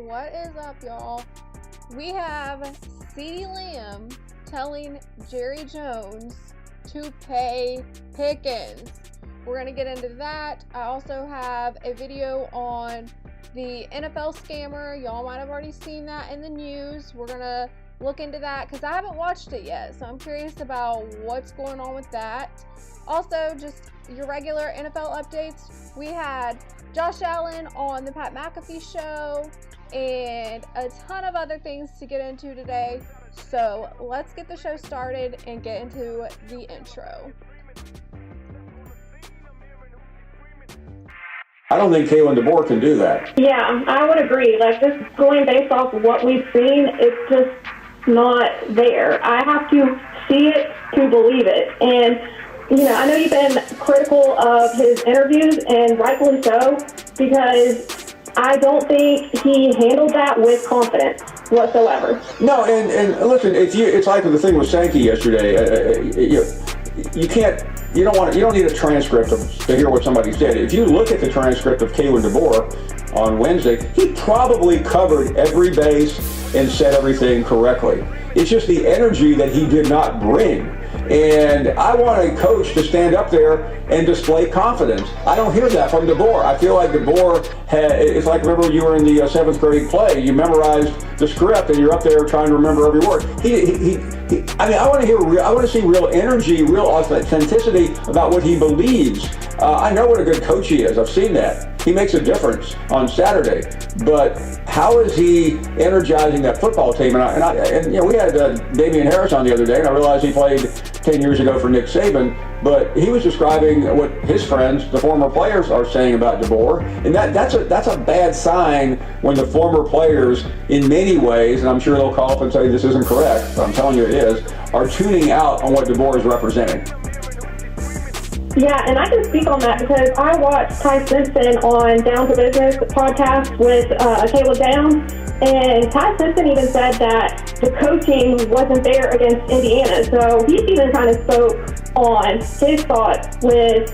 What is up, y'all? We have CeeDee Lamb telling Jerry Jones to pay Pickens. We're going to get into that. I also have a video on the NFL scammer. Y'all might have already seen that in the news. We're going to look into that because I haven't watched it yet, so I'm curious about what's going on with that. Also, just your regular NFL updates. We had Josh Allen on the Pat McAfee show and a ton of other things to get into today. So let's get the show started and get into the intro. I don't think Kalen DeBoer can do that. Yeah, I would agree. Like, just going based off of what we've seen, it's just not there. I have to see it to believe it. And, you know, I know you've been critical of his interviews, and rightfully so, because I don't think he handled that with confidence whatsoever. No, and listen, it's like the thing with Sankey yesterday. You don't need a transcript to hear what somebody said. If you look at the transcript of Kalen DeBoer on Wednesday, he probably covered every base and said everything correctly. It's just the energy that he did not bring. And I want a coach to stand up there and display confidence. I don't hear that from DeBoer. I feel like DeBoer it's like, remember when you were in the 7th grade play, you memorized the script and you're up there trying to remember every word. I want to see real energy, real authenticity about what he believes. I know what a good coach he is. I've seen that. He makes a difference on Saturday. But how is he energizing that football team? And we had Damian Harris on the other day, and I realized he played 10 years ago for Nick Saban. But he was describing what his friends, the former players, are saying about DeBoer, and that's a bad sign when the former players, in many ways, and I'm sure they'll call up and say this isn't correct, but I'm telling you it is, are tuning out on what DeBoer is representing. Yeah, and I can speak on that because I watched Ty Simpson on Down to Business podcast with Caleb Downs, and Ty Simpson even said that the coaching wasn't there against Indiana. So he even kind of spoke on his thoughts with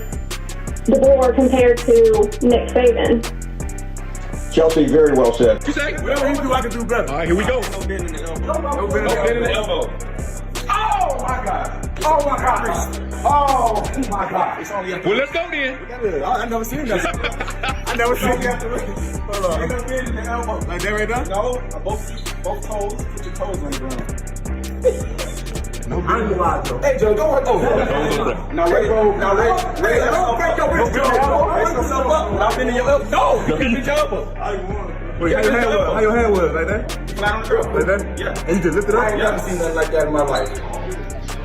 DeBoer compared to Nick Saban. Chelsea, very well said. You say, whatever you do, I can do better. All right, here we go. No bend in the elbow. No bend in the elbow. Oh, my God. Oh, my God. Oh, my God. It's only after. Well, let's go then. I never seen that. I never seen that. Hold on. Ain't no bend in the elbow. Like that right there? No. Both toes. Put your toes on the ground. No, I ain't lying, though. Hey, Joe, go ahead. Now, Ray, Now, bend in your elbow. No, you bend in your elbow. I want. Wait, how your hand was? Like that? Flat on the ground. Like that? Yeah. And you just lift it up? I ain't never seen nothing like that in my life.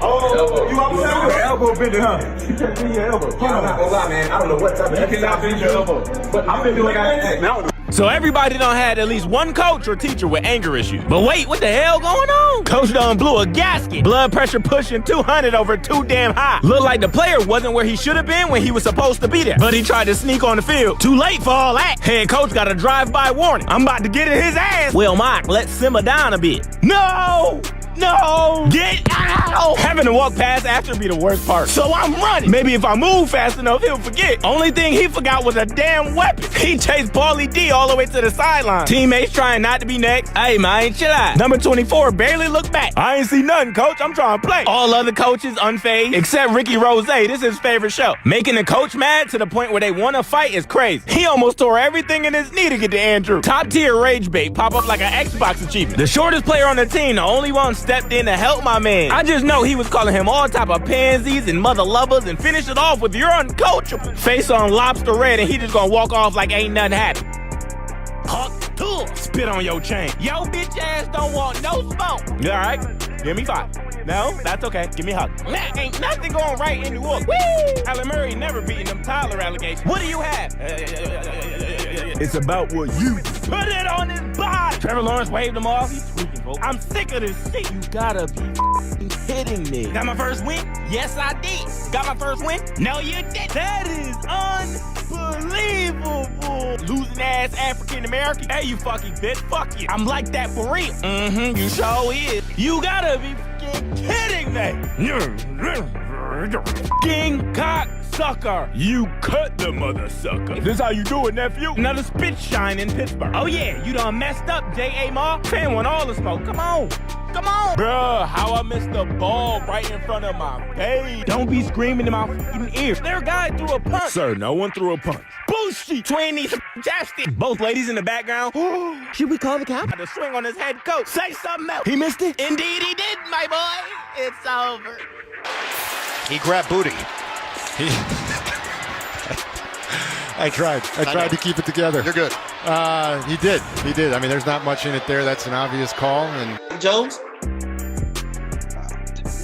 Oh, you almost your elbow bending, huh? You can't bend your elbow. I'm not gonna lie, man. I don't know what type of exercise. You cannot bend your elbow. But I've been doing that. So everybody done had at least one coach or teacher with anger issues. But wait, what the hell going on? Coach done blew a gasket. Blood pressure pushing 200 over too damn high. Looked like the player wasn't where he should have been when he was supposed to be there. But he tried to sneak on the field. Too late for all that. Head coach got a drive-by warning. I'm about to get in his ass. Well, Mike, let's simmer down a bit. No! Get out! Having to walk past after be the worst part. So I'm running. Maybe if I move fast enough, he'll forget. Only thing he forgot was a damn weapon. He chased Paulie D all the way to the sideline. Teammates trying not to be next. Hey, man, chill out. Number 24 barely looked back. I ain't see nothing, coach. I'm trying to play. All other coaches unfazed, except Ricky Rose. This is his favorite show. Making the coach mad to the point where they want to fight is crazy. He almost tore everything in his knee to get to Andrew. Top tier rage bait pop up like an Xbox achievement. The shortest player on the team, the only one stepped in to help my man. I just know he was calling him all type of pansies and mother lovers and finished it off with you're uncoachable. Face on lobster red and he just gonna walk off like ain't nothing happened. Huck tool. Spit on your chain. Yo bitch ass don't want no smoke. Alright, give me 5. No, that's okay. Give me a hug. Man, ain't nothing going right in New York. Woo! Alan Murray never beating them Tyler allegations. What do you have? It's about what you put it on his body. Trevor Lawrence waved him off. He's tweaking, folks. I'm sick of this shit. You gotta be kidding me. Got my first win? Yes, I did. Got my first win? No, you didn't. That is unbelievable. Losing ass African American. Hey, you fucking bitch. Fuck you. I'm like that for real. You sure is. You gotta be kidding me. King cock sucker. You cut the mother sucker. This how you do it, nephew. Another spit shine in Pittsburgh. Oh yeah, you done messed up, J.A. Moore. Fan want all the smoke. Come on. Come on. Bruh, how I missed the ball right in front of my face. Don't be screaming in my fucking ear. Their guy threw a punch. Sir, no one threw a punch. Bullshit. Twin these jastic. Both ladies in the background. Should we call the cop? The swing on his head coat. Say something else. He missed it? Indeed he did, my boy. It's over. He grabbed booty. I tried to keep it together. You're good. He did. I mean, there's not much in it there. That's an obvious call. And Jones?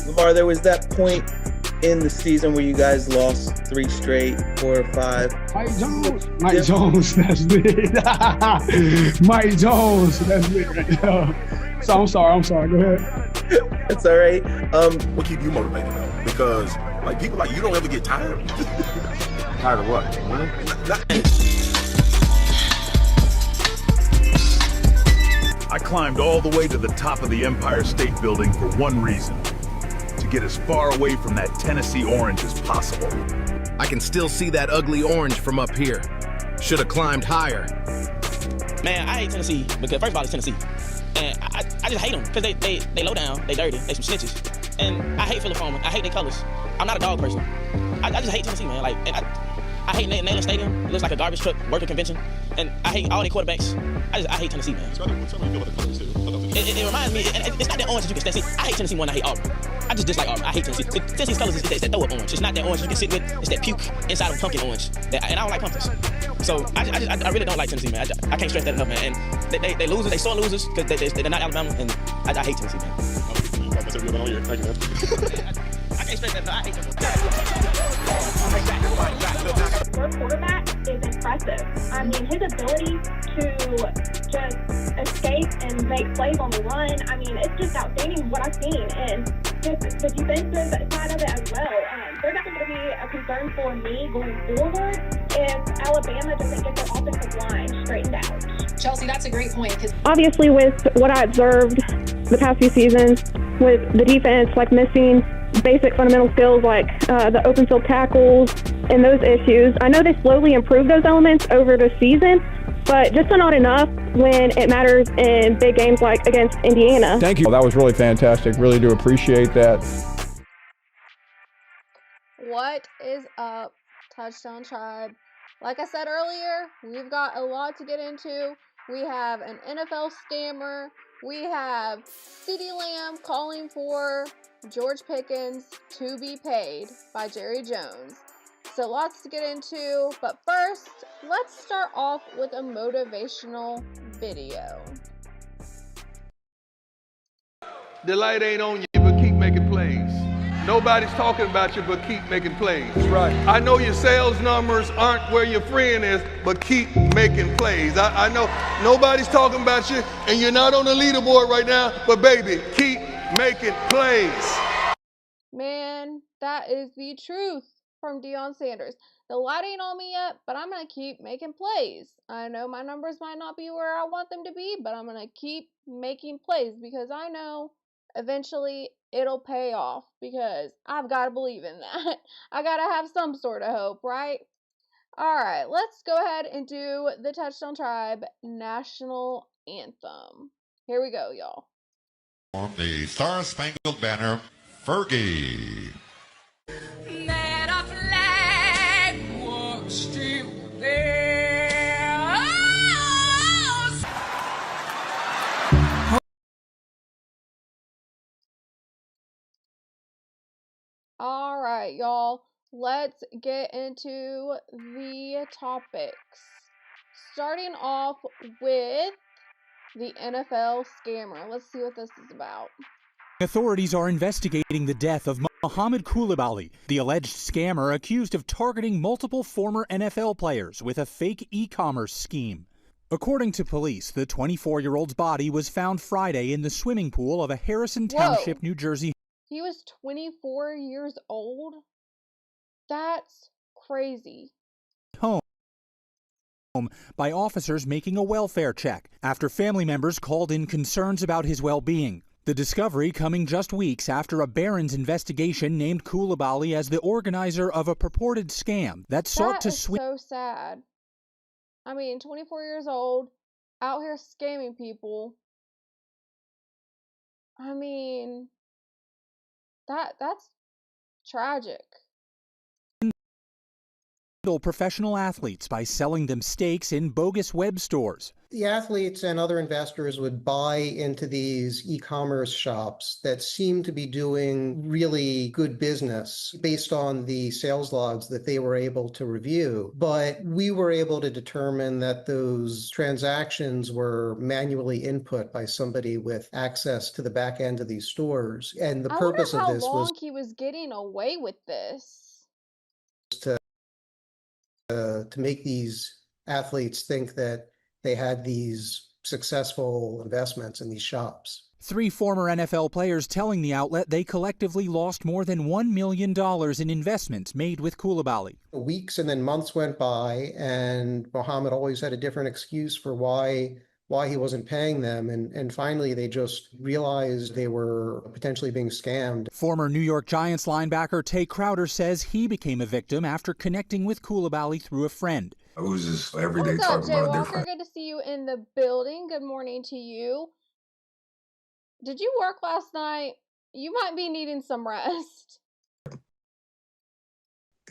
Lamar, there was that point in the season where you guys lost 3 straight, 4 or 5. Mike Jones, that's it. Mike Jones, that's it right there. So I'm sorry. Go ahead. That's all right. What keep you motivated though? Because like people like you don't ever get tired. Tired of what? I climbed all the way to the top of the Empire State Building for one reason: to get as far away from that Tennessee orange as possible. I can still see that ugly orange from up here. Should have climbed higher. Man, I hate Tennessee because first of all, it's Tennessee. And I just hate them because they low down, they dirty, they some snitches. And I hate Philadelphia. I hate their colors. I'm not a dog person. I just hate Tennessee, man. Like, and I hate Neyland Stadium. It looks like a garbage truck worker convention. And I hate all their quarterbacks. I hate Tennessee, man. It reminds me, and it's not that orange that you can stand. See, I hate Tennessee more than I hate Auburn. I just dislike Auburn. I hate Tennessee. Tennessee's colors is that throw up orange. It's not that orange you can sit with. It's that puke inside of pumpkin orange. And I don't like pumpkins. So I really don't like Tennessee, man. I can't stress that enough, man. And they losers, they sore losers because they're not Alabama, and I hate Tennessee, man. I can't stress that enough. I hate Tennessee. Your quarterback is impressive. I mean, his ability to just escape and make plays on the run, I mean, it's just outstanding what I've seen. And just the defensive side of it as well. They're definitely going to be a concern for me going forward if Alabama doesn't get their offensive line straightened out. Chelsea, that's a great point. Obviously, with what I observed the past few seasons, with the defense like missing basic fundamental skills like the open field tackles and those issues, I know they slowly improved those elements over the season, but just not enough when it matters in big games like against Indiana. Thank you. That was really fantastic. Really do appreciate that. What is up, Touchdown Tribe? Like I said earlier, we've got a lot to get into. We have an NFL scammer. We have CeeDee Lamb calling for George Pickens to be paid by Jerry Jones. So lots to get into, but first, let's start off with a motivational video. The light ain't on you, but keep making plays. Nobody's talking about you, but keep making plays. That's right. I know your sales numbers aren't where your friend is, but keep making plays. I know nobody's talking about you, and you're not on the leaderboard right now, but baby, keep making plays. Man, that is the truth from Deion Sanders. The light ain't on me yet, but I'm going to keep making plays. I know my numbers might not be where I want them to be, but I'm going to keep making plays because I know eventually it'll pay off because I've got to believe in that. I got to have some sort of hope, right? All right, let's go ahead and do the Touchdown Tribe National Anthem. Here we go, y'all. On the Star Spangled Banner, Fergie. That a flag was still there. All right, y'all. Let's get into the topics. Starting off with the NFL scammer. Let's see what this is about. Authorities are investigating the death of Mohamed Koulibaly, the alleged scammer accused of targeting multiple former NFL players with a fake e-commerce scheme. According to police, the 24-year-old's body was found Friday in the swimming pool of a Harrison Township, New Jersey. He was 24 years old? That's crazy. Home by officers making a welfare check after family members called in concerns about his well-being. The discovery coming just weeks after a Barron's investigation named Coulibaly as the organizer of a purported scam that sought to swindle. That is so sad. I mean, 24 years old, out here scamming people. I mean, that's tragic. Professional athletes by selling them stakes in bogus web stores. The athletes and other investors would buy into these e-commerce shops that seem to be doing really good business based on the sales logs that they were able to review. But we were able to determine that those transactions were manually input by somebody with access to the back end of these stores. And the purpose of this was how long he was getting away with this. To make these athletes think that they had these successful investments in these shops. 3 former NFL players telling the outlet they collectively lost more than $1 million in investments made with Coulibaly. Weeks and then months went by, and Muhammad always had a different excuse for why he wasn't paying them. And finally, they just realized they were potentially being scammed. Former New York Giants linebacker Tay Crowder says he became a victim after connecting with Coulibaly through a friend. It was just every day What's up, talking Jay about Walker? different. Good to see you in the building. Good morning to you. Did you work last night? You might be needing some rest.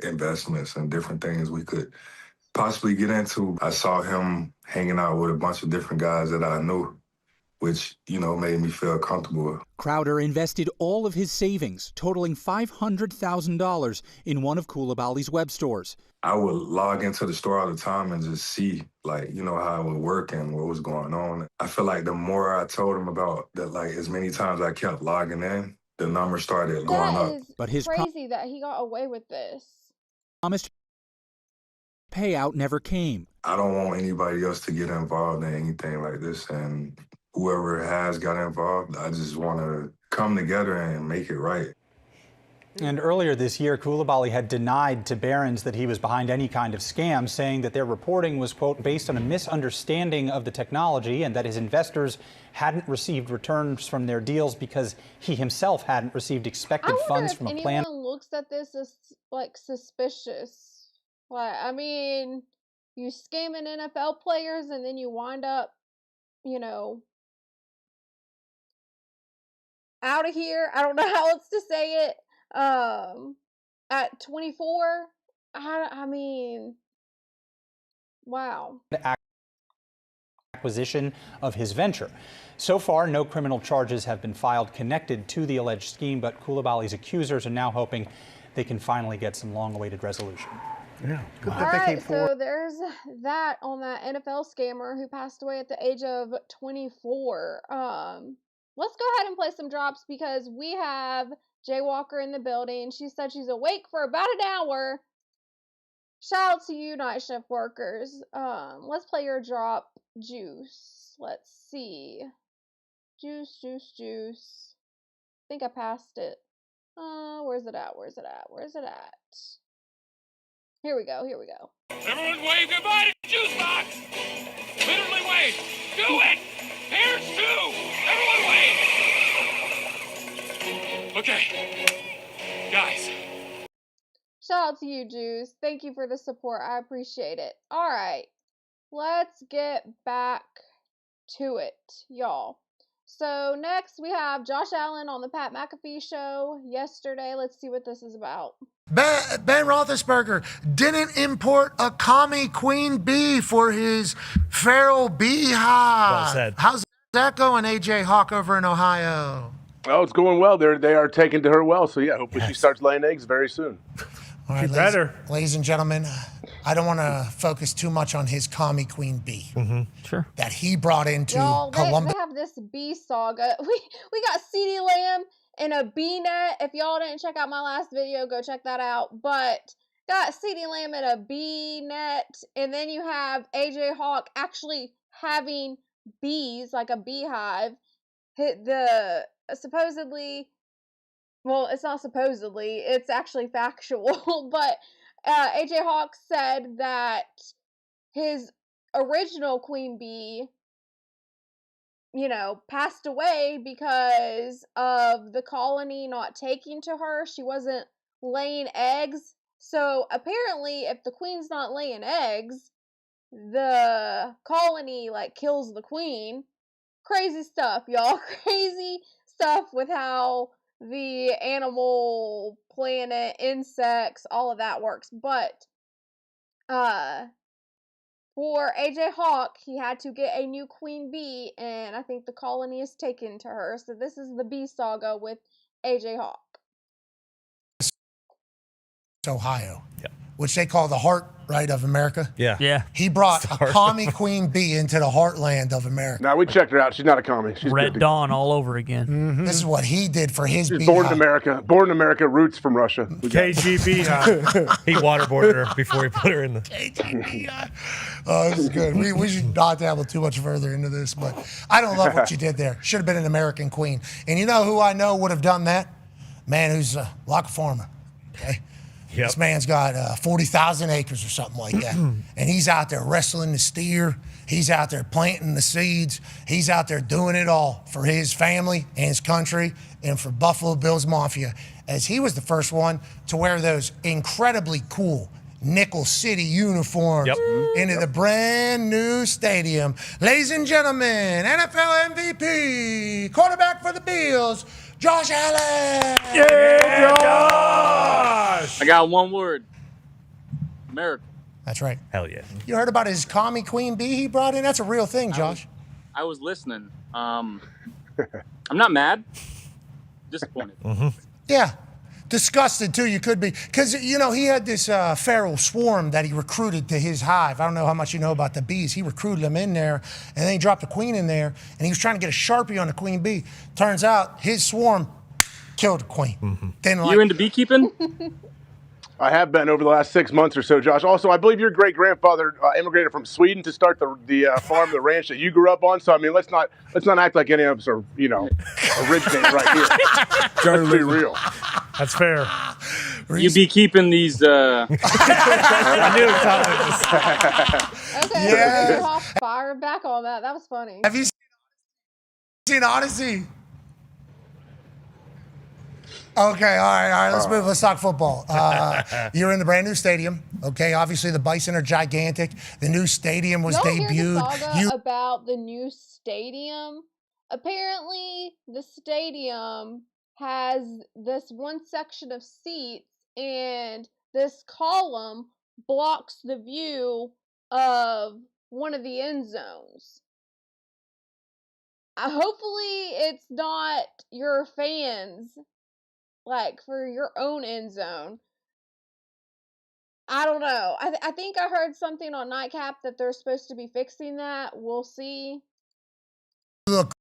Investments and different things we could possibly get into. I saw him hanging out with a bunch of different guys that I knew, which, made me feel comfortable. Crowder invested all of his savings, totaling $500,000 in one of Coulibaly's web stores. I would log into the store all the time and just see, how it would work and what was going on. I feel like the more I told him about that, as many times I kept logging in, the numbers started going up. But his crazy that he got away with this. Promised payout never came. I don't want anybody else to get involved in anything like this, and whoever has got involved, I just want to come together and make it right. And earlier this year, Coulibaly had denied to Barron's that he was behind any kind of scam, saying that their reporting was, quote, based on a misunderstanding of the technology and that his investors hadn't received returns from their deals because he himself hadn't received expected funds from a plan. Anyone looks at this as suspicious. You scamming NFL players and then you wind up, out of here. I don't know how else to say it. At 24, wow. Acquisition of his venture. So far, no criminal charges have been filed connected to the alleged scheme, but Coulibaly's accusers are now hoping they can finally get some long-awaited resolution. Yeah. All right, so there's that on that NFL scammer who passed away at the age of 24. Let's go ahead and play some drops because we have Jay Walker in the building. She said she's awake for about an hour. Shout out to you, night shift workers. Let's play your drop, Juice. Let's see. Juice. I think I passed it. Where's it at? Here we go. Everyone wave goodbye to Juice Box! Literally wave! Do it! Here's two! Everyone wave! Okay. Guys. Shout out to you, Juice. Thank you for the support. I appreciate it. All right. Let's get back to it, y'all. So next we have Josh Allen on the Pat McAfee show yesterday. Let's see what this is about. Ben Roethlisberger didn't import a commie queen bee for his feral beehive. Well said. How's that going, AJ Hawk over in Ohio? Oh, it's going well. They are taking to her well. So, yeah, hopefully she starts laying eggs very soon. All right, ladies and gentlemen, I don't want to focus too much on his commie queen bee Sure. that he brought into Y'all, Columbus. they have this bee saga. We got CeeDee Lamb in a bee net. If y'all didn't check out my last video, go check that out. But got CeeDee Lamb in a bee net, and then you have AJ Hawk actually having bees, like a beehive. Supposedly, well, it's not supposedly, it's actually factual, but AJ Hawk said that his original queen bee, passed away because of the colony not taking to her. She wasn't laying eggs. So apparently, if the queen's not laying eggs, the colony kills the queen. Crazy stuff, y'all. Crazy stuff with how the animal planet, insects, all of that works. But for AJ Hawk, he had to get a new queen bee, and I think the colony is taken to her. So this is the bee saga with AJ Hawk. Ohio, which they call the heart, right, of America. Yeah. He brought a commie queen bee into the heartland of America. Now we checked her out. She's not a commie. She's Red good. Dawn all over again. This is what he did for his She's bee. born in America. Born in America. Roots from Russia. KGB. He waterboarded her before he put her in the. KGB. Oh, this is good. We should not dabble too much further into this, but I don't love what you did there. Should have been an American queen. And you know who I know would have done that? Man who's like a farmer. Okay. Yep. This man's got 40,000 acres or something like that. And he's out there wrestling the steer. He's out there planting the seeds. He's out there doing it all for his family and his country and for Buffalo Bills Mafia, as he was the first one to wear those incredibly cool Nickel City uniforms into the brand new stadium. Ladies and gentlemen, NFL MVP, quarterback for the Bills, Josh Allen. Yeah, Josh! I got one word. America. That's right. Hell yeah. You heard about his commie queen bee he brought in? That's a real thing, Josh. I was listening. I'm not mad. Disappointed. Yeah. Disgusted, too, you could be. Because, he had this feral swarm that he recruited to his hive. I don't know how much you know about the bees. He recruited them in there, and then he dropped a queen in there, and he was trying to get a Sharpie on the queen bee. Turns out his swarm killed the queen. You into beekeeping? I have been over the last 6 months or so, Josh. Also, I believe your great-grandfather immigrated from Sweden to start the farm, the ranch that you grew up on. So, I mean, let's not act like any of us are, originating right here. Let's be real. That's fair. You beekeeping these? I knew it. Okay, Yeah. Fire back on that. That was funny. Have you seen Odyssey? Okay, all right. Let's move. Let's talk football. You're in the brand new stadium. Okay, obviously the Bison are gigantic. The new stadium was Y'all hear the debuted. saga about the new stadium? Apparently, the stadium has this one section of seats, and this column blocks the view of one of the end zones. Hopefully, it's not your fans. For your own end zone. I don't know. I think I heard something on Nightcap that they're supposed to be fixing that. We'll see. Look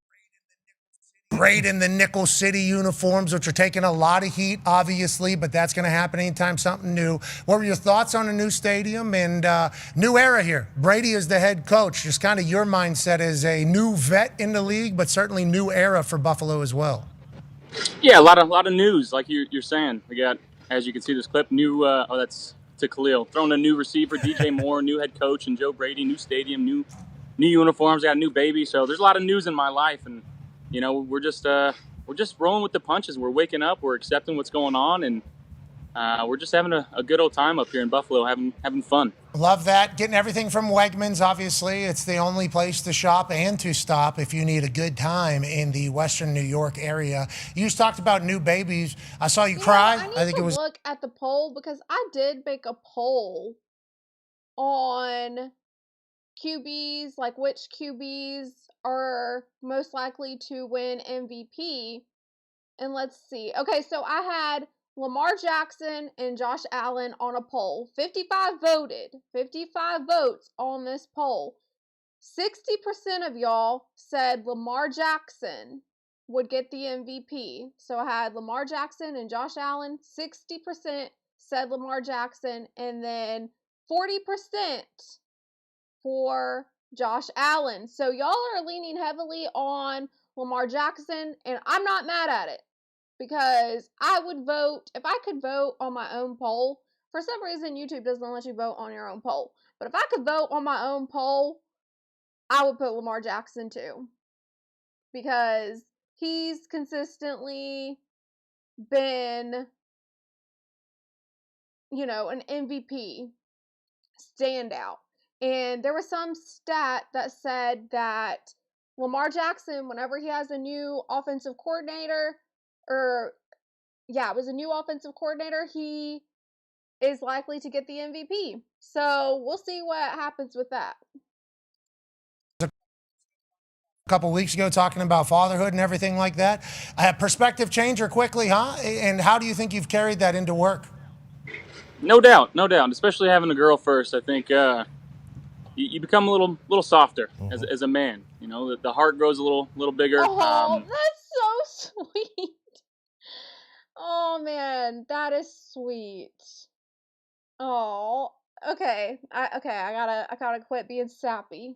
great in the Nickel City uniforms, which are taking a lot of heat, obviously, but that's going to happen anytime something new. What were your thoughts on a new stadium and new era here? Brady is the head coach. Just kind of your mindset as a new vet in the league, but certainly new era for Buffalo as well. Yeah, a lot of news, like you're saying. We got, as you can see, this clip. New. That's to Khalil. Throwing a new receiver, DJ Moore, new head coach, and Joe Brady. New stadium, new uniforms. Got a new baby. So there's a lot of news in my life, and we're just rolling with the punches. We're waking up. We're accepting what's going on, and we're just having a good old time up here in Buffalo, having fun. Love that. Getting everything from Wegmans, obviously. It's the only place to shop and to stop if you need a good time in the Western New York area. You just talked about new babies. I saw you cry. I think it was. Look at the poll because I did make a poll on QBs, which QBs are most likely to win MVP. And let's see. Okay, so I had Lamar Jackson and Josh Allen on a poll. 55 voted. 55 votes on this poll. 60% of y'all said Lamar Jackson would get the MVP. So I had Lamar Jackson and Josh Allen. 60% said Lamar Jackson. And then 40% for Josh Allen. So y'all are leaning heavily on Lamar Jackson. And I'm not mad at it. Because I would vote, if I could vote on my own poll, for some reason YouTube doesn't let you vote on your own poll. But if I could vote on my own poll, I would put Lamar Jackson too. because he's consistently been, an MVP standout. And there was some stat that said that Lamar Jackson, whenever he has a new offensive coordinator, it was a new offensive coordinator, he is likely to get the MVP. So we'll see what happens with that. A couple weeks ago talking about fatherhood and everything like that. Perspective changer quickly, huh? And how do you think you've carried that into work? No doubt. Especially having a girl first, I think you become a little softer as a man. The heart grows a little bigger. Oh, that's so sweet. Oh man, that is sweet. Oh, okay. I gotta quit being sappy.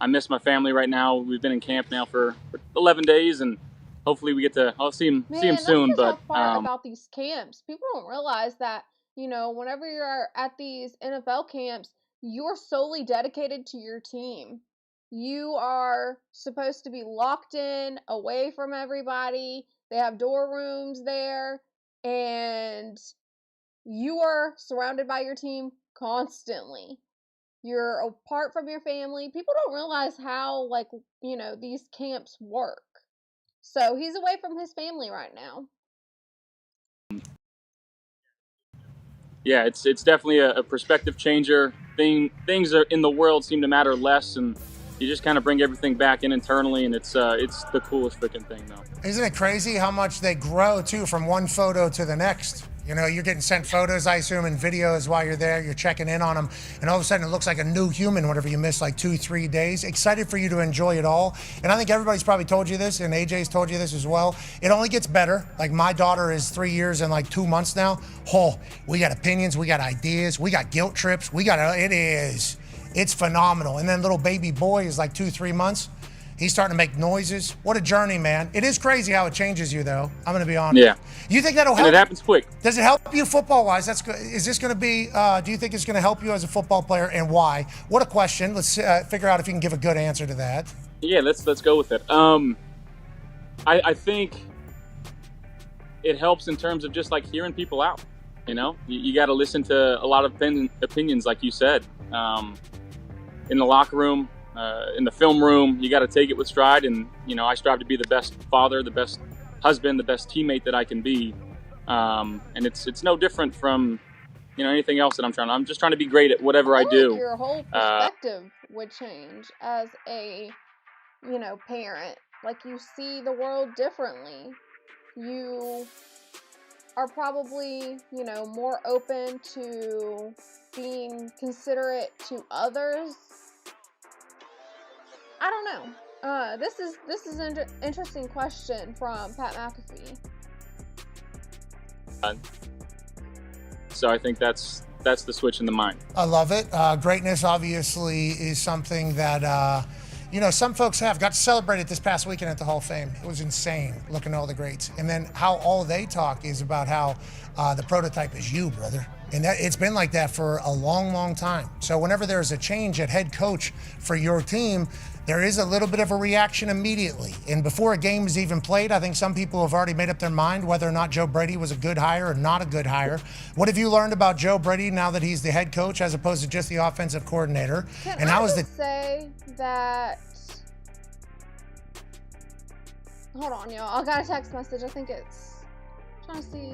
I miss my family right now. We've been in camp now for 11 days, and hopefully I'll see him soon. That's the But tough part about these camps. People don't realize that, whenever you're at these NFL camps, you're solely dedicated to your team. You are supposed to be locked in, away from everybody. They have door rooms there, and you are surrounded by your team constantly. You're apart from your family. People don't realize how, these camps work. So he's away from his family right now. Yeah, it's definitely a perspective changer. Things in the world seem to matter less, and you just kind of bring everything back in internally, and it's the coolest freaking thing, though. Isn't it crazy how much they grow, too, from one photo to the next? You're getting sent photos, I assume, and videos while you're there. You're checking in on them. And all of a sudden, it looks like a new human whenever you miss 2-3 days. Excited for you to enjoy it all. And I think everybody's probably told you this, and AJ's told you this as well. It only gets better. Like, my daughter is 3 years and 2 months now. Oh, we got opinions. We got ideas. We got guilt trips. It's phenomenal. And then little baby boy is 2-3 months. He's starting to make noises. What a journey, man. It is crazy how it changes you, though. I'm going to be honest. Yeah. You think that'll help? And it happens quick. Does it help you football-wise? Is this going to be, do you think it's going to help you as a football player, and why? What a question. Let's figure out if you can give a good answer to that. Yeah, let's go with it. I think it helps in terms of just hearing people out. You got to listen to a lot of opinions, like you said. In the locker room, in the film room, you got to take it with stride. And, I strive to be the best father, the best husband, the best teammate that I can be. And it's no different from, anything else that I'm just trying to be great at whatever I do. Your whole perspective would change as a, parent. You see the world differently. You are probably, more open to being considerate to others. I don't know. This is an interesting question from Pat McAfee. So I think that's the switch in the mind. I love it. Greatness obviously is something that some folks have got to celebrate it this past weekend at the Hall of Fame. It was insane looking at all the greats. And then how all they talk is about how the prototype is you, brother. And it's been like that for a long, long time. So whenever there's a change at head coach for your team, there is a little bit of a reaction immediately. And before a game is even played, I think some people have already made up their mind whether or not Joe Brady was a good hire or not a good hire. What have you learned about Joe Brady now that he's the head coach as opposed to just the offensive coordinator? Can I just say that... Hold on, y'all. I got a text message. I think it's... I'm trying to see...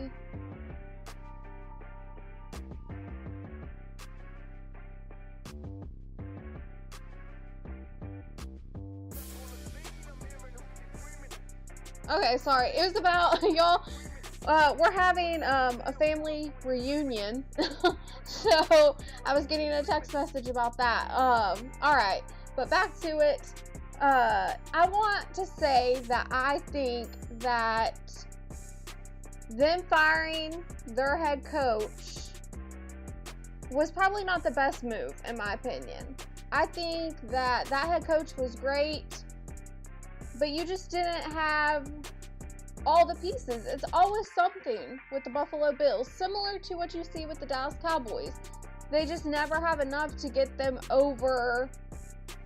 Okay, sorry. It was about, y'all, we're having a family reunion. So I was getting a text message about that. All right, but back to it. I want to say that I think that them firing their head coach was probably not the best move, in my opinion. I think that head coach was great, but you just didn't have all the pieces. It's always something with the Buffalo Bills, similar to what you see with the Dallas Cowboys. They just never have enough to get them over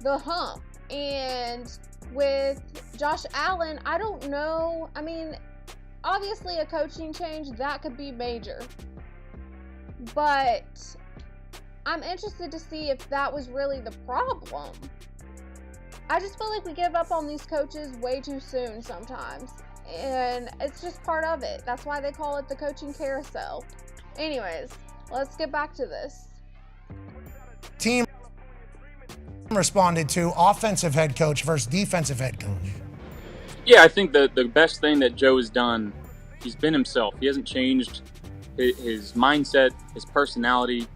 the hump. And with Josh Allen, I don't know. I mean, obviously a coaching change, that could be major. But I'm interested to see if that was really the problem. I just feel like we give up on these coaches way too soon sometimes. And it's just part of it. That's why they call it the coaching carousel. Anyways, let's get back to this. Team responded to offensive head coach versus defensive head coach. Yeah, I think the best thing that Joe has done, he's been himself. He hasn't changed his mindset, his personality.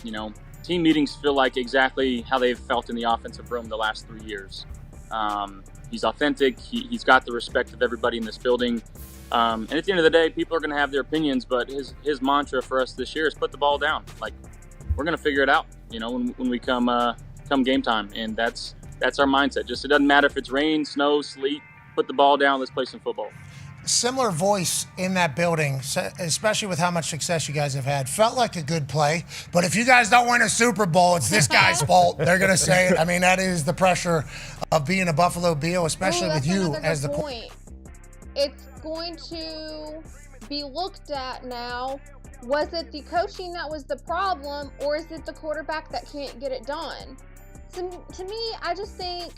You know, team meetings feel like exactly how they've felt in the offensive room the last 3 years. He's authentic. He's got the respect of everybody in this building. And at the end of the day, people are going to have their opinions, but his mantra for us this year is put the ball down. Like, we're going to figure it out, you know, when we come game time. And that's our mindset. Just, it doesn't matter if it's rain, snow, sleet, put the ball down, let's play some football. Similar voice in that building, especially with how much success you guys have had. Felt like a good play, but if you guys don't win a Super Bowl, it's this guy's fault. They're going to say it. I mean, that is the pressure of being a Buffalo Bill, especially with you as the point. It's going to be looked at now. Was it the coaching that was the problem, or is it the quarterback that can't get it done? So, to me, I just think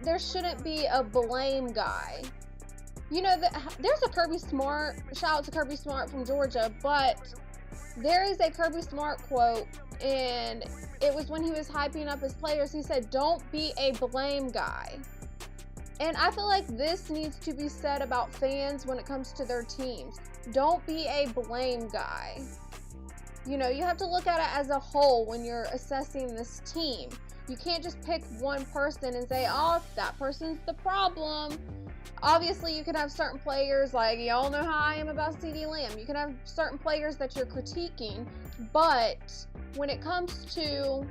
there shouldn't be a blame guy. You know, there's a Kirby Smart, shout out to Kirby Smart from Georgia, but there is a Kirby Smart quote, and it was when he was hyping up his players. He said, "Don't be a blame guy." And I feel like this needs to be said about fans when it comes to their teams. Don't be a blame guy. You know, you have to look at it as a whole when you're assessing this team. You can't just pick one person and say, oh, that person's the problem. Obviously, you can have certain players, like, y'all know how I am about CeeDee Lamb. You can have certain players that you're critiquing, but when it comes to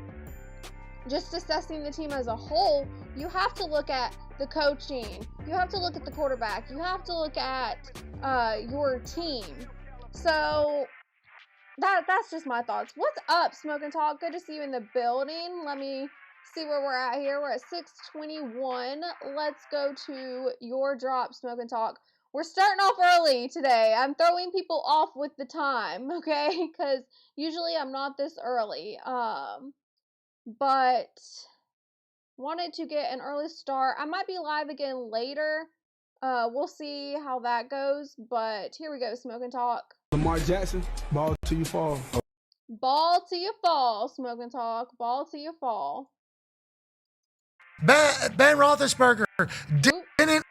just assessing the team as a whole, you have to look at the coaching. You have to look at the quarterback. You have to look at your team. So that's just my thoughts. What's up, Smoke and Talk? Good to see you in the building. Let me see where we're at here. We're at 6:21. Let's go to your drop, Smoke and Talk. We're starting off early today. I'm throwing people off with the time, okay? Because usually I'm not this early. But wanted to get an early start. I might be live again later. We'll see how that goes. But here we go, Smoke and Talk. Lamar Jackson, ball till you fall. Ball till you fall, Smoke and Talk. Ball till you fall. Ben Roethlisberger didn't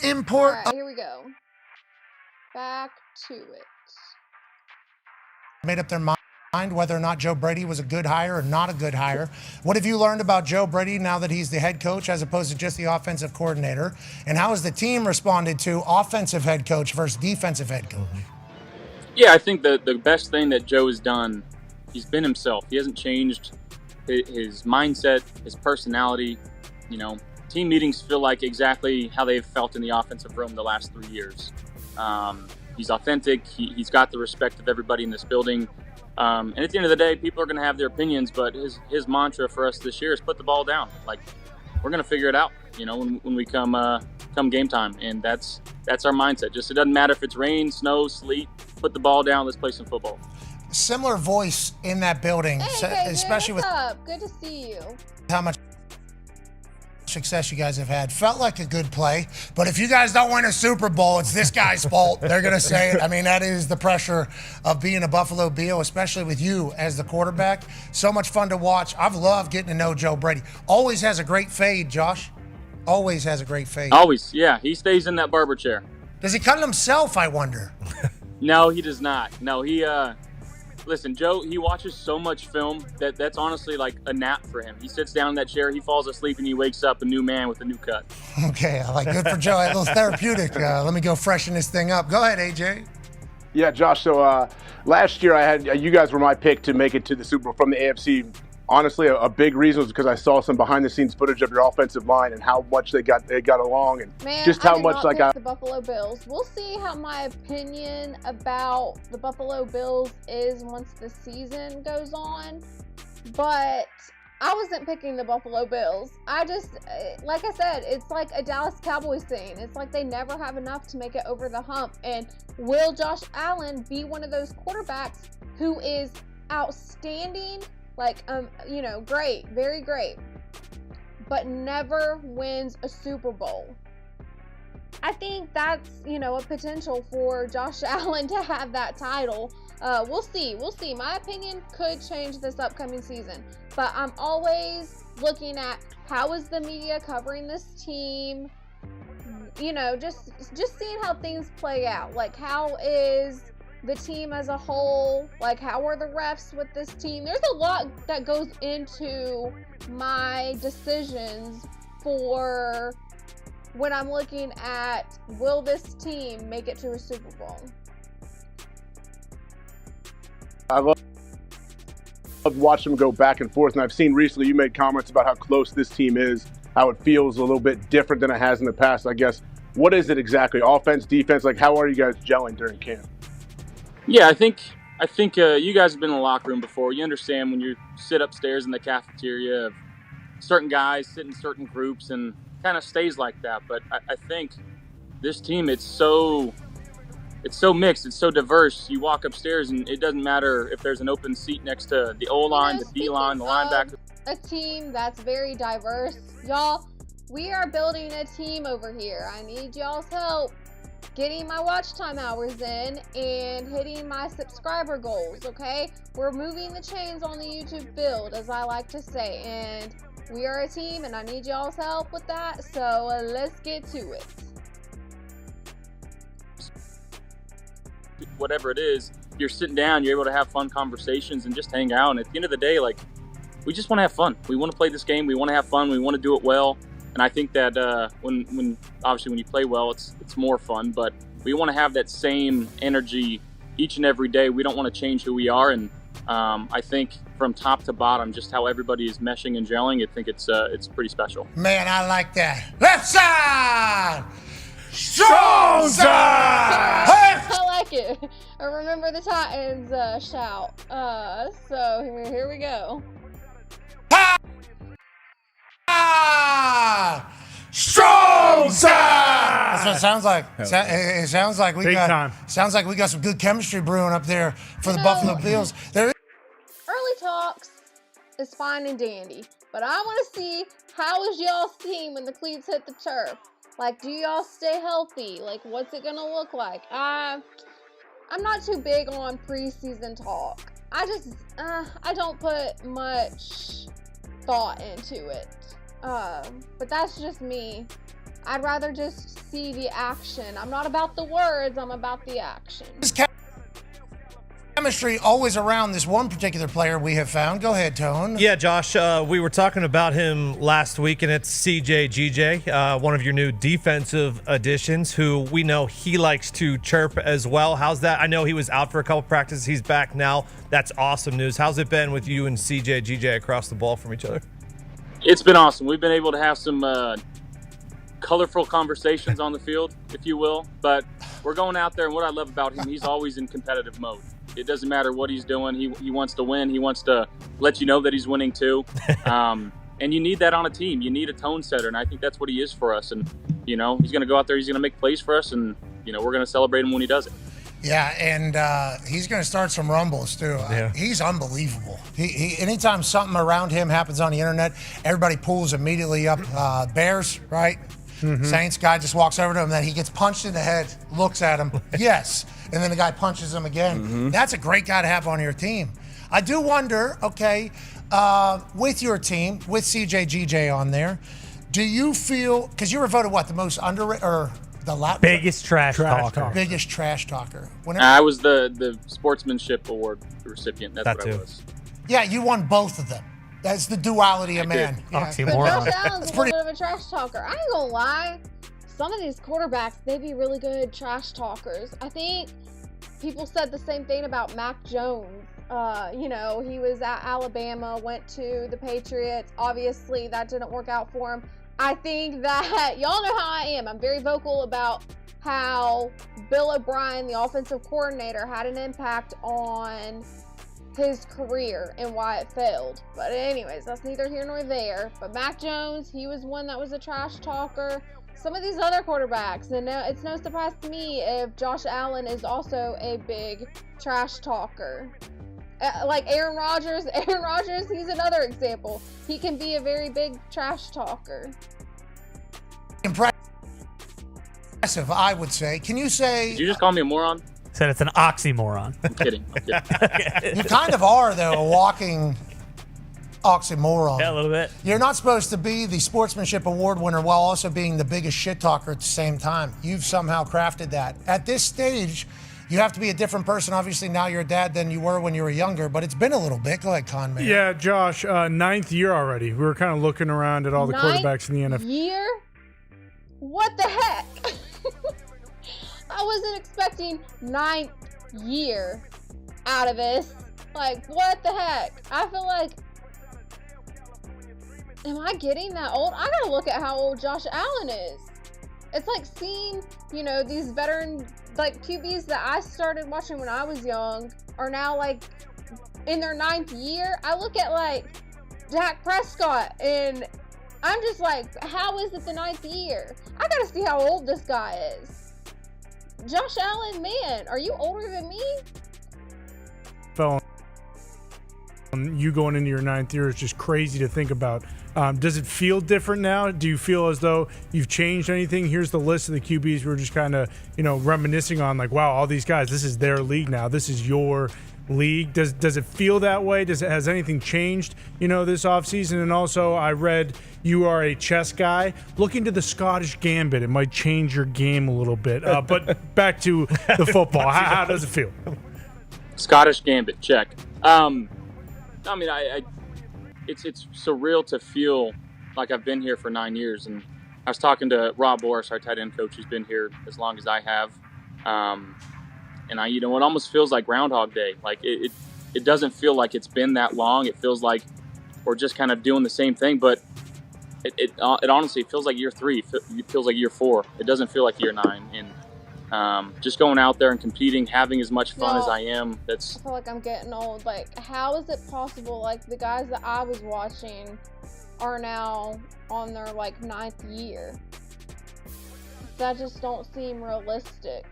import. All right, here we go. Back to it. Made up their mind whether or not Joe Brady was a good hire or not a good hire. What have you learned about Joe Brady now that he's the head coach as opposed to just the offensive coordinator? And how has the team responded to offensive head coach versus defensive head coach? Yeah, I think the best thing that Joe has done, he's been himself. He hasn't changed his mindset, his personality. You know, team meetings feel like exactly how they've felt in the offensive room the last 3 years. He's authentic. He's got the respect of everybody in this building. And at the end of the day, people are going to have their opinions, but his mantra for us this year is put the ball down. Like, we're going to figure it out, you know, when we come game time. And that's our mindset. Just, it doesn't matter if it's rain, snow, sleet, put the ball down, let's play some football. Similar voice in that building, Hey, especially what's with up? Good to see you. how much success you guys have had. Felt like a good play, but if you guys don't win a Super Bowl, it's this guy's fault. They're going to say it. I mean, that is the pressure of being a Buffalo Bill, especially with you as the quarterback. So much fun to watch. I've loved getting to know Joe Brady. Always has a great fade, Josh. Always has a great fade. Always, yeah. He stays in that barber chair. Does he cut it himself, I wonder? No, he does not. No, listen, Joe, he watches so much film that's honestly like a nap for him. He sits down in that chair, he falls asleep, and he wakes up a new man with a new cut. Okay, I like good for Joe. A little therapeutic. Let me go freshen this thing up. Go ahead, AJ. Yeah, Josh, so last year you guys were my pick to make it to the Super Bowl from the AFC. Honestly, a big reason was because I saw some behind-the-scenes footage of your offensive line and how much they got along, and just how much the Buffalo Bills. We'll see how my opinion about the Buffalo Bills is once the season goes on. But I wasn't picking the Buffalo Bills. I just, like I said, it's like a Dallas Cowboys thing. It's like they never have enough to make it over the hump. And will Josh Allen be one of those quarterbacks who is outstanding, like, great, very great, but never wins a Super Bowl? I think that's, a potential for Josh Allen to have that title. We'll see. My opinion could change this upcoming season, but I'm always looking at how is the media covering this team, just seeing how things play out. Like, how is the team as a whole? Like, how are the refs with this team? There's a lot that goes into my decisions for when I'm looking at, will this team make it to a Super Bowl? I love watching them go back and forth, and I've seen recently you made comments about how close this team is, how it feels a little bit different than it has in the past. I guess, what is it exactly? Offense, defense, like how are you guys gelling during camp? Yeah, I think you guys have been in the locker room before. You understand when you sit upstairs in the cafeteria of certain guys sit in certain groups and kind of stays like that. But I think this team, it's so mixed, it's so diverse. You walk upstairs and it doesn't matter if there's an open seat next to the O-line, the D-line, the linebacker. A team that's very diverse. Y'all, we are building a team over here. I need y'all's help getting my watch time hours in and hitting my subscriber goals, okay? We're moving the chains on the YouTube build, as I like to say, and we are a team and I need y'all's help with that, so let's get to it. Whatever it is, you're sitting down, you're able to have fun conversations and just hang out. And at the end of the day, like, we just want to have fun. We want to play this game. We want to have fun. We want to do it well. And I think that when obviously when you play well, it's more fun. But we want to have that same energy each and every day. We don't want to change who we are. And I think from top to bottom, just how everybody is meshing and gelling, I think it's pretty special. Man, I like that. Left side! Strong side! I like it. I remember the Titans shout. So here we go. Strong side! That's what it sounds like. It sounds like we Big got time. Sounds like we got some good chemistry brewing up there for the Buffalo Bills. Early talks is fine and dandy, but I want to see how is y'all's team when the cleats hit the turf. Like, do y'all stay healthy? Like, what's it gonna look like? I'm not too big on preseason talk. I don't put much thought into it. But that's just me. I'd rather just see the action. I'm not about the words, I'm about the action. Chemistry always around this one particular player we have found. Go ahead, Tone. Yeah, Josh, we were talking about him last week, and it's CJ, one of your new defensive additions, who we know he likes to chirp as well. How's that? I know he was out for a couple practices. He's back now. That's awesome news. How's it been with you and CJ across the ball from each other? It's been awesome. We've been able to have some colorful conversations on the field, if you will. But we're going out there, and what I love about him, he's always in competitive mode. It doesn't matter what he's doing. He wants to win. He wants to let you know that he's winning too. And you need that on a team. You need a tone setter, and I think that's what he is for us. And, he's going to go out there. He's going to make plays for us, and, we're going to celebrate him when he does it. Yeah, and he's going to start some rumbles too. Yeah. He's unbelievable. He anytime something around him happens on the internet, everybody pulls immediately up. Bears, right? Mm-hmm. Saints guy just walks over to him, then he gets punched in the head, looks at him, yes, and then the guy punches him again. Mm-hmm. That's a great guy to have on your team. I do wonder, okay, with your team, with CJ on there, do you feel, because you were voted what, the most underrated, or biggest trash talker. Biggest trash talker. I was the sportsmanship award recipient. That's what I was. Yeah, you won both of them. That's the duality of man. But Josh Allen's a little bit of a trash talker. I ain't gonna lie. Some of these quarterbacks, they be really good trash talkers. I think people said the same thing about Mac Jones. He was at Alabama, went to the Patriots. Obviously, that didn't work out for him. I think that y'all know how I am. I'm very vocal about how Bill O'Brien, the offensive coordinator, had an impact on his career and why it failed. But anyways, that's neither here nor there. But Mac Jones, he was one that was a trash talker. Some of these other quarterbacks, and it's no surprise to me if Josh Allen is also a big trash talker. Like Aaron Rodgers, he's another example. He can be a very big trash talker. Impressive, I would say. Can you say... Did you just call me a moron? Said it's an oxymoron. I'm kidding. You kind of are, though, a walking oxymoron. Yeah, a little bit. You're not supposed to be the sportsmanship award winner while also being the biggest shit talker at the same time. You've somehow crafted that. At this stage, you have to be a different person. Obviously, now you're a dad than you were when you were younger, but it's been a little bit. Go ahead, Con Man. Yeah, Josh, ninth year already. We were kind of looking around at all the quarterbacks in the NFL. Year? What the heck? I wasn't expecting 9th year out of this. Like, what the heck? I feel like, am I getting that old? I gotta look at how old Josh Allen is. It's like seeing, these veteran, like, QBs that I started watching when I was young are now, like, in their 9th year. I look at, like, Dak Prescott, and I'm just like, how is it the 9th year? I gotta see how old this guy is. Josh Allen, man, are you older than me? You going into your 9th year is just crazy to think about. Does it feel different now? Do you feel as though you've changed anything? Here's the list of the QBs we were just kind of, reminiscing on, like, wow, all these guys, this is their league now. This is your league. Does it feel that way? Has anything changed, this offseason? And also, I read you are a chess guy. Look into the Scottish Gambit. It might change your game a little bit. But back to the football. How does it feel? Scottish Gambit, check. It's surreal to feel like I've been here for 9 years. And I was talking to Rob Boris, our tight end coach, who's been here as long as I have. And it almost feels like Groundhog Day. Like it doesn't feel like it's been that long. It feels like we're just kind of doing the same thing, but it honestly feels like year 3. It feels like year 4. It doesn't feel like year 9. And just going out there and competing, having as much fun as I am. I feel like I'm getting old. Like, how is it possible? Like, the guys that I was watching are now on their 9th year. That just don't seem realistic.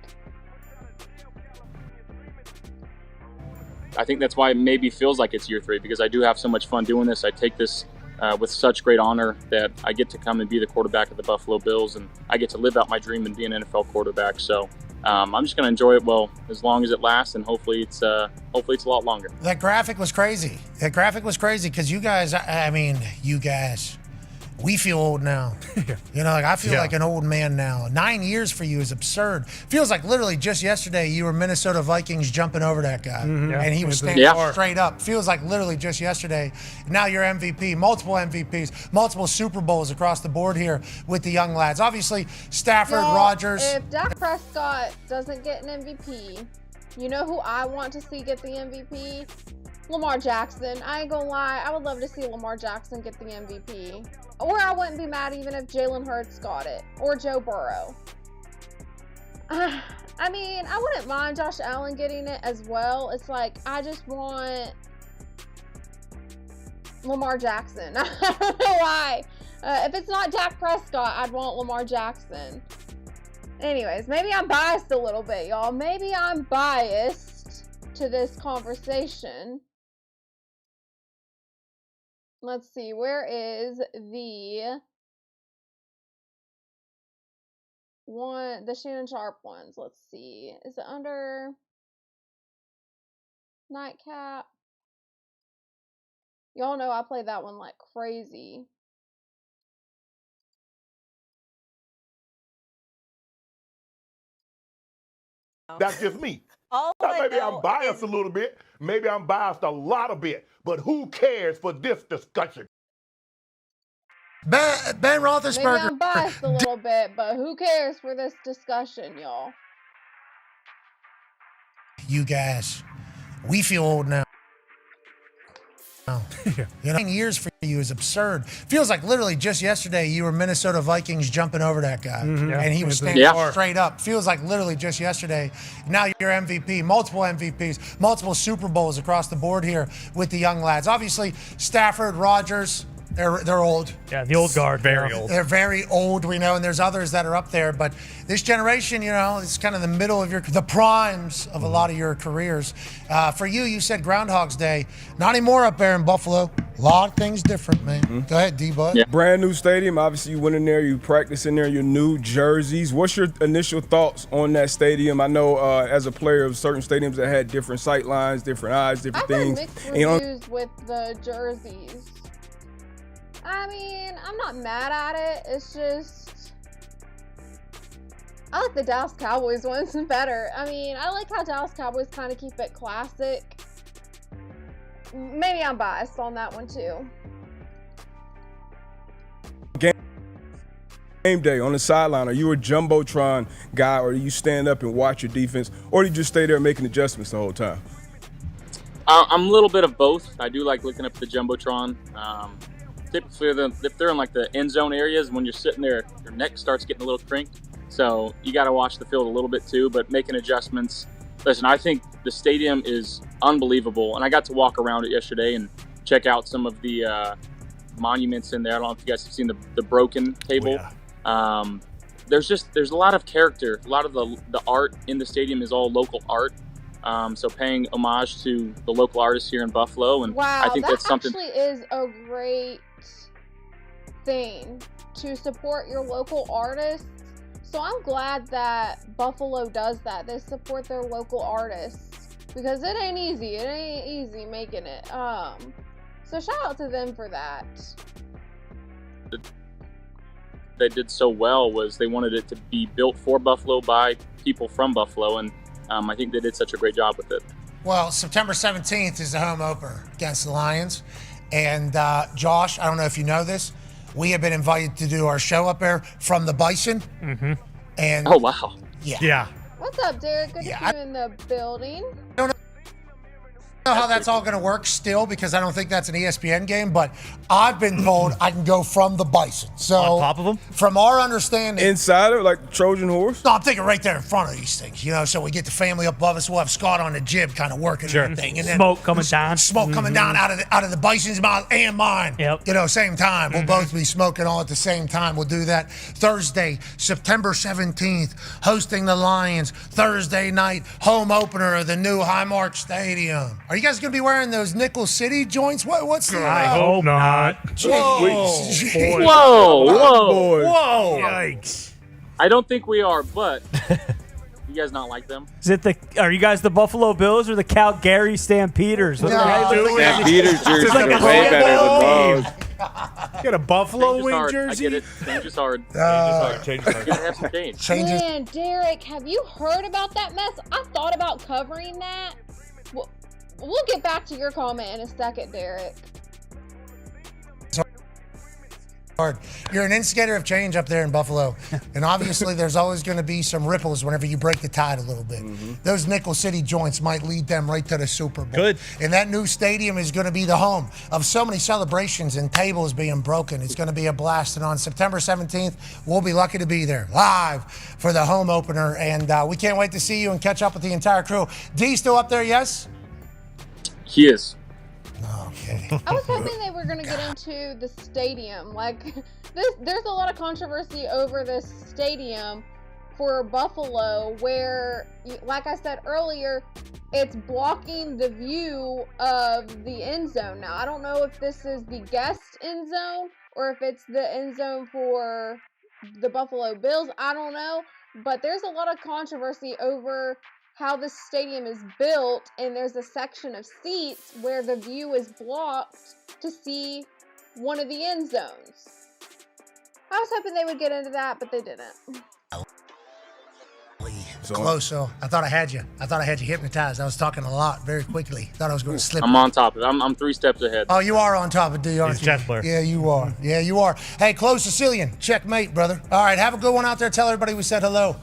I think that's why it maybe feels like it's year 3, because I do have so much fun doing this. I take this with such great honor that I get to come and be the quarterback of the Buffalo Bills, and I get to live out my dream and be an NFL quarterback. So I'm just going to enjoy it as long as it lasts, and hopefully it's a lot longer. That graphic was crazy. Because you guys, we feel old now. I feel like an old man now. 9 years for you is absurd. Feels like literally just yesterday you were Minnesota Vikings jumping over that guy. And he was standing straight up. Feels like literally just yesterday. Now you're MVP, multiple MVPs, multiple Super Bowls across the board here with the young lads. Obviously, Stafford, Rodgers. If Dak Prescott doesn't get an MVP, you know who I want to see get the MVP? Lamar Jackson. I ain't gonna lie, I would love to see Lamar Jackson get the MVP. Or I wouldn't be mad even if Jalen Hurts got it. Or Joe Burrow. I wouldn't mind Josh Allen getting it as well. It's like, I just want Lamar Jackson. I don't know why. If it's not Dak Prescott, I'd want Lamar Jackson. Anyways, maybe I'm biased a little bit, y'all. Maybe I'm biased to this conversation. Let's see, where is the Shannon Sharp ones? Let's see. Is it under Nightcap? Y'all know I play that one like crazy. That's just me. Now, maybe I'm biased a little bit. Maybe I'm biased a lot of bit. But who cares for this discussion? Ben Roethlisberger. Maybe I'm biased a little bit, but who cares for this discussion, y'all? You guys, we feel old now. Years for you is absurd. Feels like literally just yesterday you were Minnesota Vikings jumping over that guy, and he was standing straight up. Feels like literally just yesterday. Now you're MVP, multiple MVPs, multiple Super Bowls across the board here with the young lads. Obviously, Stafford, Rodgers. They're old. Yeah, the old guard, very old. They're very old, we know, and there's others that are up there. But this generation, it's kind of the middle of the primes of a lot of your careers. For you said Groundhog's Day. Not anymore up there in Buffalo. A lot of things different, man. Go ahead, D-Bud. Yeah. Brand new stadium. Obviously, you went in there, you practiced in there, your new jerseys. What's your initial thoughts on that stadium? I know as a player of certain stadiums that had different sight lines, different eyes, different things. I've heard mixed reviews with the jerseys. I mean, I'm not mad at it. It's just, I like the Dallas Cowboys ones better. I mean, I like how Dallas Cowboys kind of keep it classic. Maybe I'm biased on that one too. Game day on the sideline, are you a Jumbotron guy, or do you stand up and watch your defense, or do you just stay there making adjustments the whole time? I'm a little bit of both. I do like looking up the Jumbotron. Typically, if they're in like the end zone areas, when you're sitting there, your neck starts getting a little crinked. So you got to watch the field a little bit too, but making adjustments. Listen, I think the stadium is unbelievable, and I got to walk around it yesterday and check out some of the monuments in there. I don't know if you guys have seen the broken table. Oh, yeah. There's a lot of character. A lot of the art in the stadium is all local art. So paying homage to the local artists here in Buffalo, and wow, I think that's something. Actually is a great thing to support your local artists. So I'm glad that Buffalo does that. They support their local artists because it ain't easy. It ain't easy making it. So shout out to them for that. They did so well was they wanted it to be built for Buffalo by people from Buffalo, and I think they did such a great job with it. Well, September 17th is the home opener against the Lions. And Josh, I don't know if you know this, we have been invited to do our show up there from the Bison. Mm-hmm. And oh, wow. Yeah. What's up, Derek? Good to see you in the building. I don't know how that's all going to work still because I don't think that's an ESPN game, but I've been told I can go from the Bison. So on top of them? From our understanding. Inside of like Trojan horse? No, I'm thinking right there in front of these things, so we get the family up above us. We'll have Scott on the jib kind of working that thing. And then smoke coming down. Smoke coming down out of the Bison's mouth and mine. Yep. Same time. We'll both be smoking all at the same time. We'll do that Thursday, September 17th, hosting the Lions. Thursday night, home opener of the new Highmark Stadium. Are you guys going to be wearing those Nickel City joints? What's the... I hope not. Whoa. Whoa. Yikes. I don't think we are, but you guys not like them? Are you guys the Buffalo Bills or the Calgary Stampeders? Stampeders jersey is way better than those. You got a Buffalo Change is wing hard. jersey? I get it. Change is hard. Change is hard. You gotta have some change. Man, Derek, have you heard about that mess? I thought about covering that. We'll get back to your comment in a second, Derek. You're an instigator of change up there in Buffalo. And obviously there's always going to be some ripples whenever you break the tide a little bit. Mm-hmm. Those Nickel City joints might lead them right to the Super Bowl. Good. And that new stadium is going to be the home of so many celebrations and tables being broken. It's going to be a blast. And on September 17th, we'll be lucky to be there live for the home opener. And we can't wait to see you and catch up with the entire crew. D still up there, yes? He is. Okay. I was hoping they were going to get into the stadium. There's a lot of controversy over this stadium for Buffalo where, like I said earlier, it's blocking the view of the end zone. Now, I don't know if this is the guest end zone or if it's the end zone for the Buffalo Bills. I don't know. But there's a lot of controversy over how this stadium is built, and there's a section of seats where the view is blocked to see one of the end zones. I was hoping they would get into that, but they didn't. Close, so I thought I had you. I thought I had you hypnotized. I was talking a lot very quickly. Thought I was going to slip. I'm on top of it. I'm 3 steps ahead. Oh, you are on top of D, aren't you? Chesler. Yeah, you are. Yeah, you are. Hey, close Sicilian. Checkmate, brother. All right, have a good one out there. Tell everybody we said hello.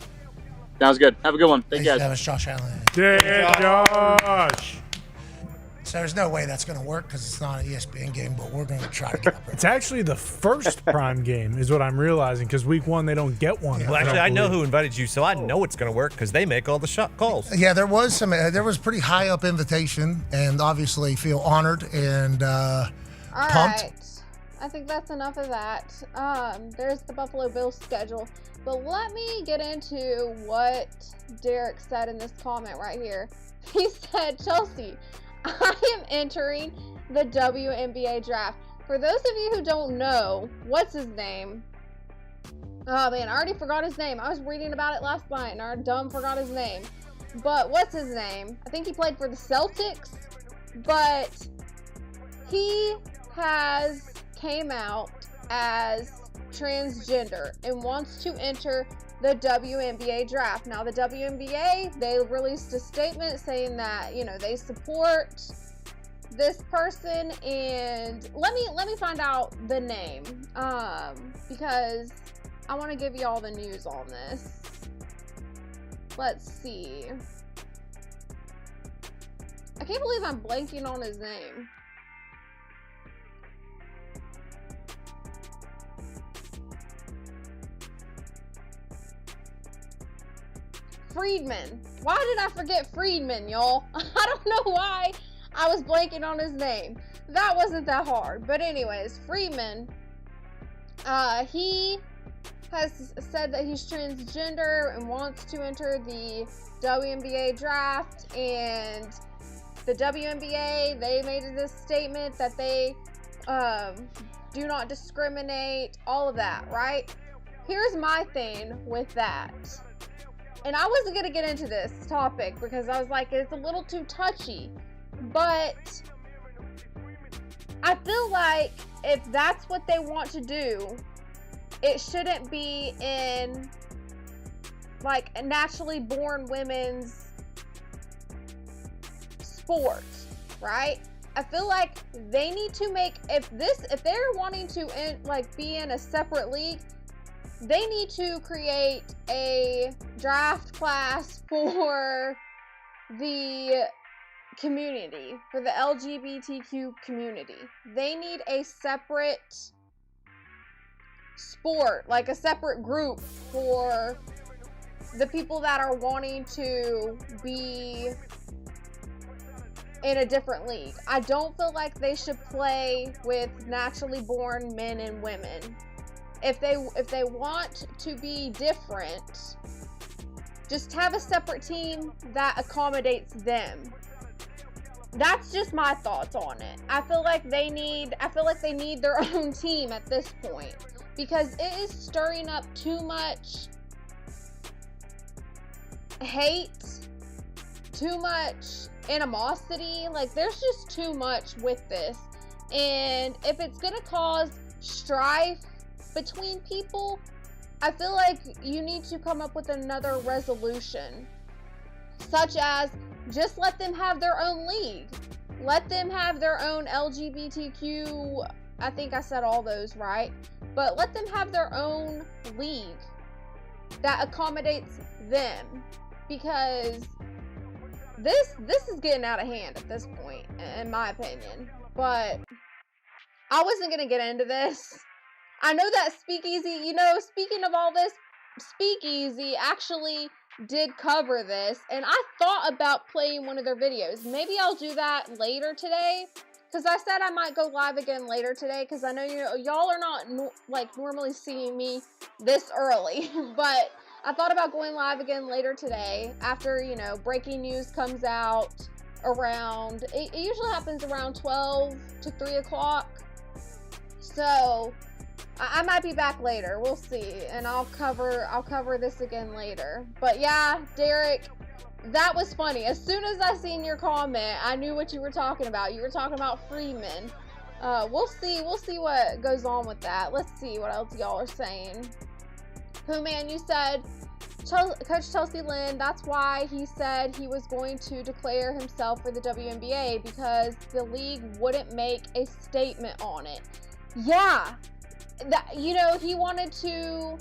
Sounds good. Have a good one. Thank you guys. That was Josh Allen. Yeah, Josh. So there's no way that's going to work because it's not an ESPN game, but we're going to try to get up there. It's actually the first prime game is what I'm realizing because week 1 they don't get one. Well, actually, I know who invited you, so I know it's going to work because they make all the shot calls. Yeah, there was pretty high up invitation, and obviously feel honored and All pumped. right. I think that's enough of that. There's the Buffalo Bills schedule. But let me get into what Derek said in this comment right here. He said, Chelsea, I am entering the WNBA draft. For those of you who don't know, what's his name? Oh man, I already forgot his name. I was reading about it last night and I forgot his name. But what's his name? I think he played for the Celtics. But he came out as transgender and wants to enter the WNBA draft. Now the WNBA, they released a statement saying that, they support this person, and let me find out the name because I want to give you all the news on this. Let's see. I can't believe I'm blanking on his name. Friedman. Why did I forget Friedman, y'all? I don't know why I was blanking on his name. That wasn't that hard. But anyways, Friedman, he has said that he's transgender and wants to enter the WNBA draft. And the WNBA, they made this statement that they do not discriminate, all of that, right? Here's my thing with that. And I wasn't going to get into this topic because I was like, it's a little too touchy. But I feel like if that's what they want to do, it shouldn't be in like a naturally born women's sport, right? I feel like they need to make, if they're wanting to be in a separate league, they need to create a draft class for the community, for the LGBTQ community. They need a separate sport, like a separate group for the people that are wanting to be in a different league. I don't feel like they should play with naturally born men and women. If they want to be different, just have a separate team that accommodates them. That's just my thoughts on it. I feel like they need their own team at this point because it is stirring up too much hate, too much animosity. Like there's just too much with this. And if it's gonna cause strife between people, I feel like you need to come up with another resolution, such as just let them have their own league, let them have their own LGBTQ, I think I said all those right, but let them have their own league that accommodates them, because this is getting out of hand at this point, in my opinion. But I wasn't gonna get into this. I know that Speakeasy, speaking of all this, Speakeasy actually did cover this, and I thought about playing one of their videos. Maybe I'll do that later today, because I said I might go live again later today, because I know y'all are not normally seeing me this early, but I thought about going live again later today after, breaking news comes out around, it usually happens around 12 to 3 o'clock, so I might be back later. We'll see, and I'll cover this again later. But yeah, Derek, that was funny. As soon as I seen your comment, I knew what you were talking about. You were talking about Freeman. We'll see what goes on with that. Let's see what else y'all are saying. Pooh Man, you said Coach Chelsea Lynn, that's why he said he was going to declare himself for the WNBA, because the league wouldn't make a statement on it. Yeah. He wanted to,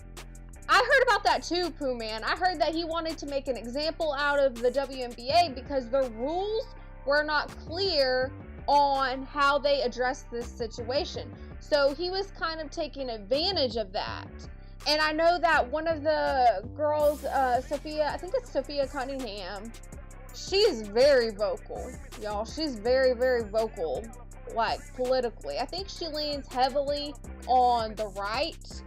I heard about that too, Pooh Man. I heard that he wanted to make an example out of the WNBA because the rules were not clear on how they addressed this situation. So he was kind of taking advantage of that. And I know that one of the girls, Sophia, I think it's Sophia Cunningham, she's very vocal, y'all. She's very, very vocal, like, politically. I think she leans heavily on the right,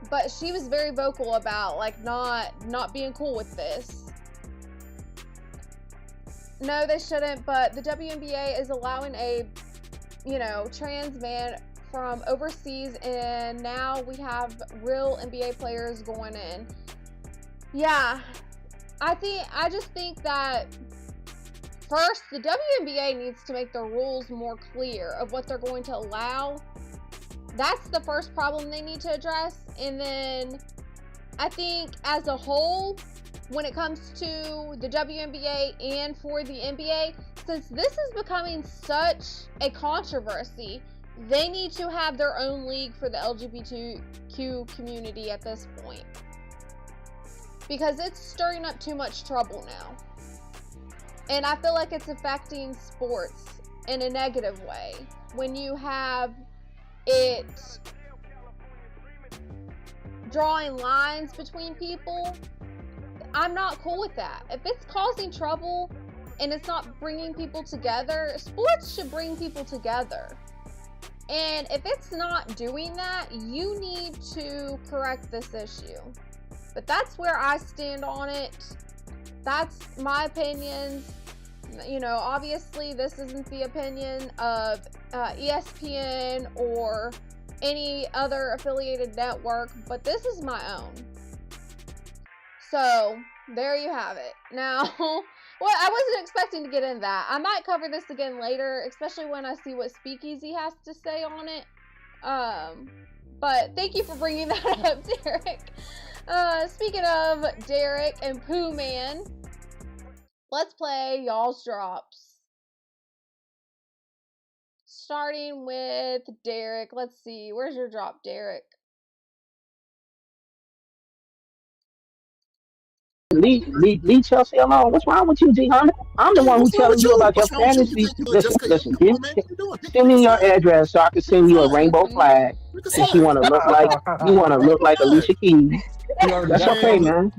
but she was very vocal about, like, not being cool with this. No, they shouldn't, but the WNBA is allowing a, trans man from overseas, and now we have real NBA players going in. Yeah, I just think that first, the WNBA needs to make the rules more clear of what they're going to allow. That's the first problem they need to address. And then I think as a whole, when it comes to the WNBA and for the NBA, since this is becoming such a controversy, they need to have their own league for the LGBTQ community at this point. Because it's stirring up too much trouble now. And I feel like it's affecting sports in a negative way. When you have it drawing lines between people, I'm not cool with that. If it's causing trouble and it's not bringing people together, sports should bring people together. And if it's not doing that, you need to correct this issue. But that's where I stand on it. That's my opinions. Obviously this isn't the opinion of ESPN or any other affiliated network, but this is my own. So there you have it. Now, well, I wasn't expecting to get into that. I might cover this again later, especially when I see what Speakeasy has to say on it. But thank you for bringing that up, Derek. Speaking of Derek and Pooh Man, let's play y'all's drops. Starting with Derek. Let's see. Where's your drop, Derek? Leave Chelsea alone. What's wrong with you, G-Hunter? I'm the one who's telling you about your fantasy. Listen. Send me your address so I can send you a rainbow flag. Since you want to look like Alicia Keys. That's okay, man.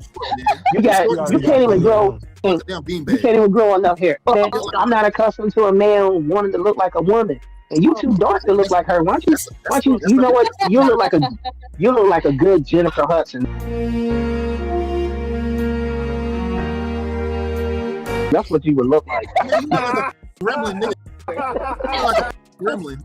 You can't even grow. You can't even grow enough hair. I'm not accustomed to a man wanting to look like a woman. And you too dark to look like her. Why don't you? You know what? You look like a good Jennifer Hudson. That's what you would look like. Gremlin, nigga. Gremlin.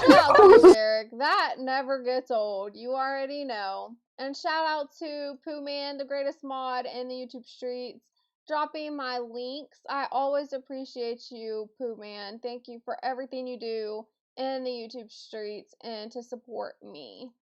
Shout out to Derek. That never gets old. You already know. And shout out to Pooh Man, the greatest mod in the YouTube streets, dropping my links. I always appreciate you, Pooh Man. Thank you for everything you do in the YouTube streets and to support me.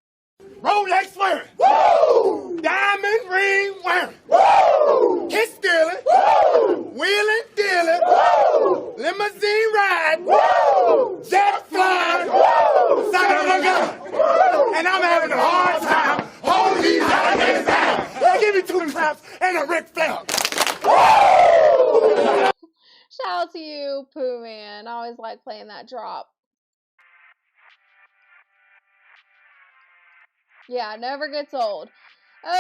Rolex wearing. Woo! Diamond ring wearing. Woo! Kiss stealing. Woo! Wheeling dealing. Woo! Limousine ride. Woo! Jet flying. Woo! Son of a gun. Woo! And I'm having a hard time holding these alligators down. They give me 2 claps and a Ric Flair. Woo! Shout out to you, Pooh Man. I always like playing that drop. Yeah, never gets old.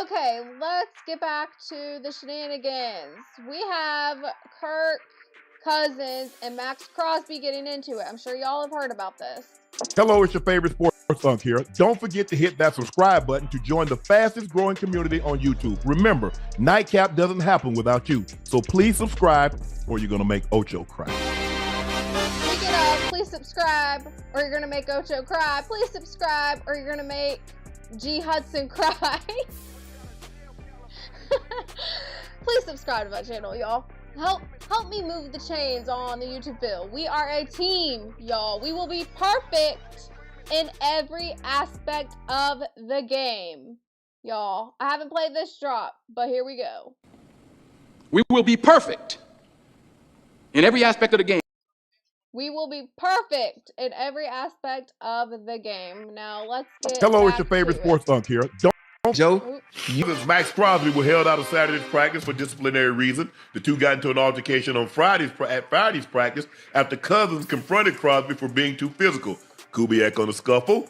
Okay, let's get back to the shenanigans. We have Kirk Cousins and Max Crosby getting into it. I'm sure y'all have heard about this. Hello, it's your favorite sports thunk here. Don't forget to hit that subscribe button to join the fastest growing community on YouTube. Remember, Nightcap doesn't happen without you. So please subscribe or you're going to make Ocho cry. Speaking of, please subscribe or you're going to make Ocho cry. Please subscribe or you're going to make G Hudson cry. Please subscribe to my channel, y'all. Help me move the chains on the YouTube field. We are a team, y'all. We will be perfect in every aspect of the game, y'all. I haven't played this drop, but here we go. We will be perfect in every aspect of the game. We will be perfect in every aspect of the game. Now let's get Hello, back it's your favorite to sports thunk here. Don't Joe, Max Crosby were held out of Saturday's practice for disciplinary reason. The two got into an altercation on Friday's practice after Cousins confronted Crosby for being too physical. Kubiak on the scuffle.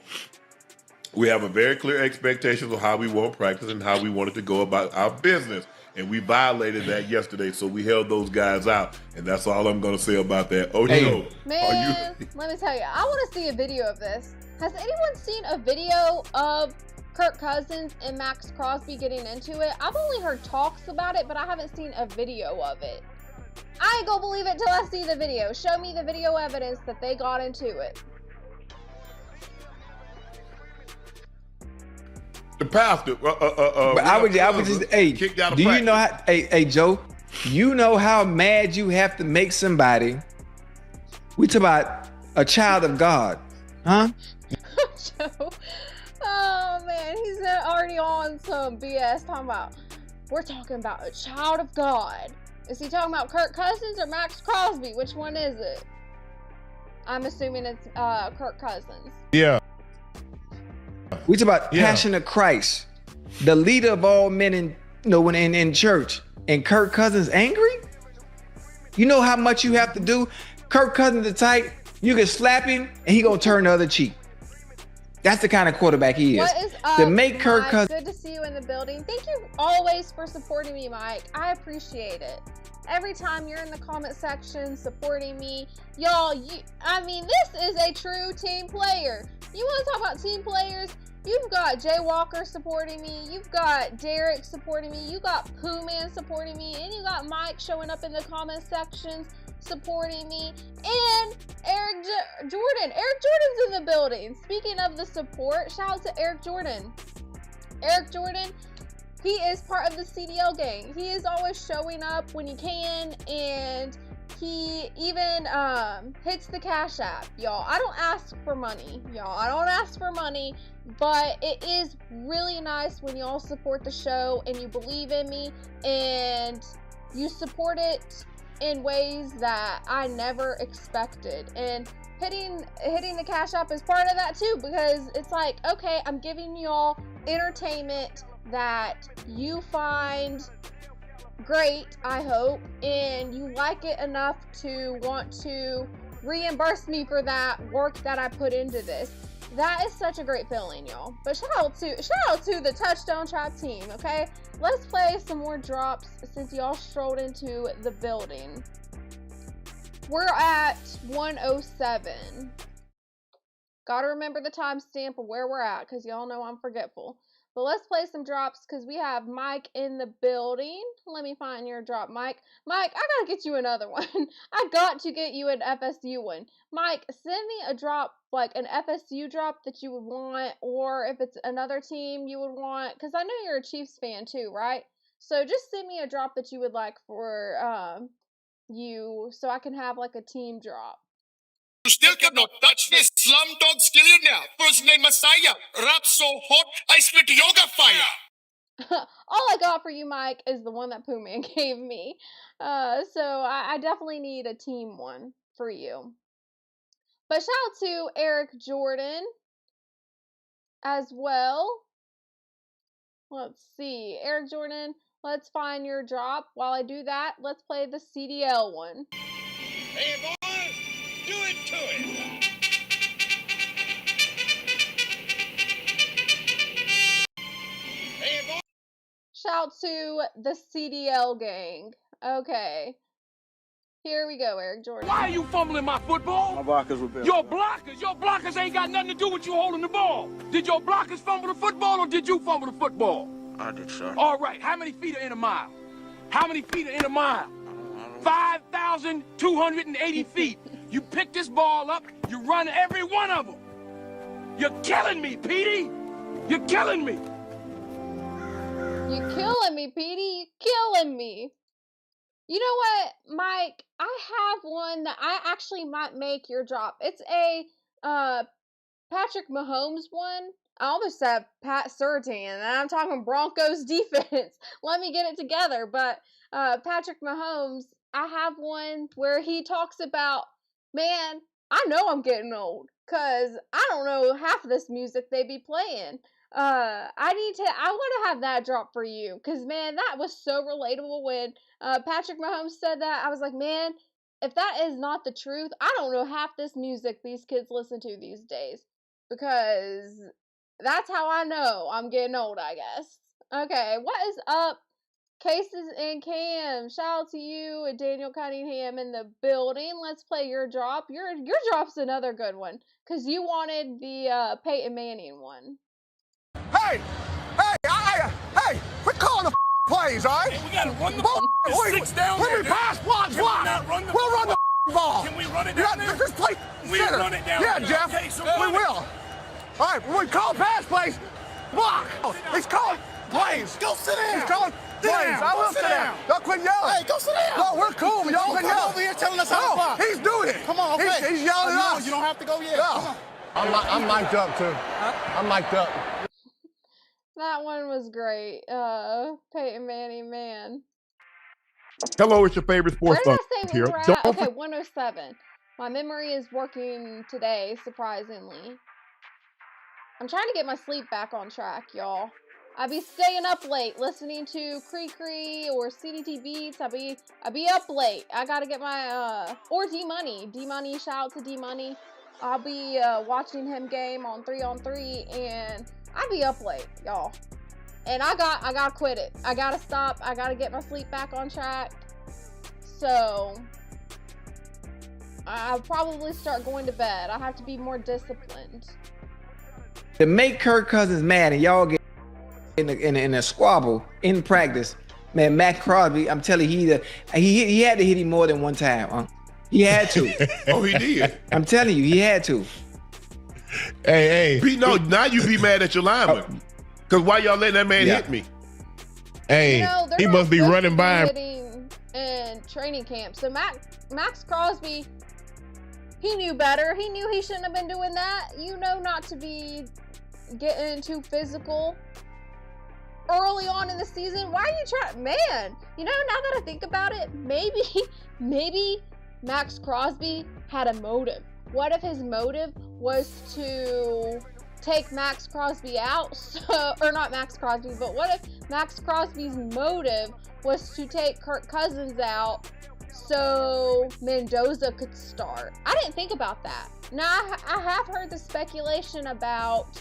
We have a very clear expectations of how we want practice and how we wanted to go about our business. And we violated that yesterday, so we held those guys out. And that's all I'm going to say about that. Ocho, Man, let me tell you, I want to see a video of this. Has anyone seen a video of Kirk Cousins and Max Crosby getting into it? I've only heard talks about it, but I haven't seen a video of it. I ain't gonna believe it till I see the video. Show me the video evidence that they got into it. The pastor. but I would just, hey, do you know how, hey, Joe, you know how mad you have to make somebody? We talk about a child of God, huh? Joe. Oh man, he's already on some BS talking about, we're talking about a child of God. Is he talking about Kirk Cousins or Max Crosby? Which one is it? I'm assuming it's Kirk Cousins. Yeah. We talk about passion of Christ, the leader of all men in church, and Kirk Cousins angry? You know how much you have to do? Kirk Cousins the type, you can slap him and he gonna turn the other cheek. That's the kind of quarterback he is. What is up, to make Kirk Mike? Cousins. Good to see you in the building. Thank you always for supporting me, Mike. I appreciate it. Every time you're in the comment section supporting me, y'all, I mean, this is a true team player. You want to talk about team players? You've got Jay Walker supporting me. You've got Derek supporting me. You got Pooh Man supporting me. And you got Mike showing up in the comment sections supporting me. And Eric Jordan. Eric Jordan's in the building. Speaking of the support, shout out to Eric Jordan. Eric Jordan, he is part of the CDL gang. He is always showing up when he can, and he even hits the Cash App, y'all. I don't ask for money, y'all. I don't ask for money, but it is really nice when y'all support the show and you believe in me and you support it in ways that I never expected. And hitting the Cash App is part of that too, because it's like, okay, I'm giving y'all entertainment that you find great, I hope, and you like it enough to want to reimburse me for that work that I put into this. That is such a great feeling, y'all. But shout out to the Touchdown Trap team, okay? Let's play some more drops since y'all strolled into the building. We're at 107. Gotta remember the timestamp of where we're at, because y'all know I'm forgetful. But let's play some drops because we have Mike in the building. Let me find your drop, Mike. Mike, I gotta get you another one. I got to get you an FSU one. Mike, send me a drop, like an FSU drop that you would want, or if it's another team you would want, because I know you're a Chiefs fan too, right? So just send me a drop that you would like for you, so I can have like a team drop. You still cannot touch this slum dog skillionaire. First name Messiah. Rap so hot, I spit yoga fire. All I got for you, Mike, is the one that Pooh Man gave me. So I definitely need a team one for you. But shout out to Eric Jordan as well. Let's see. Eric Jordan, let's find your drop. While I do that, let's play the CDL one. Hey, boy, do it to it. Hey, boy. Shout to the CDL gang. Okay. Here we go, Eric Jordan. Why are you fumbling my football? My blockers were built. Your blockers ain't got nothing to do with you holding the ball. Did your blockers fumble the football or did you fumble the football? I did, sir. All right, how many feet are in a mile? How many feet are in a mile? 5,280 feet. You pick this ball up, you run every one of them. You're killing me, Petey. You're killing me. You're killing me, Petey. You're killing me. You know what, Mike? I have one that I actually might make your drop. It's a Patrick Mahomes one. I almost said Pat Surtain, and I'm talking Broncos defense. Let me get it together. But Patrick Mahomes, I have one where he talks about, man, I know I'm getting old because I don't know half of this music they be playing. I want to have that drop for you. Cause man, that was so relatable when, Patrick Mahomes said that. I was like, man, if that is not the truth, I don't know half this music these kids listen to these days. Because that's how I know I'm getting old, I guess. Okay, what is up? Cases and Cam, shout out to you and Daniel Cunningham in the building. Let's play your drop. Your drop's another good one. Cause you wanted the Peyton Manning one. Hey, quit calling the plays, all right? Hey, we gotta run the ball. Six down there. When we pass, block. We'll run the ball. Can we run it down there? Just play We center. run it down Yeah, there. Jeff, Okay, so we will. All right, when we call pass plays, block. He's calling plays. Go sit down. He's calling plays. I will sit down. Don't quit yelling. Hey, go sit down. No, we're cool, but y'all quit Come yelling. over here telling us how to block. He's doing it. Come on, okay. He's yelling at us. You don't have to go yet. No. Come on. I'm mic'd up, too. I'm mic'd up. That one was great. Peyton Manning, man. Hello, it's your favorite Where sports did I say we here. were at? Don't Okay, 107. My memory is working today, surprisingly. I'm trying to get my sleep back on track, y'all. I be staying up late listening to Cree Cree or CDT Beats. I be up late. I gotta get my or D Money. D Money, shout out to D Money. I'll be watching him game on 3-on-3, and I be up late, y'all. And I gotta quit it. I gotta stop. I gotta get my sleep back on track. So I'll probably start going to bed. I have to be more disciplined. To make Kirk Cousins mad and y'all get in a squabble in practice, man, Matt Crosby, I'm telling you, he had to hit him more than one time. Huh? He had to. Oh, he did. I'm telling you, he had to. Hey. Now you be mad at your lineman. Because why y'all letting that man hit me? Hey, You know, they're he not must be supposed running to by him. hitting in training camp. So Max Crosby, he knew better. He knew he shouldn't have been doing that. You know, not to be getting too physical early on in the season. Why are you trying? Man, you know, now that I think about it, maybe Max Crosby had a motive. What if his motive was to take Max Crosby out? Or not Max Crosby, but what if Max Crosby's motive was to take Kirk Cousins out so Mendoza could start? I didn't think about that. Now, I have heard the speculation about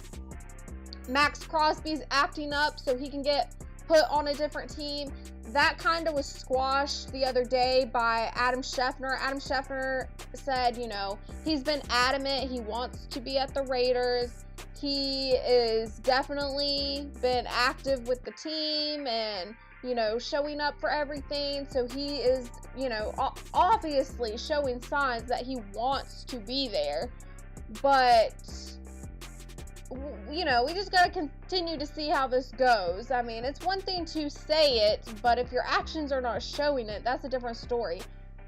Max Crosby's acting up so he can get put on a different team. That kind of was squashed the other day by Adam Schefter. Adam Schefter said, you know, he's been adamant he wants to be at the Raiders. He is definitely been active with the team and, you know, showing up for everything. So he is, you know, obviously showing signs that he wants to be there. But, you know, we just got to continue to see how this goes. I mean, it's one thing to say it, but if your actions are not showing it, that's a different story.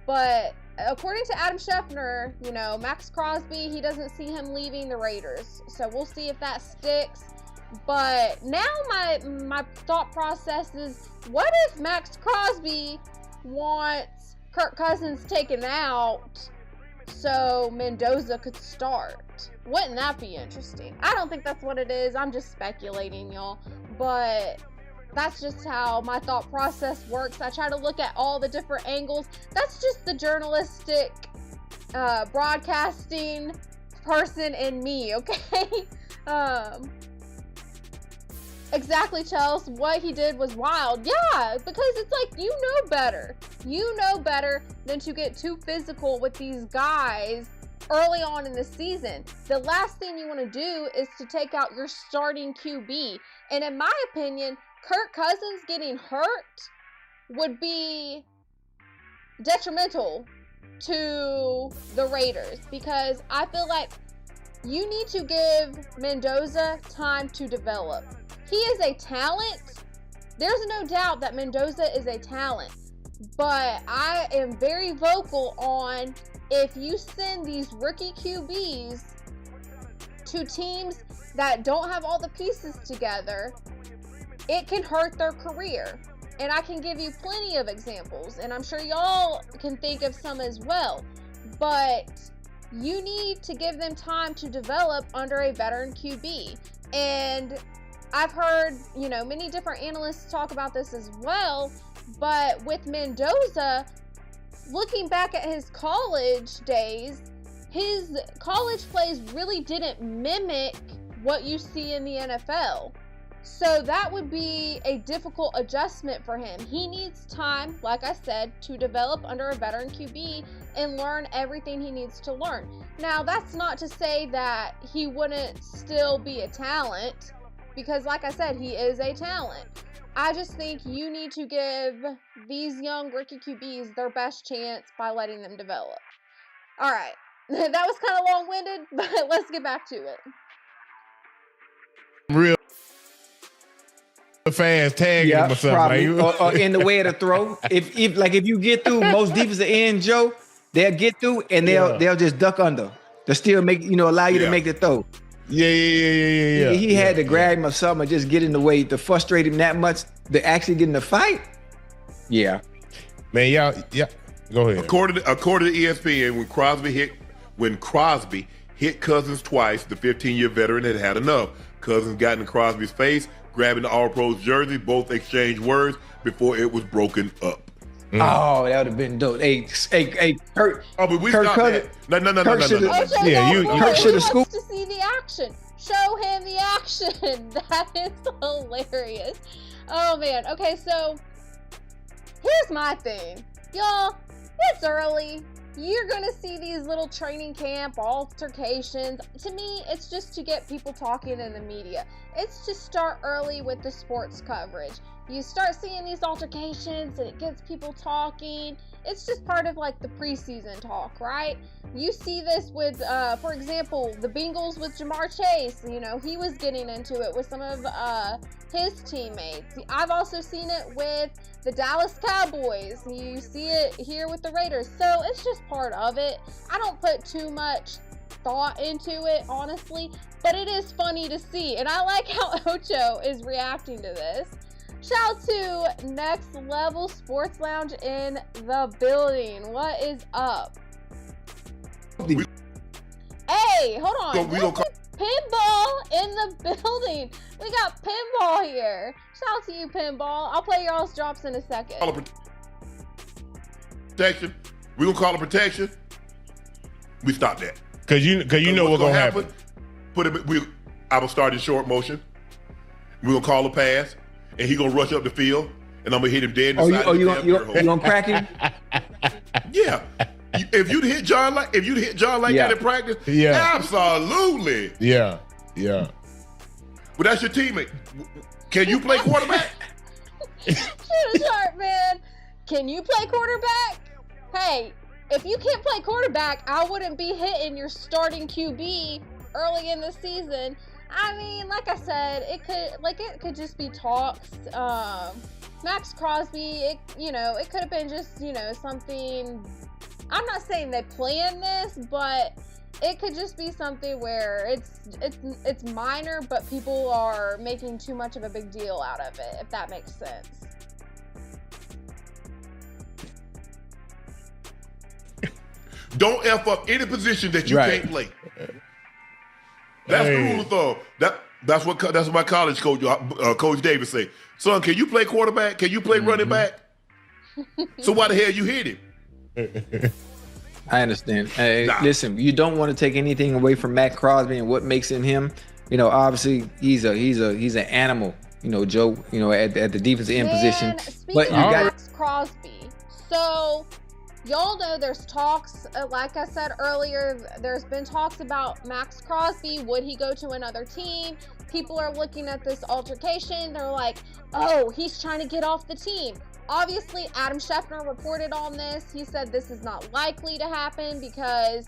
But according to Adam Schefter, you know, Max Crosby, he doesn't see him leaving the Raiders. So we'll see if that sticks. But now my thought process is, what if Max Crosby wants Kirk Cousins taken out so Mendoza could start? Wouldn't that be interesting? I don't think that's what it is. I'm just speculating, y'all. But that's just how my thought process works. I try to look at all the different angles. That's just the journalistic, broadcasting person in me, okay? Exactly, Chelsea. What he did was wild. Yeah, because it's like, you know better. You know better than to get too physical with these guys early on in the season. The last thing you want to do is to take out your starting QB. And in my opinion, Kirk Cousins getting hurt would be detrimental to the Raiders, because I feel like you need to give Mendoza time to develop. He is a talent. There's no doubt that Mendoza is a talent. But I am very vocal on, if you send these rookie QBs to teams that don't have all the pieces together, it can hurt their career. And I can give you plenty of examples, and I'm sure y'all can think of some as well. But you need to give them time to develop under a veteran QB. And I've heard, many different analysts talk about this as well, but with Mendoza, looking back at his college days, his college plays really didn't mimic what you see in the NFL. So that would be a difficult adjustment for him. He needs time, like I said, to develop under a veteran QB and learn everything he needs to learn. Now, that's not to say that he wouldn't still be a talent, because like I said, he is a talent. I just think you need to give these young rookie QBs their best chance by letting them develop. All right, that was kind of long-winded, but let's get back to it. Real fast tagging him or something. Or in the way of the throw. If you get through most defensive end, Joe, they'll get through and they'll just duck under to still make allow you to make the throw. Yeah. He had to grab him or something, or just get in the way to frustrate him that much to actually get in the fight. Yeah, man. Yeah. Go ahead. According to ESPN, when Crosby hit Cousins twice, the 15-year veteran had enough. Cousins got in Crosby's face, grabbing the All-Pros jersey. Both exchanged words before it was broken up. Oh, that would have been dope. Hey, Kirk. Oh, but we Kirk stopped Cousins. that. No. Kirk should have scooped. To see the action. Show him the action. That is hilarious. Oh man. Okay, so here's my thing, y'all. It's early. You're gonna see these little training camp altercations. To me, it's just to get people talking in the media. It's to start early with the sports coverage. You start seeing these altercations and it gets people talking. It's just part of like the preseason talk, right? You see this with, for example, the Bengals with Jamar Chase. He was getting into it with some of his teammates. I've also seen it with the Dallas Cowboys. You see it here with the Raiders. So it's just part of it. I don't put too much thought into it, honestly, but it is funny to see. And I like how Ocho is reacting to this. Shout to Next Level Sports Lounge in the building. What is up? Hey, hold on. Pinball in the building. We got Pinball here. Shout out to you, Pinball. I'll play y'all's drops in a second. Protection. We're going to call it protection. We stop that. Because you know what's going to happen. I will start in short motion. We're going to call a pass. And he gonna rush up the field, and I'm gonna hit him dead in the side of the you gonna crack him? Yeah. If you'd hit John like that in practice, absolutely. Yeah. But that's your teammate. Can you play quarterback? Sharp, man. Can you play quarterback? Hey, if you can't play quarterback, I wouldn't be hitting your starting QB early in the season. I mean, like I said, it could just be talks. Max Crosby, it could have been just, something. I'm not saying they planned this, but it could just be something where it's minor, but people are making too much of a big deal out of it, if that makes sense. Don't F up any position that you can't play. That's the rule of thumb. That's what my college coach, Coach Davis, say. Son, can you play quarterback? Can you play running back? So why the hell you hit him? I understand. Hey, listen, you don't want to take anything away from Matt Crosby and what makes him. Obviously he's an animal. Joe. At the defensive end position. But you got Max Crosby. So. Y'all know there's talks, like I said earlier, there's been talks about Max Crosby. Would he go to another team? People are looking at this altercation. They're like, oh, he's trying to get off the team. Obviously, Adam Schefter reported on this. He said this is not likely to happen because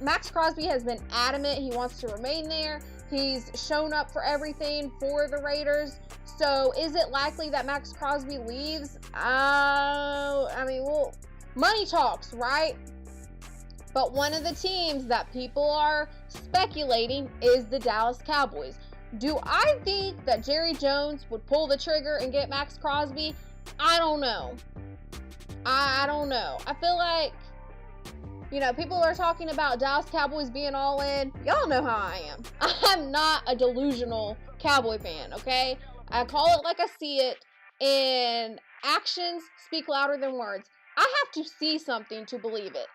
Max Crosby has been adamant he wants to remain there. He's shown up for everything for the Raiders. So is it likely that Max Crosby leaves? Money talks, right? But one of the teams that people are speculating is the Dallas Cowboys. Do I think that Jerry Jones would pull the trigger and get Max Crosby? I don't know. I don't know. I feel like You know, people are talking about Dallas Cowboys being all in. Y'all know how I am. I'm not a delusional Cowboy fan, okay? I call it like I see it, and actions speak louder than words. I have to see something to believe it.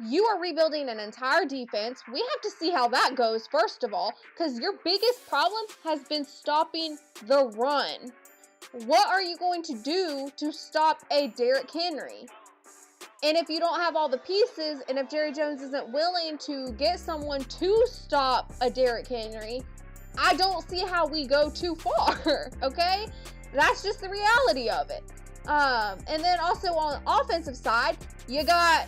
You are rebuilding an entire defense. We have to see how that goes, first of all, because your biggest problem has been stopping the run. What are you going to do to stop a Derrick Henry? And if you don't have all the pieces, and if Jerry Jones isn't willing to get someone to stop a Derrick Henry, I don't see how we go too far, okay? That's just the reality of it. And then also on the offensive side, you got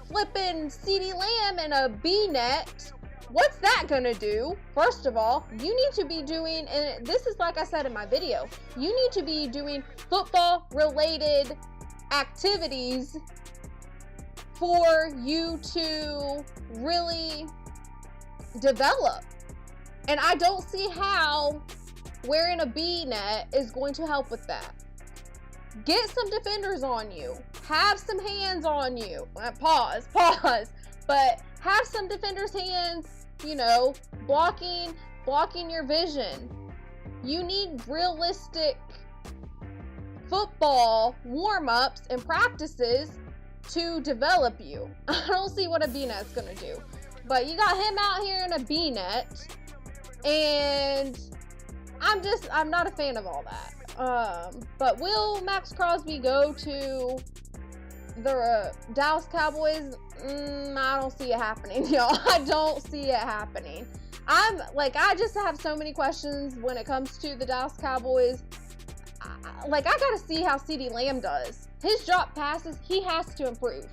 flipping CeeDee Lamb in a B-net. What's that gonna do? First of all, you need to be doing, and this is like I said in my video, you need to be doing football-related activities for you to really develop. And I don't see how wearing a B-net is going to help with that. Get some defenders on you. Have some hands on you. Pause. But have some defenders' hands, you know, blocking your vision. You need realistic football warm-ups and practices to develop you. I don't see what a B-net's gonna do. But you got him out here in a B-net, and I'm not a fan of all that. But will Max Crosby go to the Dallas Cowboys? I don't see it happening, y'all. I don't see it happening. I just have so many questions when it comes to the Dallas Cowboys. I gotta see how CeeDee Lamb does. His drop passes, he has to improve.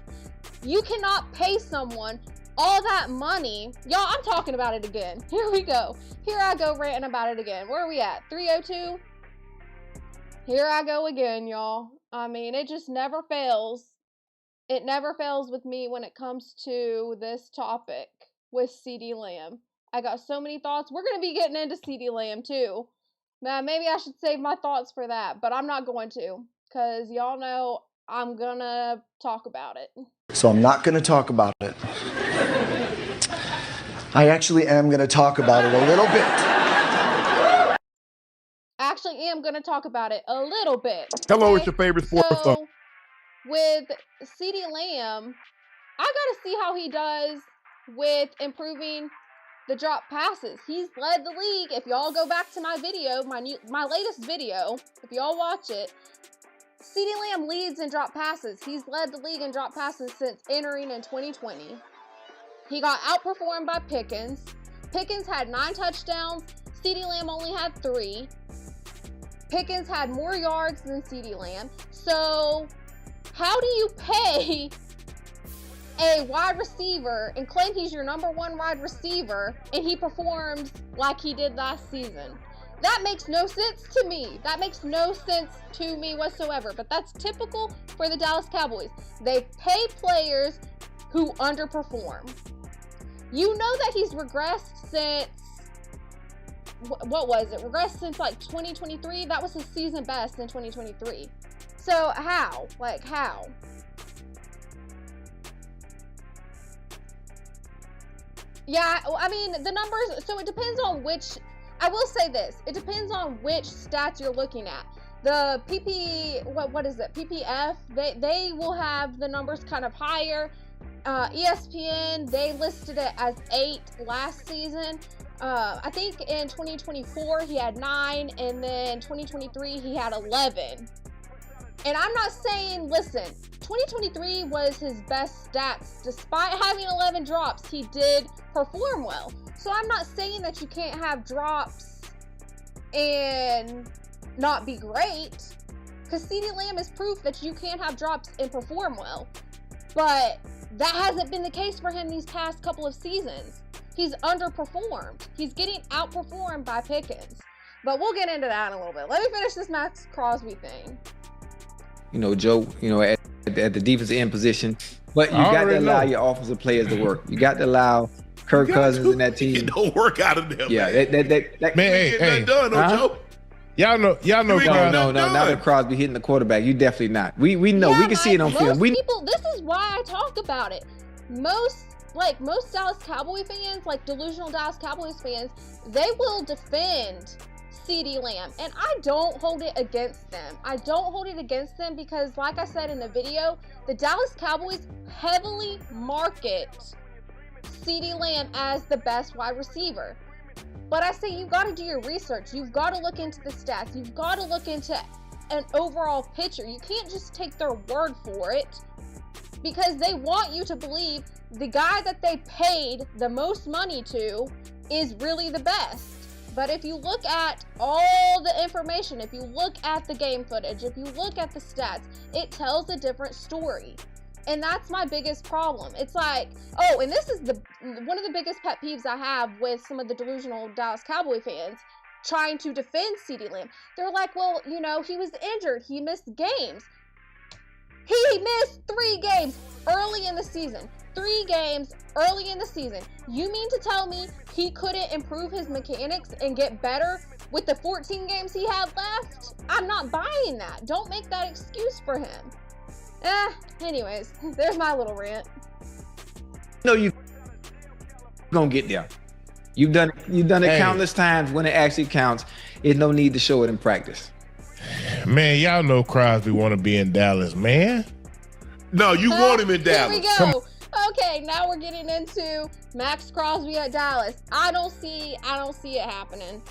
You cannot pay someone all that money. Y'all, I'm talking about it again. Here we go. Here I go ranting about it again. Where are we at? 302? Here I go again, y'all. I mean, it just never fails. It never fails with me when it comes to this topic with CeeDee Lamb. I got so many thoughts. We're going to be getting into CeeDee Lamb too. Maybe I should save my thoughts for that, but I'm not going to, because y'all know I'm going to talk about it. So I'm not going to talk about it. I actually am going to talk about it a little bit. Actually am going to talk about it a little bit. Hello, it's your favorite sports star. With CeeDee Lamb, I got to see how he does with improving the drop passes. He's led the league. If y'all go back to my video, my latest video, if y'all watch it, CeeDee Lamb leads in drop passes. He's led the league in drop passes since entering in 2020. He got outperformed by Pickens. Pickens had 9 touchdowns. CeeDee Lamb only had 3. Pickens had more yards than CeeDee Lamb. So how do you pay a wide receiver and claim he's your number 1 wide receiver and he performs like he did last season? That makes no sense to me. That makes no sense to me whatsoever. But that's typical for the Dallas Cowboys. They pay players who underperform. You know that he's regressed since, what was it? Regressed since like 2023? That was his season best in 2023. So how? Like how? Yeah, I mean, the numbers, so it depends on which, I will say this, it depends on which stats you're looking at. The what is it, PPF, they will have the numbers kind of higher. ESPN, they listed it as 8 last season. I think in 2024 he had 9, and then 2023 he had 11. And I'm not saying, listen, 2023 was his best stats. Despite having 11 drops, he did perform well. So I'm not saying that you can't have drops and not be great, because CeeDee Lamb is proof that you can have drops and perform well. But that hasn't been the case for him these past couple of seasons. He's underperformed. He's getting outperformed by Pickens. But we'll get into that in a little bit. Let me finish this Max Crosby thing. You know, Joe, at the defensive end position, but you got to allow your offensive players to work. You got to allow Kirk Cousins and that team. Don't work out of them. Yeah, that man, hey, done, Joe. Y'all know. No, not with Crosby hitting the quarterback. You definitely not. We know. Yeah, we can see it on film. People, this is why I talk about it. most Dallas Cowboy fans, like delusional Dallas Cowboys fans, they will defend CeeDee Lamb, and I don't hold it against them. I don't hold it against them because, like I said in the video, the Dallas Cowboys heavily market CeeDee Lamb as the best wide receiver. But I say you got to do your research. You've got to look into the stats. You've got to look into an overall picture. You can't just take their word for it, because they want you to believe the guy that they paid the most money to is really the best. But if you look at all the information, if you look at the game footage, if you look at the stats, it tells a different story. And that's my biggest problem. It's like, oh, and this is one of the biggest pet peeves I have with some of the delusional Dallas Cowboy fans trying to defend CeeDee Lamb. They're like, well, you know, he was injured. He missed games. He missed 3 games early in the season. 3 games early in the season. You mean to tell me he couldn't improve his mechanics and get better with the 14 games he had left? I'm not buying that. Don't make that excuse for him. Anyways, there's my little rant. No, you gonna get there. You've done it countless times. When it actually counts, there's no need to show it in practice. Man, y'all know Crosby want to be in Dallas, man. No, you want him in Dallas. Here we go. Okay, now we're getting into Max Crosby at Dallas. I don't see it happening.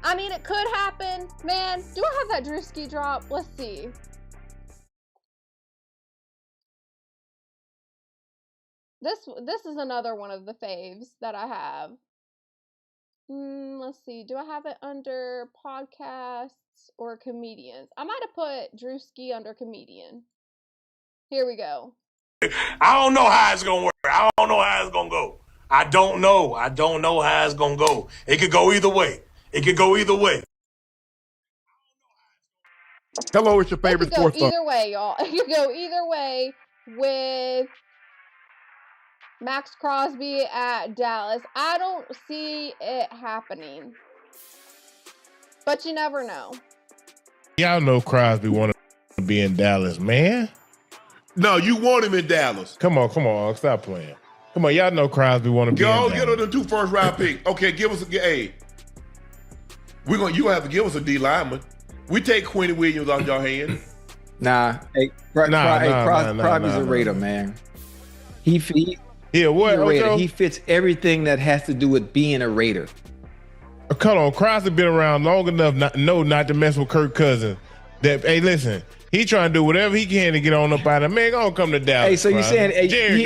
I mean, it could happen. Man, do I have that Drewski drop? Let's see. This is another one of the faves that I have. Let's see. Do I have it under podcasts or comedians? I might have put Drewski under comedian. Here we go. I don't know how it's going to work. I don't know how it's going to go. I don't know. I don't know how it's going to go. It could go either way. It could go either way. Hello, it's your favorite sports star. Either way, y'all. It could go either way with Max Crosby at Dallas. I don't see it happening. But you never know. Y'all know Crosby want to be in Dallas, man. No, you want him in Dallas. Come on, stop playing. Come on, y'all know Crosby want to be in Dallas. Get on the 2 first-round picks. Okay, give us you gonna have to give us a D lineman. We take Quentin Williams off your hand. Crosby's a Raider, man. He fits everything that has to do with being a Raider. Come on, Crosby been around long enough not to mess with Kirk Cousins. Hey, listen. He trying to do whatever he can to get on up out of man. Gonna come to Dallas. Hey, so you saying Jerry,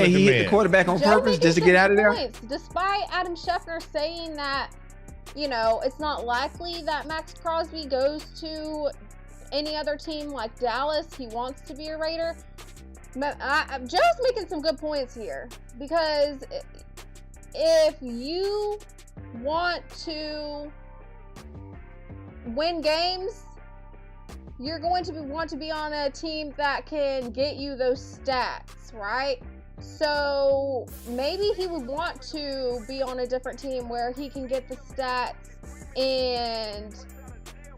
he hit the quarterback on purpose just to get out of there? Despite Adam Schefter saying that, you know, it's not likely that Max Crosby goes to any other team like Dallas. He wants to be a Raider. Joe's making some good points here, because if you want to win games, you're going to want to be on a team that can get you those stats, right? So maybe he would want to be on a different team where he can get the stats and,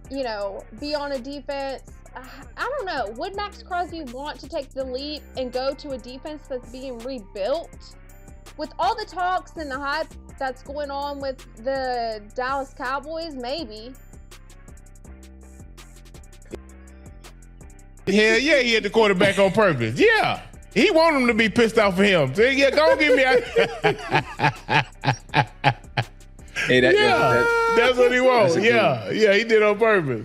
you know, be on a defense. I don't know. Would Max Crosby want to take the leap and go to a defense that's being rebuilt? With all the talks and the hype that's going on with the Dallas Cowboys, maybe. Hell yeah, he hit the quarterback on purpose. Yeah. He want him to be pissed off for him. So, yeah, go give me that's what he wants. Yeah, he did on purpose.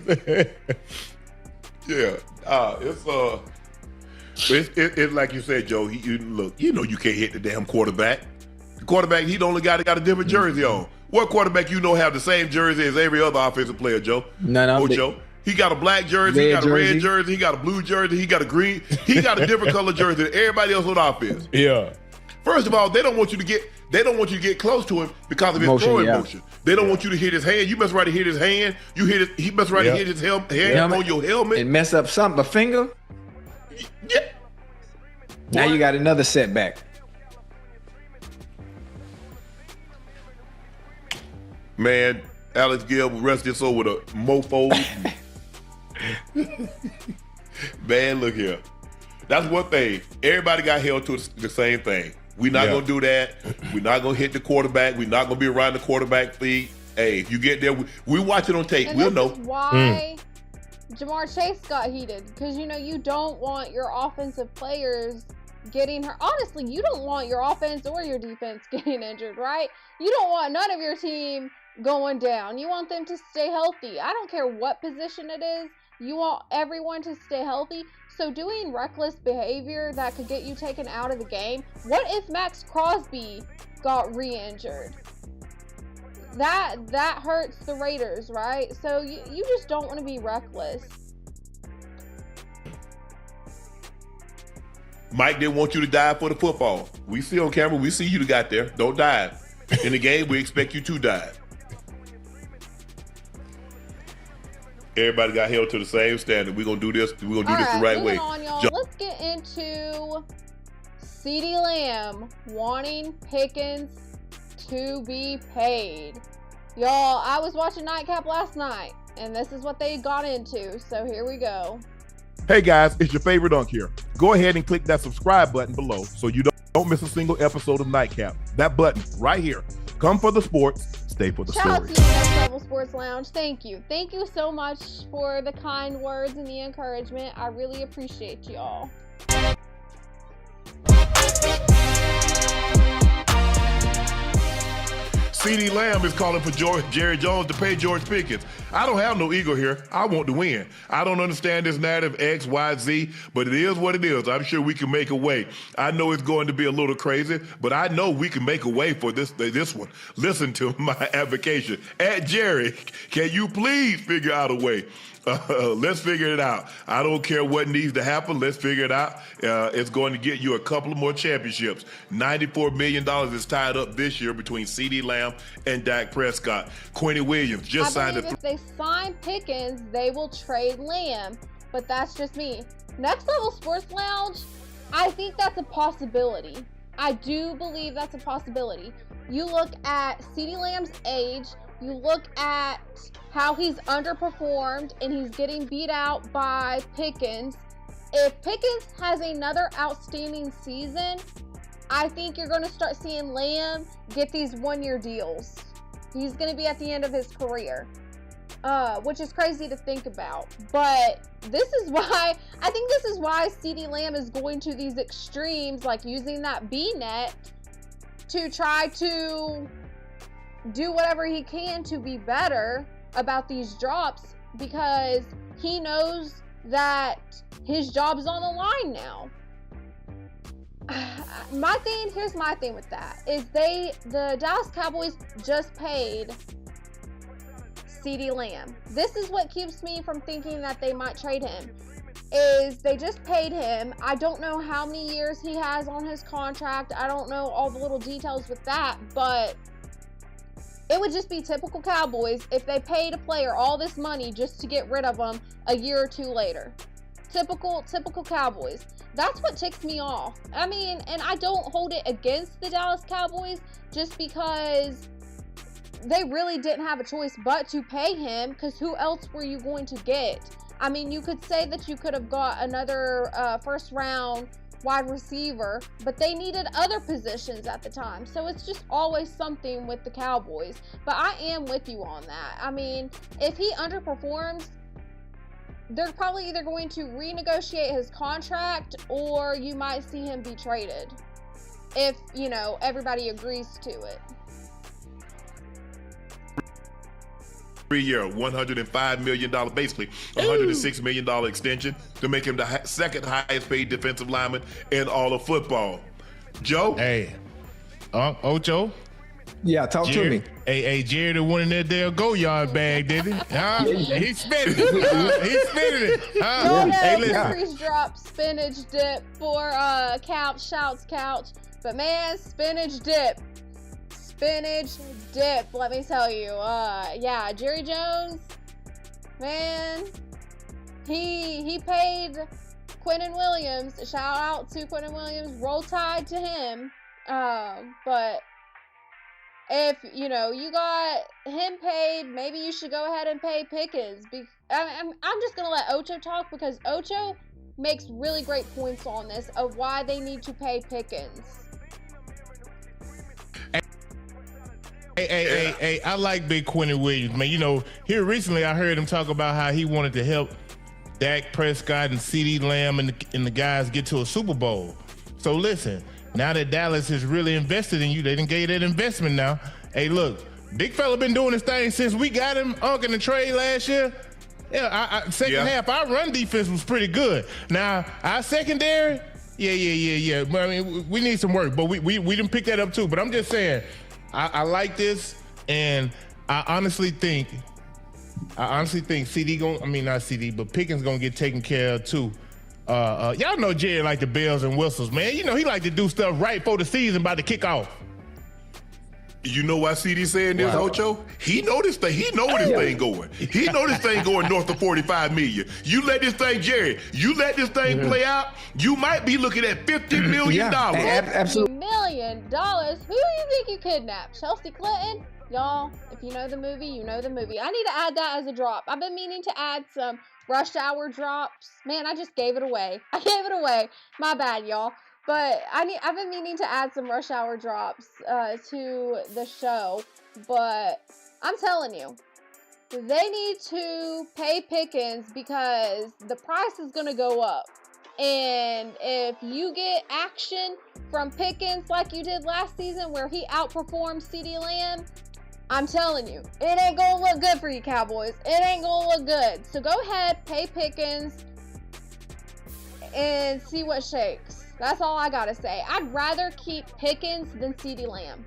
It's like you said, Joe. Look, you know you can't hit the damn quarterback. The quarterback, he the only guy that got a different jersey on. What quarterback you know have the same jersey as every other offensive player, Joe? Joe. He got a black jersey, he got a red jersey, he got a blue jersey, he got a green, he got a different color jersey than everybody else on offense. Yeah. First of all, they don't want you to get close to him because of his throwing motion. They don't want you to hit his hand. You must right to hit his hand. He must right to hit his hand on your helmet. And mess up something, a finger. Yeah. Now you got another setback. Man, Alex Gill rest his soul with a mofo. Man, look here. That's one thing. Everybody got held to the same thing. We're not going to do that. We're not going to hit the quarterback. We're not going to be around the quarterback feet. Hey, if you get there, we watch it on tape. And we'll this know. is why Jamar Chase got heated, because you don't want your offensive players getting hurt. Honestly, you don't want your offense or your defense getting injured, right? You don't want none of your team going down. You want them to stay healthy. I don't care what position it is. You want everyone to stay healthy. So doing reckless behavior that could get you taken out of the game. What if Max Crosby got re-injured? That hurts the Raiders, right? So you just don't want to be reckless. Mike didn't want you to dive for the football. We see on camera. We see you got there. Don't dive. In the game, we expect you to dive. Everybody got held to the same standard. We're going to do this. We're going to do this the right way. On, y'all. Let's get into CeeDee Lamb wanting Pickens to be paid. Y'all, I was watching Nightcap last night, and this is what they got into. So here we go. Hey guys, it's your favorite Dunk here. Go ahead and click that subscribe button below so you don't miss a single episode of Nightcap. That button right here. Come for the sports, stay for the Shout out story. to you, Next Level Sports Lounge. Thank you. Thank you so much for the kind words and the encouragement. I really appreciate y'all. CeeDee Lamb is calling for Jerry Jones to pay George Pickens. I don't have no ego here. I want to win. I don't understand this narrative X, Y, Z, but it is what it is. I'm sure we can make a way. I know it's going to be a little crazy, but I know we can make a way for this one. Listen to my advocation. At Jerry, can you please figure out a way? Let's figure it out. I don't care what needs to happen. Let's figure it out. It's going to get you a couple of more championships. $94 million is tied up this year between CeeDee Lamb and Dak Prescott. Quincy Williams just signed if they sign Pickens, they will trade Lamb, but that's just me. Next Level Sports Lounge, I think that's a possibility. I do believe that's a possibility. You look at CeeDee Lamb's age, you look at how he's underperformed and he's getting beat out by Pickens. If Pickens has another outstanding season, I think you're going to start seeing Lamb get these one-year deals. He's going to be at the end of his career, which is crazy to think about. But this is why CeeDee Lamb is going to these extremes, like using that B-net to try to do whatever he can to be better about these drops, because he knows that his job's on the line now. Here's my thing with that is the Dallas Cowboys just paid CeeDee Lamb. This is what keeps me from thinking that they might trade him. Is they just paid him. I don't know how many years he has on his contract. I don't know all the little details with that, but it would just be typical Cowboys if they paid a player all this money just to get rid of them a year or two later. Typical Cowboys. That's what ticks me off. I mean, and I don't hold it against the Dallas Cowboys just because they really didn't have a choice but to pay him, because who else were you going to get? I mean, you could say that you could have got another first round wide receiver, but they needed other positions at the time. So it's just always something with the Cowboys. But I am with you on that. I mean, if he underperforms, they're probably either going to renegotiate his contract or you might see him be traded if, everybody agrees to it. 3-year, $105 million, basically $106 million extension to make him the second highest paid defensive lineman in all of football. Joe? Hey, Ocho? Yeah, talk to me. Hey, Jerry, the one in that damn go yard bag, did he? Huh? He spent it. He spent it. Huh? Hey, listen. Increase drop spinach dip for Couch, Shouts Couch. But man, spinach dip, let me tell you. Yeah, Jerry Jones, man, he paid Quentin Williams. Shout out to Quentin Williams. Roll Tide to him. But if you got him paid, maybe you should go ahead and pay Pickens. I'm just gonna let Ocho talk, because Ocho, makes really great points on this of why they need to pay Pickens. Hey, I like Big Quentin Williams, man. You know, here recently I heard him talk about how he wanted to help Dak Prescott and CeeDee Lamb and the guys get to a Super Bowl. So listen, now that Dallas has really invested in you, they done gave that investment now. Hey, look, big fella been doing this thing since we got him in the trade last year. Yeah, second half, our run defense was pretty good. Now, our secondary, yeah. I mean, we need some work, but we didn't pick that up too. But I'm just saying, I like this, and I honestly think Pickens gonna get taken care of too. Y'all know Jerry like the bells and whistles, man. You know he like to do stuff right before the season about to kick off. You know why CeeDee saying this, Ocho? He know this thing. He know where this thing going. He know this thing going north of 45 million. You let this thing, Jerry, you let this thing play out, you might be looking at $50 million. $50 million? Who do you think you kidnapped? Chelsea Clinton? Y'all, if you know the movie, you know the movie. I need to add that as a drop. I've been meaning to add some Rush Hour drops. Man, I just gave it away. My bad, y'all. But I've been meaning to add some Rush Hour drops to the show. But I'm telling you, they need to pay Pickens because the price is going to go up. And if you get action from Pickens like you did last season where he outperformed CeeDee Lamb, I'm telling you, it ain't going to look good for you, Cowboys. It ain't going to look good. So go ahead, pay Pickens, and see what shakes. That's all I gotta say. I'd rather keep Pickens than CeeDee Lamb.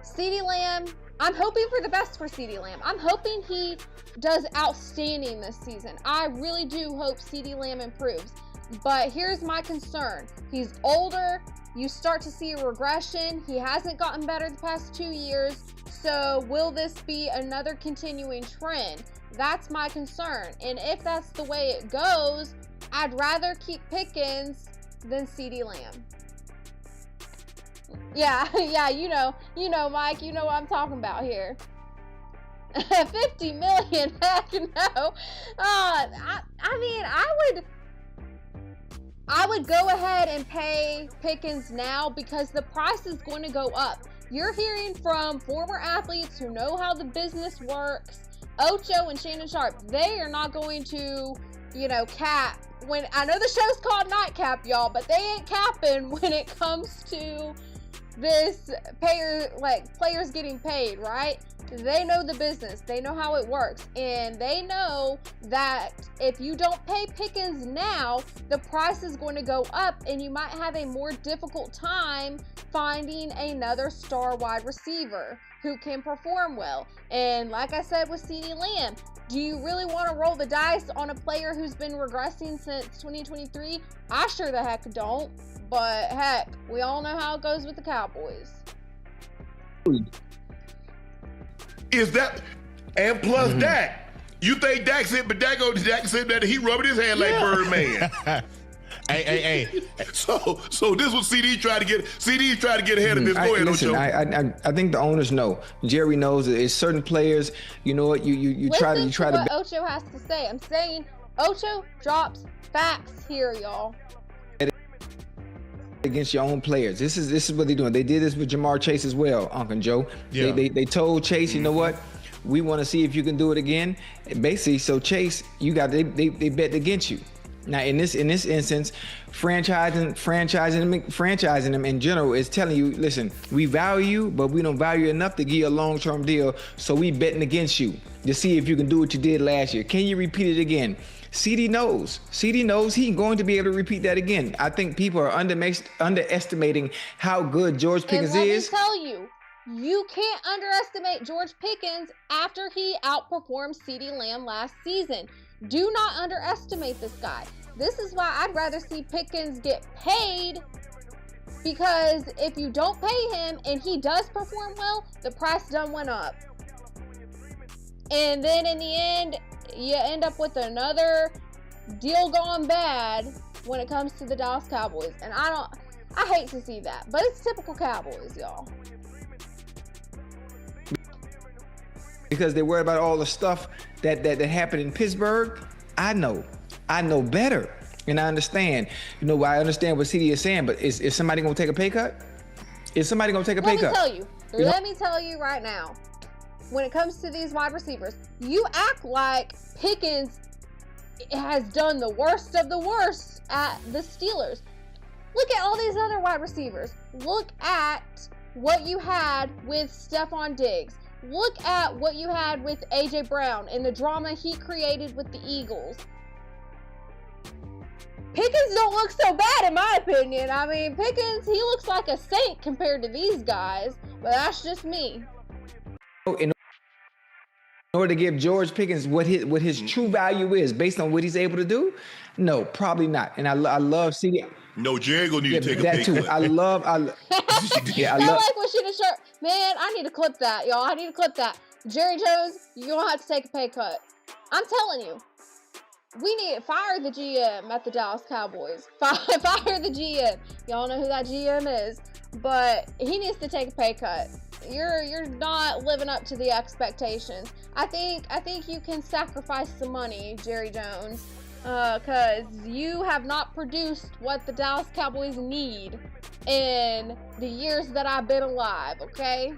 CeeDee Lamb, I'm hoping for the best for CeeDee Lamb. I'm hoping he does outstanding this season. I really do hope CeeDee Lamb improves. But here's my concern. He's older. You start to see a regression. He hasn't gotten better the past 2 years. So will this be another continuing trend? That's my concern. And if that's the way it goes, I'd rather keep Pickens than CeeDee Lamb. Yeah, you know, Mike, you know what I'm talking about here. 50 million, heck no. I mean, I would go ahead and pay Pickens now because the price is going to go up. You're hearing from former athletes who know how the business works. Ocho and Shannon Sharp, they are not going to, cap. When I know the show's called Nightcap, y'all, but they ain't capping when it comes to this players getting paid, right? They know the business. They know how it works. And they know that if you don't pay Pickens now, the price is going to go up and you might have a more difficult time finding another star wide receiver who can perform well. And like I said with CeeDee Lamb, do you really want to roll the dice on a player who's been regressing since 2023? I sure the heck don't. But heck, we all know how it goes with the Cowboys. Is that, and plus Dak. You think Dak said, but Dak said that he rubbing his hand like Birdman. Hey. So this was CD tried to get ahead of this. Go ahead, listen, I think the owners know. Jerry knows that it's certain players. You know what? You try to what Ocho has to say. I'm saying Ocho drops facts here, y'all. Against your own players. This is what they're doing. They did this with Jamar Chase as well, Uncle Joe. Yeah. They told Chase, you know what? We want to see if you can do it again. Basically, so Chase, they bet against you. Now, in this instance, franchising them in general is telling you, listen, we value you, but we don't value you enough to give you a long-term deal. So we betting against you to see if you can do what you did last year. Can you repeat it again? CeeDee knows he's going to be able to repeat that again. I think people are underestimating how good George Pickens is. And let me tell you, you can't underestimate George Pickens after he outperformed CeeDee Lamb last season. Do not underestimate this guy. This is why I'd rather see Pickens get paid, because if you don't pay him and he does perform well, the price done went up. And then in the end, you end up with another deal gone bad when it comes to the Dallas Cowboys. And I hate to see that, but it's typical Cowboys, y'all. Because they worry about all the stuff that happened in Pittsburgh. I know better. And I understand, I understand what CeeDee is saying, but is somebody going to take a pay cut? Is somebody going to take a pay cut? Let me tell you right now, when it comes to these wide receivers, you act like Pickens has done the worst of the worst at the Steelers. Look at all these other wide receivers. Look at what you had with Stephon Diggs. Look at what you had with A.J. Brown and the drama he created with the Eagles. Pickens don't look so bad in my opinion. I mean, Pickens, he looks like a saint compared to these guys, but that's just me. In order to give George Pickens what his true value is based on what he's able to do, no, probably not. And I love CeeDee. No, Jerry gonna need to take a pay too. cut. I like what Sheena Sharp. Man, I need to clip that, y'all. I need to clip that. Jerry Jones, you're gonna have to take a pay cut. I'm telling you. We need to fire the GM at the Dallas Cowboys. Fire the GM. Y'all know who that GM is. But he needs to take a pay cut. You're not living up to the expectations. I think you can sacrifice some money, Jerry Jones, because you have not produced what the Dallas Cowboys need in the years that I've been alive, okay?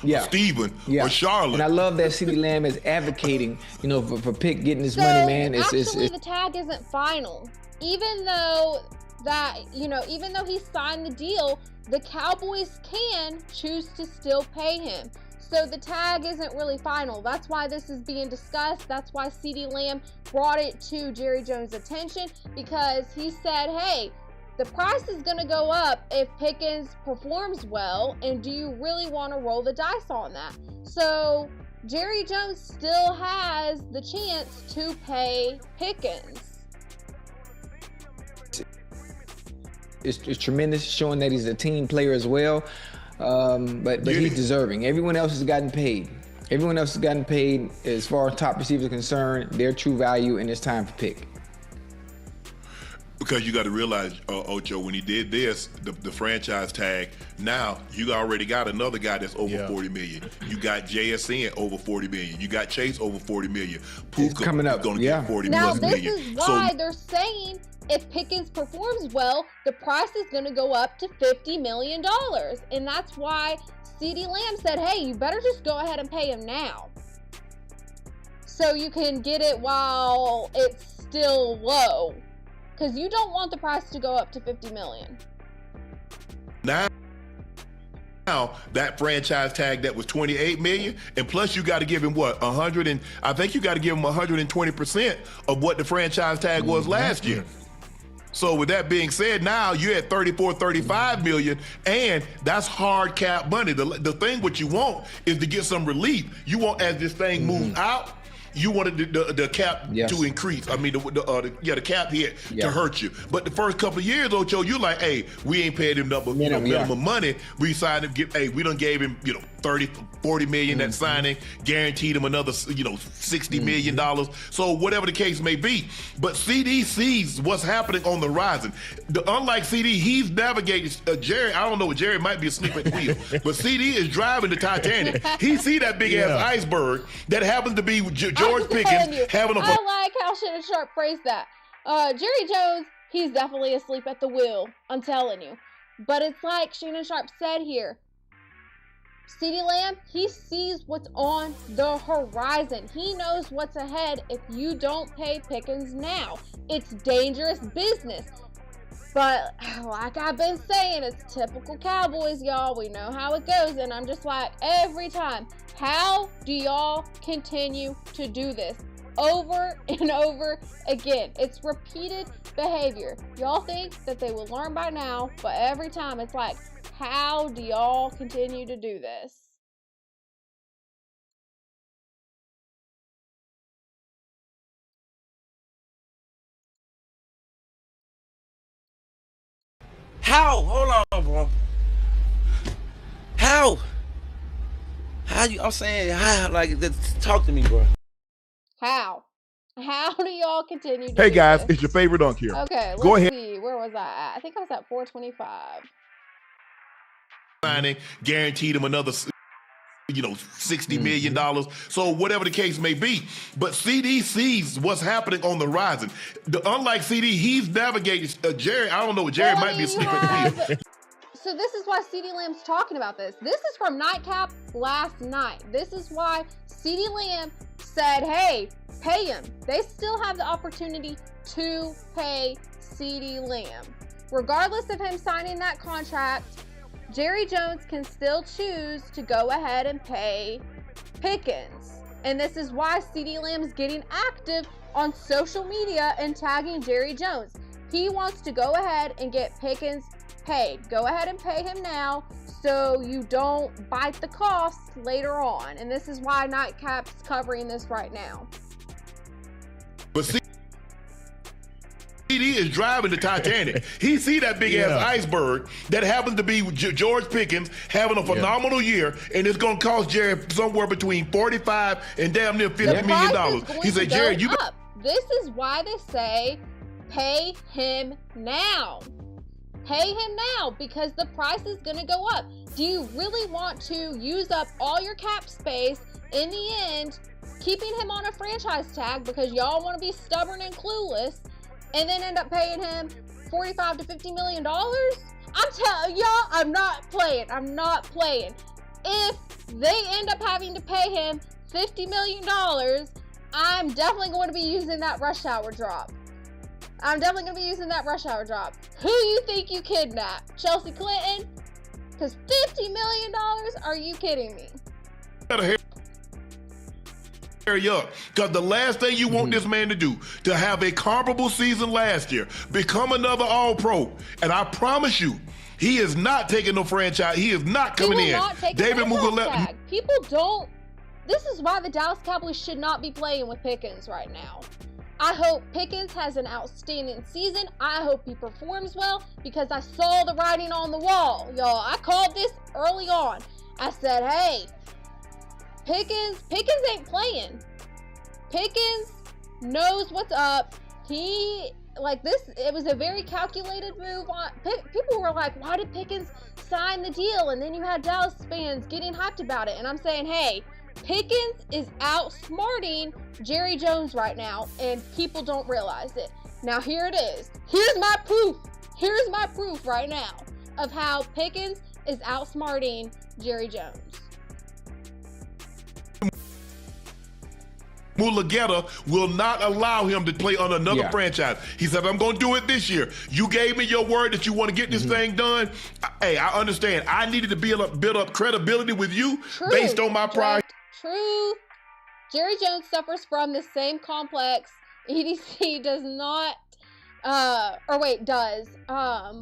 Yeah. Steven or Charlotte. And I love that CeeDee Lamb is advocating, for Pick getting his money, man. Actually, the tag isn't final. Even though he signed the deal, the Cowboys can choose to still pay him. So the tag isn't really final. That's why this is being discussed. That's why CeeDee Lamb brought it to Jerry Jones' attention, because he said, hey, the price is going to go up if Pickens performs well, and do you really want to roll the dice on that? So Jerry Jones still has the chance to pay Pickens. It's tremendous, showing that he's a team player as well. But he's deserving. Everyone else has gotten paid. Everyone else has gotten paid as far as top receivers are concerned. Their true value, and it's time for Pick. Because you got to realize, Ocho, when he did this, the franchise tag, now you already got another guy that's over $40 million. You got JSN over $40 million. You got Chase over $40 million. Puka coming up. Going to get $40 million. Now this is why they're saying if Pickens performs well, the price is going to go up to $50 million. And that's why CeeDee Lamb said, hey, you better just go ahead and pay him now, so you can get it while it's still low. Because you don't want the price to go up to $50 million. Now that franchise tag that was $28 million, and plus you got to give him what, I think you got to give him 120% of what the franchise tag was last year. So with that being said, now you're at 35 million, and that's hard cap money. The thing what you want is to get some relief. You want, as this thing moves out, you wanted the cap to increase. I mean, the cap hit to hurt you. But the first couple of years, Ocho, you're like, hey, we ain't paid him minimum money. We signed him, we done gave him, 30, 40 million that signing, guaranteed him another, $60 million. So whatever the case may be. But CeeDee sees what's happening on the horizon. Unlike CeeDee, he's navigating, Jerry, I don't know, Jerry might be asleep at the wheel, but CeeDee is driving the Titanic. He see that big ass iceberg that happens to be George Pickens having a... I like how Shannon Sharp phrased that. Jerry Jones, he's definitely asleep at the wheel. I'm telling you. But it's like Shannon Sharp said here. CeeDee Lamb, he sees what's on the horizon. He knows what's ahead if you don't pay Pickens now. It's dangerous business. But like I've been saying, it's typical Cowboys, y'all. We know how it goes. And I'm just like, every time, how do y'all continue to do this over and over again? It's repeated behavior. Y'all think that they will learn by now, but every time it's like, how do y'all continue to do this? How? Hold on, bro. How? How you? I'm saying how? Like, talk to me, bro. How? How do y'all continue to Hey do guys, this? it's your favorite dunk here. Okay, Go let's ahead. see. Where was I at? I think I was at 425. Signing, guaranteed him another, $60 million. So whatever the case may be. But CeeDee sees what's happening on the horizon. Unlike CeeDee, he's navigating Jerry. I don't know. Jerry might be asleep at the wheel. So this is why CeeDee Lamb's talking about this. This is from Nightcap last night. This is why CeeDee Lamb said, hey, pay him. They still have the opportunity to pay CeeDee Lamb. Regardless of him signing that contract, Jerry Jones can still choose to go ahead and pay Pickens. And this is why CeeDee Lamb's getting active on social media and tagging Jerry Jones. He wants to go ahead and get Pickens paid. Go ahead and pay him now so you don't bite the cost later on. And this is why Nightcap's covering this right now. But CeeDee is driving the Titanic. He see that big ass iceberg that happens to be George Pickens having a phenomenal year, and it's going to cost Jerry somewhere between $45 and damn near $50 million. He said, Jerry, you. This is why they say pay him now. Pay him now because the price is going to go up. Do you really want to use up all your cap space in the end, keeping him on a franchise tag because y'all want to be stubborn and clueless, and then end up paying him $45 to $50 million? I'm telling y'all, I'm not playing. I'm not playing. If they end up having to pay him $50 million, I'm definitely going to be using that rush hour drop. I'm definitely going to be using that rush hour drop. Who you think you kidnapped? Chelsea Clinton? Because $50 million? Are you kidding me? Because the last thing you want this man to do, to have a comparable season last year, become another All-Pro. And I promise you, he is not taking no franchise. He is not coming in. David Mugler. People don't. This is why the Dallas Cowboys should not be playing with Pickens right now. I hope Pickens has an outstanding season. I hope he performs well because I saw the writing on the wall, y'all. I called this early on. I said, hey, Pickens ain't playing. Pickens knows what's up. It was a very calculated move. People were like, why did Pickens sign the deal? And then you had Dallas fans getting hyped about it. And I'm saying, hey, Pickens is outsmarting Jerry Jones right now, and people don't realize it. Now here it is. Here's my proof. Here's my proof right now of how Pickens is outsmarting Jerry Jones. Mulugeta will not allow him to play on another franchise. He said, I'm going to do it this year. You gave me your word that you want to get this thing done. Hey, I understand. I needed to build up credibility with you based on my pride. True. Jerry Jones suffers from the same complex EDC does not, does.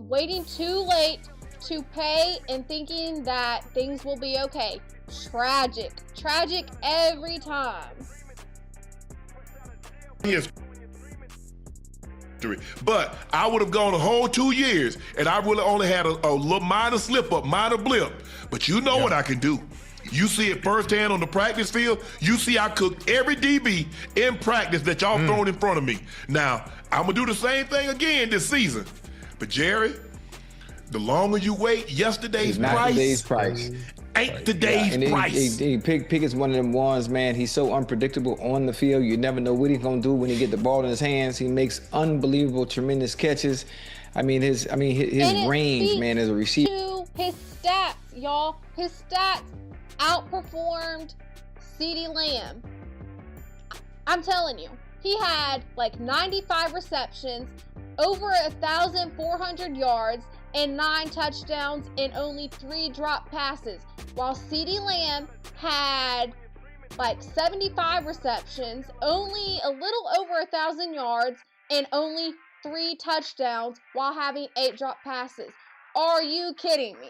Waiting too late to pay and thinking that things will be okay. Tragic. Tragic every time. Yes. But I would have gone a whole 2 years and I would have only had a little minor slip up, minor blip. But you know what I can do. You see it firsthand on the practice field. You see I cooked every DB in practice that y'all thrown in front of me. Now, I'm going to do the same thing again this season. But Jerry, the longer you wait, yesterday's price ain't today's price. Pickett's one of them ones, man. He's so unpredictable on the field. You never know what he's going to do when he get the ball in his hands. He makes unbelievable, tremendous catches. His range, man, as a receiver. His stats, y'all. His stats outperformed CeeDee Lamb. I'm telling you, he had like 95 receptions, over 1,400 yards, and 9 touchdowns and only 3 drop passes, while CeeDee Lamb had like 75 receptions, only a little over 1,000 yards, and only 3 touchdowns while having 8 drop passes. Are you kidding me?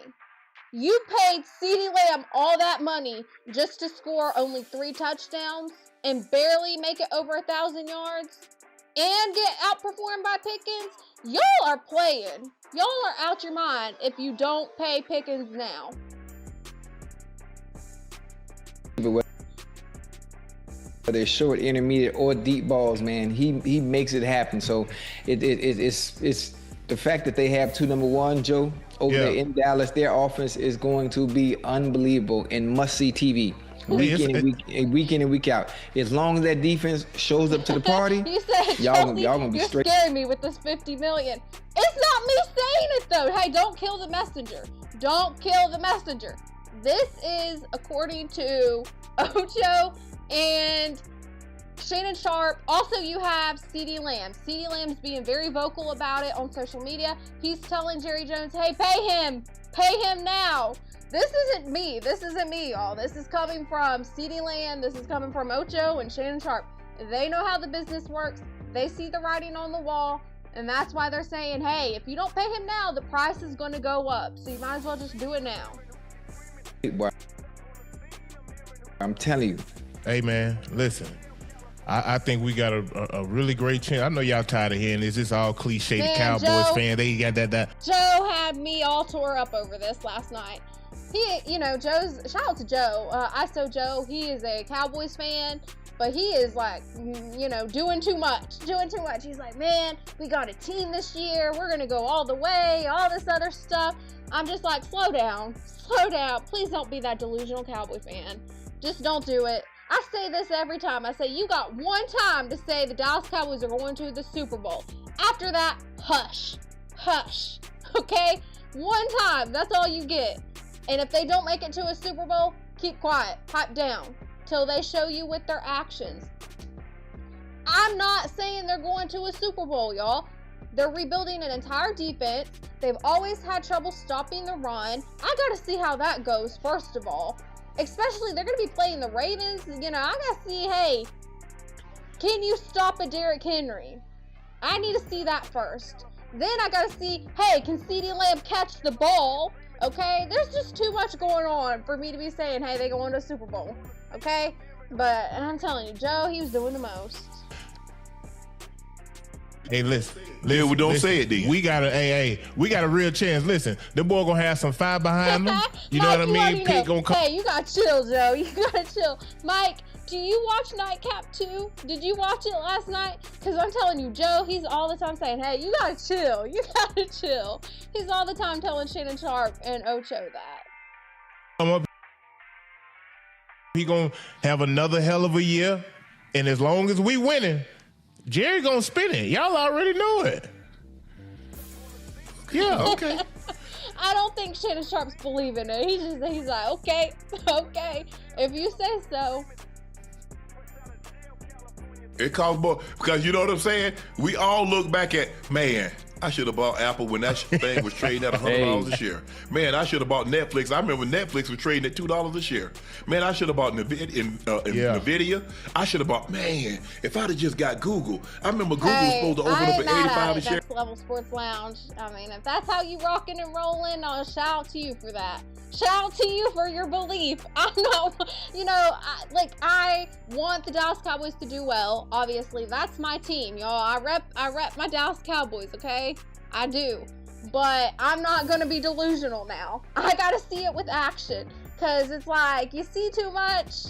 You paid CeeDee Lamb all that money just to score only 3 touchdowns and barely make it over 1,000 yards and get outperformed by Pickens? Y'all are playing. Y'all are out your mind if you don't pay Pickens now. Whether it's short, intermediate, or deep balls, man, he makes it happen. So it's the fact that they have 2 number 1, Joe, over there in Dallas, their offense is going to be unbelievable and must-see TV. Week in and week out. As long as that defense shows up to the party, You said, y'all gonna be you're straight. scaring me with this $50 million. It's not me saying it though. Hey, don't kill the messenger. Don't kill the messenger. This is according to Ocho and Shannon Sharp. Also, you have CeeDee Lamb. CeeDee Lamb's being very vocal about it on social media. He's telling Jerry Jones, hey, pay him. Pay him now. This isn't me. This isn't me, y'all. This is coming from CeeDee Lamb. This is coming from Ocho and Shannon Sharp. They know how the business works. They see the writing on the wall. And that's why they're saying, hey, if you don't pay him now, the price is going to go up. So you might as well just do it now. I'm telling you. Hey, man, listen. I think we got a really great chance. I know y'all tired of hearing this. It's all cliche. Man, the Cowboys Joe, fan, they got that. Joe had me all tore up over this last night. Shout out to Joe. ISO Joe, he is a Cowboys fan, but he is like, doing too much. He's like, man, we got a team this year. We're going to go all the way, all this other stuff. I'm just like, slow down. Please don't be that delusional Cowboy fan. Just don't do it. I say this every time. I say, you got one time to say the Dallas Cowboys are going to the Super Bowl. After that, hush. Okay? One time. That's all you get. And if they don't make it to a Super Bowl, keep quiet. Pipe down. Till they show you with their actions. I'm not saying they're going to a Super Bowl, y'all. They're rebuilding an entire defense. They've always had trouble stopping the run. I got to see how that goes, first of all. Especially, they're going to be playing the Ravens. I got to see, hey, can you stop a Derrick Henry? I need to see that first. Then I got to see, hey, can CeeDee Lamb catch the ball? Okay? There's just too much going on for me to be saying, hey, they going to a Super Bowl. Okay? But I'm telling you, Joe, he was doing the most. Hey, listen. Don't say it, then. We got a real chance. Listen, the boy gonna have some fire behind him. You know what I mean? Pitt gonna come. Hey, you gotta chill, Joe. You gotta chill. Mike, do you watch Nightcap too? Did you watch it last night? Because I'm telling you, Joe, he's all the time saying, hey, you gotta chill. He's all the time telling Shannon Sharp and Ocho that. He gonna have another hell of a year, and as long as we winning, Jerry gonna spin it. Y'all already know it. Yeah, okay. I don't think Shannon Sharp's believing it. He's like, okay, if you say so. It costs more because you know what I'm saying? We all look back at, man, I should have bought Apple when that thing was trading at $100 a share. Man, I should have bought Netflix. I remember Netflix was trading at $2 a share. Man, I should have bought NVIDIA. I should have bought, man, if I'd have just got Google. I remember Google was supposed to open up at 85 a share. Next Level Sports Lounge. I mean, if that's how you rocking and rolling, I'll shout out to you for that. Shout out to you for your belief. I'm not, I want the Dallas Cowboys to do well. Obviously, that's my team, y'all. I rep my Dallas Cowboys, okay? I do. But I'm not going to be delusional now. I got to see it with action. Because it's like, you see too much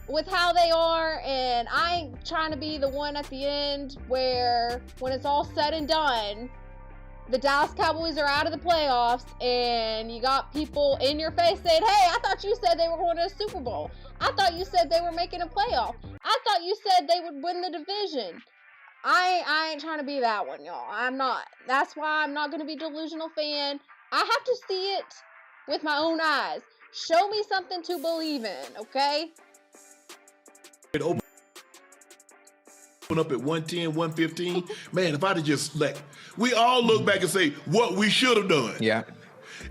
with how they are, and I ain't trying to be the one at the end where, when it's all said and done, the Dallas Cowboys are out of the playoffs, and you got people in your face saying, hey, I thought you said they were going to a Super Bowl. I thought you said they were making a playoff. I thought you said they would win the division. I ain't trying to be that one, y'all. I'm not. That's why I'm not going to be a delusional fan. I have to see it with my own eyes. Show me something to believe in, okay? It opened up at 110, 115. Man, if I'd have just we all look back and say what we should have done. Yeah.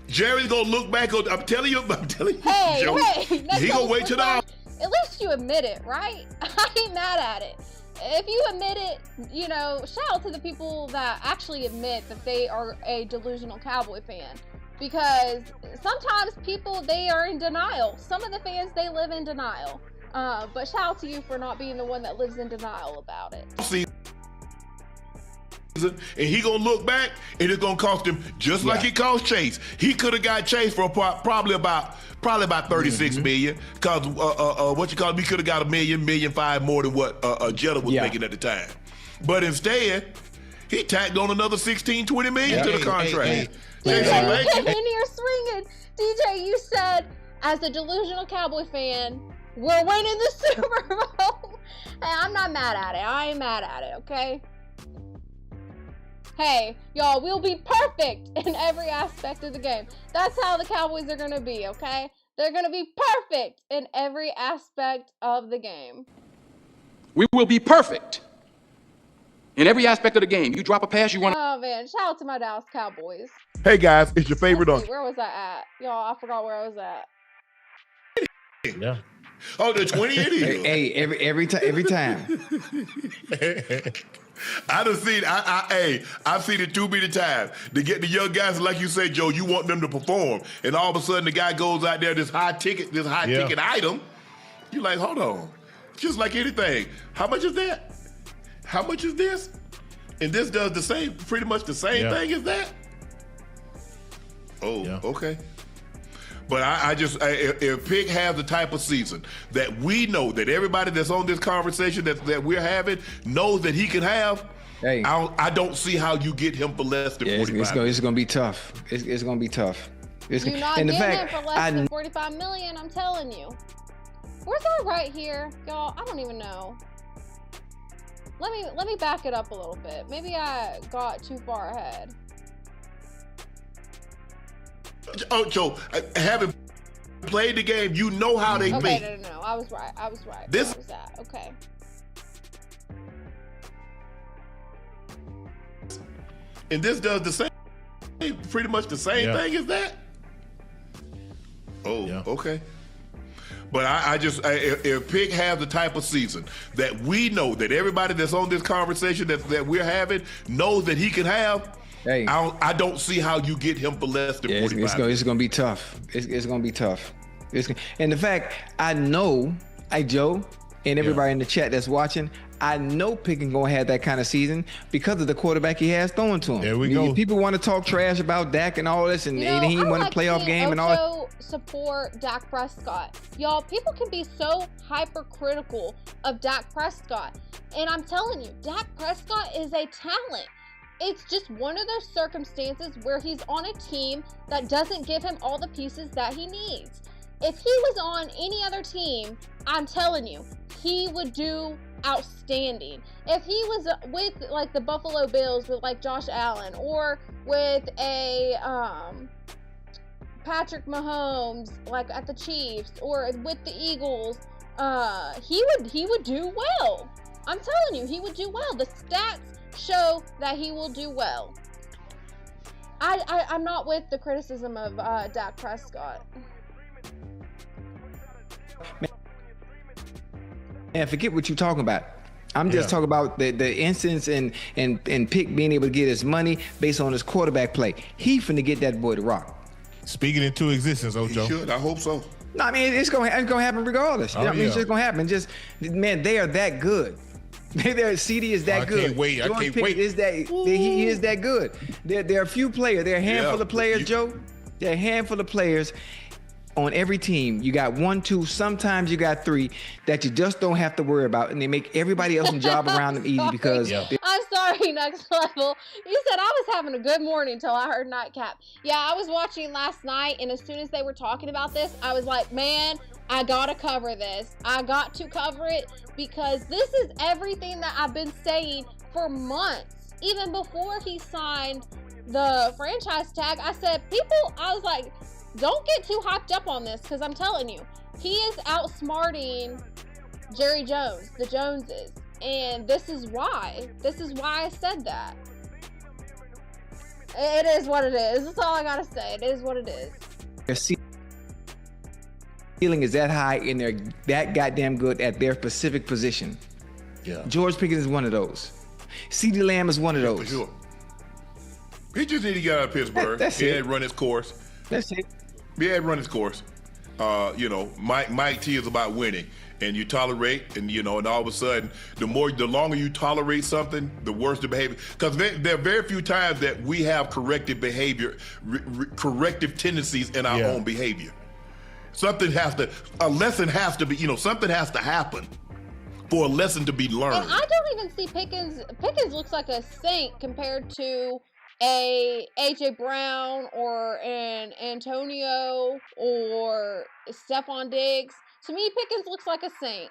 Jerry's gonna look back on. I'm telling you, Hey, Joe, he gonna wait till the. At least you admit it, right? I ain't mad at it. If you admit it, shout out to the people that actually admit that they are a delusional Cowboy fan. Because sometimes people, they are in denial. Some of the fans, they live in denial. But shout out to you for not being the one that lives in denial about it. And he gonna look back, and it's gonna cost him just like it cost Chase. He could have got Chase for probably about 36 million. Cause we could have got $1.5 million more than what Jetta was making at the time. But instead, He tacked on another 16, 20 million to the contract. DJ came in here swinging. DJ, you said, as a delusional Cowboy fan, we're winning the Super Bowl. Hey, I'm not mad at it. I ain't mad at it, okay? Hey, y'all, we'll be perfect in every aspect of the game. That's how the Cowboys are going to be, okay? They're going to be perfect in every aspect of the game. We will be perfect in every aspect of the game. You drop a pass, you run. Oh, man. Shout out to my Dallas Cowboys. Hey, guys, it's your favorite on. Where was I at? Y'all, I forgot where I was at. Yeah. Oh, the 20 Eagles. Hey, every time. I done seen. I've seen it too many times. To get the young guys, like you say, Joe, you want them to perform, and all of a sudden the guy goes out there, this high ticket item. You like, hold on, just like anything. How much is that? How much is this? And this does the same, pretty much the same thing as that. Oh, okay. But if Pick has the type of season that we know, that everybody that's on this conversation that we're having knows that he can have, I don't see how you get him for less than 45 million. It's going to be tough. It's going to be tough. You're not getting him for less than 45 million, I'm telling you. Where's our right here? Y'all, I don't even know. Let me back it up a little bit. Maybe I got too far ahead. Oh, Joe, having played the game, you know how they make. No. I was right. This Where was that? Okay. And this does the same, pretty much the same thing as that. Oh, okay. But if Pick has the type of season that we know, that everybody that's on this conversation that we're having knows that he can have, I don't see how you get him for less than 45. It's going to be tough. It's going to be tough. And the fact, I know, Joe, and everybody in the chat that's watching, I know Pickens going to have that kind of season because of the quarterback he has throwing to him. There we go. People want to talk trash about Dak and all this, and he won a playoff game and all that. Support Dak Prescott. Y'all, people can be so hypercritical of Dak Prescott. And I'm telling you, Dak Prescott is a talent. It's just one of those circumstances where he's on a team that doesn't give him all the pieces that he needs. If he was on any other team, I'm telling you, he would do outstanding. If he was with like the Buffalo Bills with like Josh Allen, or with a Patrick Mahomes like at the Chiefs, or with the Eagles, he would do well. I'm telling you, he would do well. The stats show that he will do well. I'm not with the criticism of Dak Prescott. Man, forget what you're talking about. I'm just talking about the instance and Pick being able to get his money based on his quarterback play. He finna get that boy to rock. Speaking into existence, Ocho. He should. I hope so. No, I mean, it's gonna happen regardless. It's just gonna happen. Just, man, they are that good. CeeDee is that good. I can't wait. He is that good. There are a few players. There are a handful of players, Joe. There are a handful of players on every team. You got 1, 2, sometimes you got 3 that you just don't have to worry about, and they make everybody else's job around them easy because. I'm sorry, Next Level. You said I was having a good morning until I heard Nightcap. Yeah, I was watching last night, and as soon as they were talking about this, I was like, man, I gotta cover this. I got to cover it because this is everything that I've been saying for months. Even before he signed the franchise tag, I said, I was like, don't get too hyped up on this, because I'm telling you, he is outsmarting Jerry Jones, the Joneses. And this is why. This is why I said that. It is what it is. That's all I gotta say. It is what it is. Their ceiling is that high, and they're that goddamn good at their specific position. Yeah. George Pickens is one of those. CeeDee Lamb is one of those. For sure. He just need to get out of Pittsburgh. He had run his course. That's it. He had run his course. Mike T is about winning, and you tolerate, and and all of a sudden, the longer you tolerate something, the worse the behavior. Because there are very few times that we have corrective behavior, corrective tendencies in our own behavior. A lesson has to be, something has to happen for a lesson to be learned. And I don't even see Pickens. Pickens looks like a saint compared to a AJ Brown or an Antonio or Stephon Diggs. To me, Pickens looks like a saint.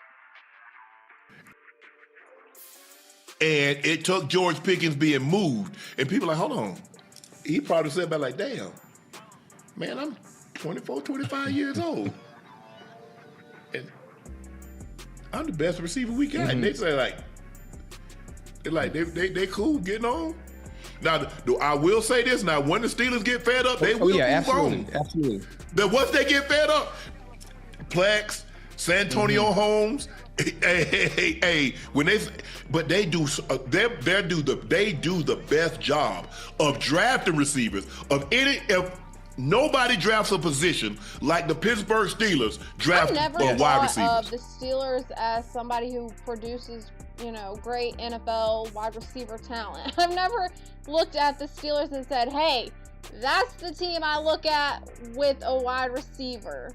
And it took George Pickens being moved. And people are like, hold on. He probably said about like, damn, man, I'm 24, 25 years old. And I'm the best receiver we got. And they say they cool getting on. Now, I will say this. Now, when the Steelers get fed up, they will move on. Absolutely. Then once they get fed up, Plex, Santonio Holmes, when they do the best job of drafting receivers if nobody drafts a position like the Pittsburgh Steelers draft I've never wide receivers. thought of the Steelers as somebody who produces, great NFL wide receiver talent. I've never looked at the Steelers and said, hey, that's the team I look at with a wide receiver.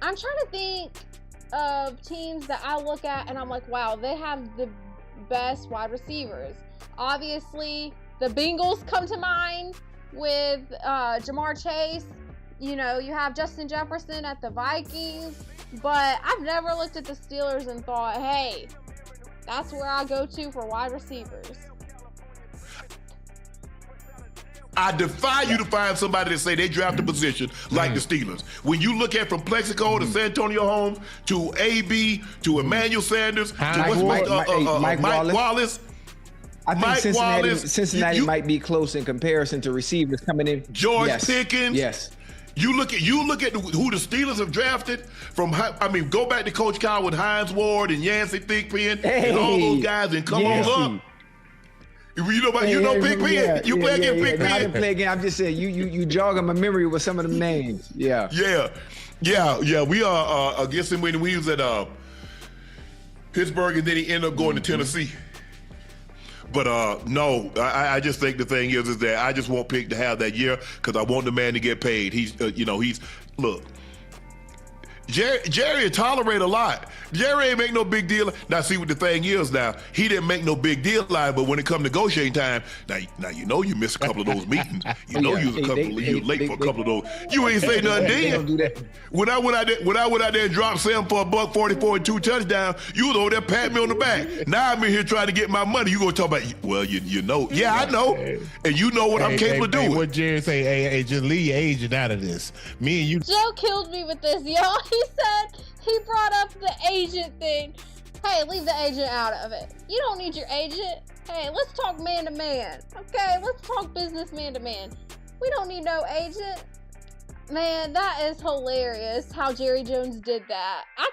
I'm trying to think of teams that I look at and I'm like, wow, they have the best wide receivers. Obviously, the Bengals come to mind with Jamar Chase. You have Justin Jefferson at the Vikings. But I've never looked at the Steelers and thought, hey, that's where I go to for wide receivers. I defy you to find somebody that say they draft a position like the Steelers. When you look at from Plexico to Santonio Holmes to AB to Emmanuel Sanders to Mike Wallace. I think Cincinnati might be close in comparison to receivers coming in. George Pickens. Yes. You look at who the Steelers have drafted from. Go back to Coach Kyle with Hines Ward and Yancey Thigpen and all those guys, and come on up. You know Big Ben. You play against Big Ben. I didn't play again. I'm just saying you jogging my memory with some of them names. Yeah. We are against him when we was at Pittsburgh, and then he ended up going to Tennessee. But no, I just think the thing is that I just want Pick to have that year because I want the man to get paid. Look. Jerry tolerate a lot. Jerry ain't make no big deal. Now, see what the thing is now. He didn't make no big deal out, but when it come negotiating time, now you missed a couple of those meetings. You was a couple of years late for a couple of those. You ain't say nothing then. Don't do that. When I went out there and dropped Sam for $144 and 2 touchdowns, you was over there patting me on the back. Now I'm in here trying to get my money. You gonna talk about, well, you know. Yeah, I know. And you know what I'm capable of doing. What Jerry say, hey, just leave your agent out of this. Me and you. Joe killed me with this, y'all. He said he brought up the agent thing. Hey, leave the agent out of it. You don't need your agent. Hey, let's talk man to man. Okay, let's talk business man to man. We don't need no agent. Man, that is hilarious how Jerry Jones did that. I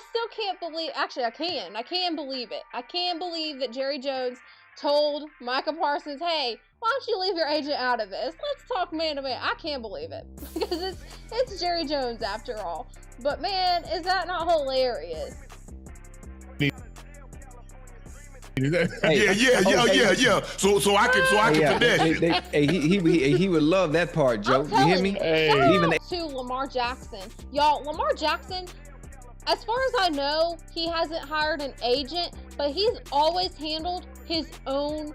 still can't believe, actually I can believe it. I can believe that Jerry Jones told Micah Parsons, hey, why don't you leave your agent out of this? Let's talk man to man. I can't believe it because it's Jerry Jones after all. But man, is that not hilarious? Yeah. So I can finesse it. He would love that part, Joe. You hear me? To Lamar Jackson, y'all. Lamar Jackson, as far as I know, he hasn't hired an agent, but he's always handled his own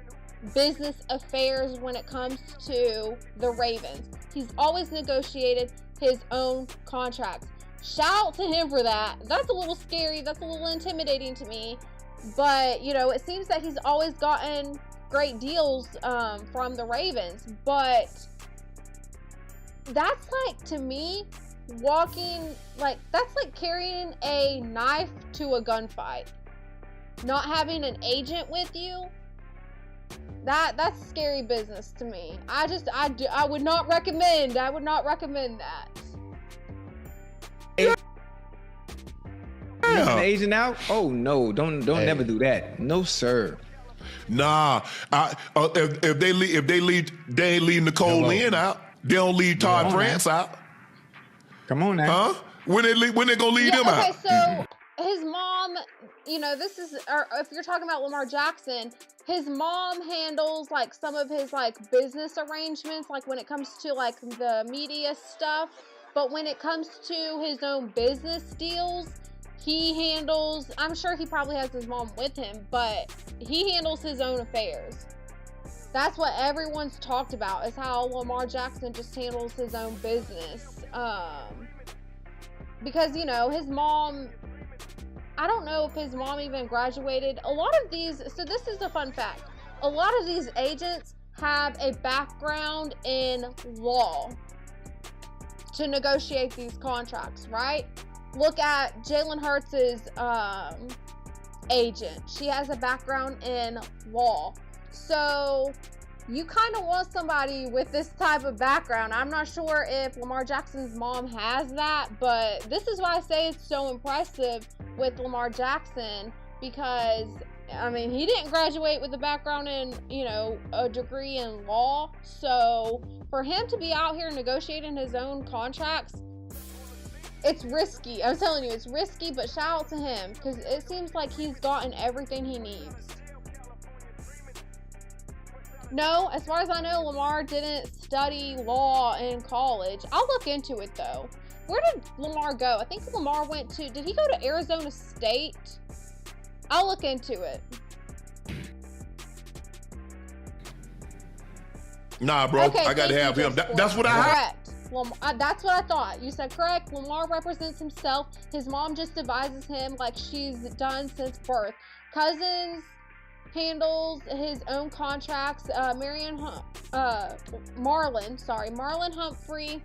business affairs when it comes to the Ravens. He's always negotiated his own contracts. Shout out to him for that. That's a little scary. That's a little intimidating to me. But, it seems that he's always gotten great deals from the Ravens. But that's to me, that's like carrying a knife to a gunfight. Not having an agent with you, that's scary business to me. I would not recommend that. An agent out? Oh no! Don't never do that. No sir. Nah. If they leave, they ain't leaving Nicole Lynn out. They don't leave Todd France out. Come on now. Huh? When they gonna leave them out? Okay, so his mom, this is, or if you're talking about Lamar Jackson, his mom handles some of his business arrangements, when it comes to the media stuff. But when it comes to his own business deals, he handles, I'm sure he probably has his mom with him, but he handles his own affairs. That's what everyone's talked about, is how Lamar Jackson just handles his own business. Because, you know, his mom, I don't know if his mom even graduated. A lot of these, so this is a fun fact. A lot of these agents have a background in law to negotiate these contracts, right? Look at Jalen Hurts' agent. She has a background in law. So you kind of want somebody with this type of background. I'm not sure if Lamar Jackson's mom has that, but this is why I say it's so impressive with Lamar Jackson, because I mean, he didn't graduate with a background in, you know, a degree in law. So for him to be out here negotiating his own contracts, it's risky. I'm telling you, it's risky, but shout out to him, because it seems like he's gotten everything he needs. No, as far as I know, Lamar didn't study law in college. I'll look into it, though. Where did Lamar go? I think Lamar went to, did he go to Arizona State? I'll look into it. Nah, bro, Okay, I gotta have him. That's what I have. Correct. That's what I thought. You said correct. Lamar represents himself. His mom just advises him like she's done since birth. Cousins handles his own contracts. Marlon Humphrey,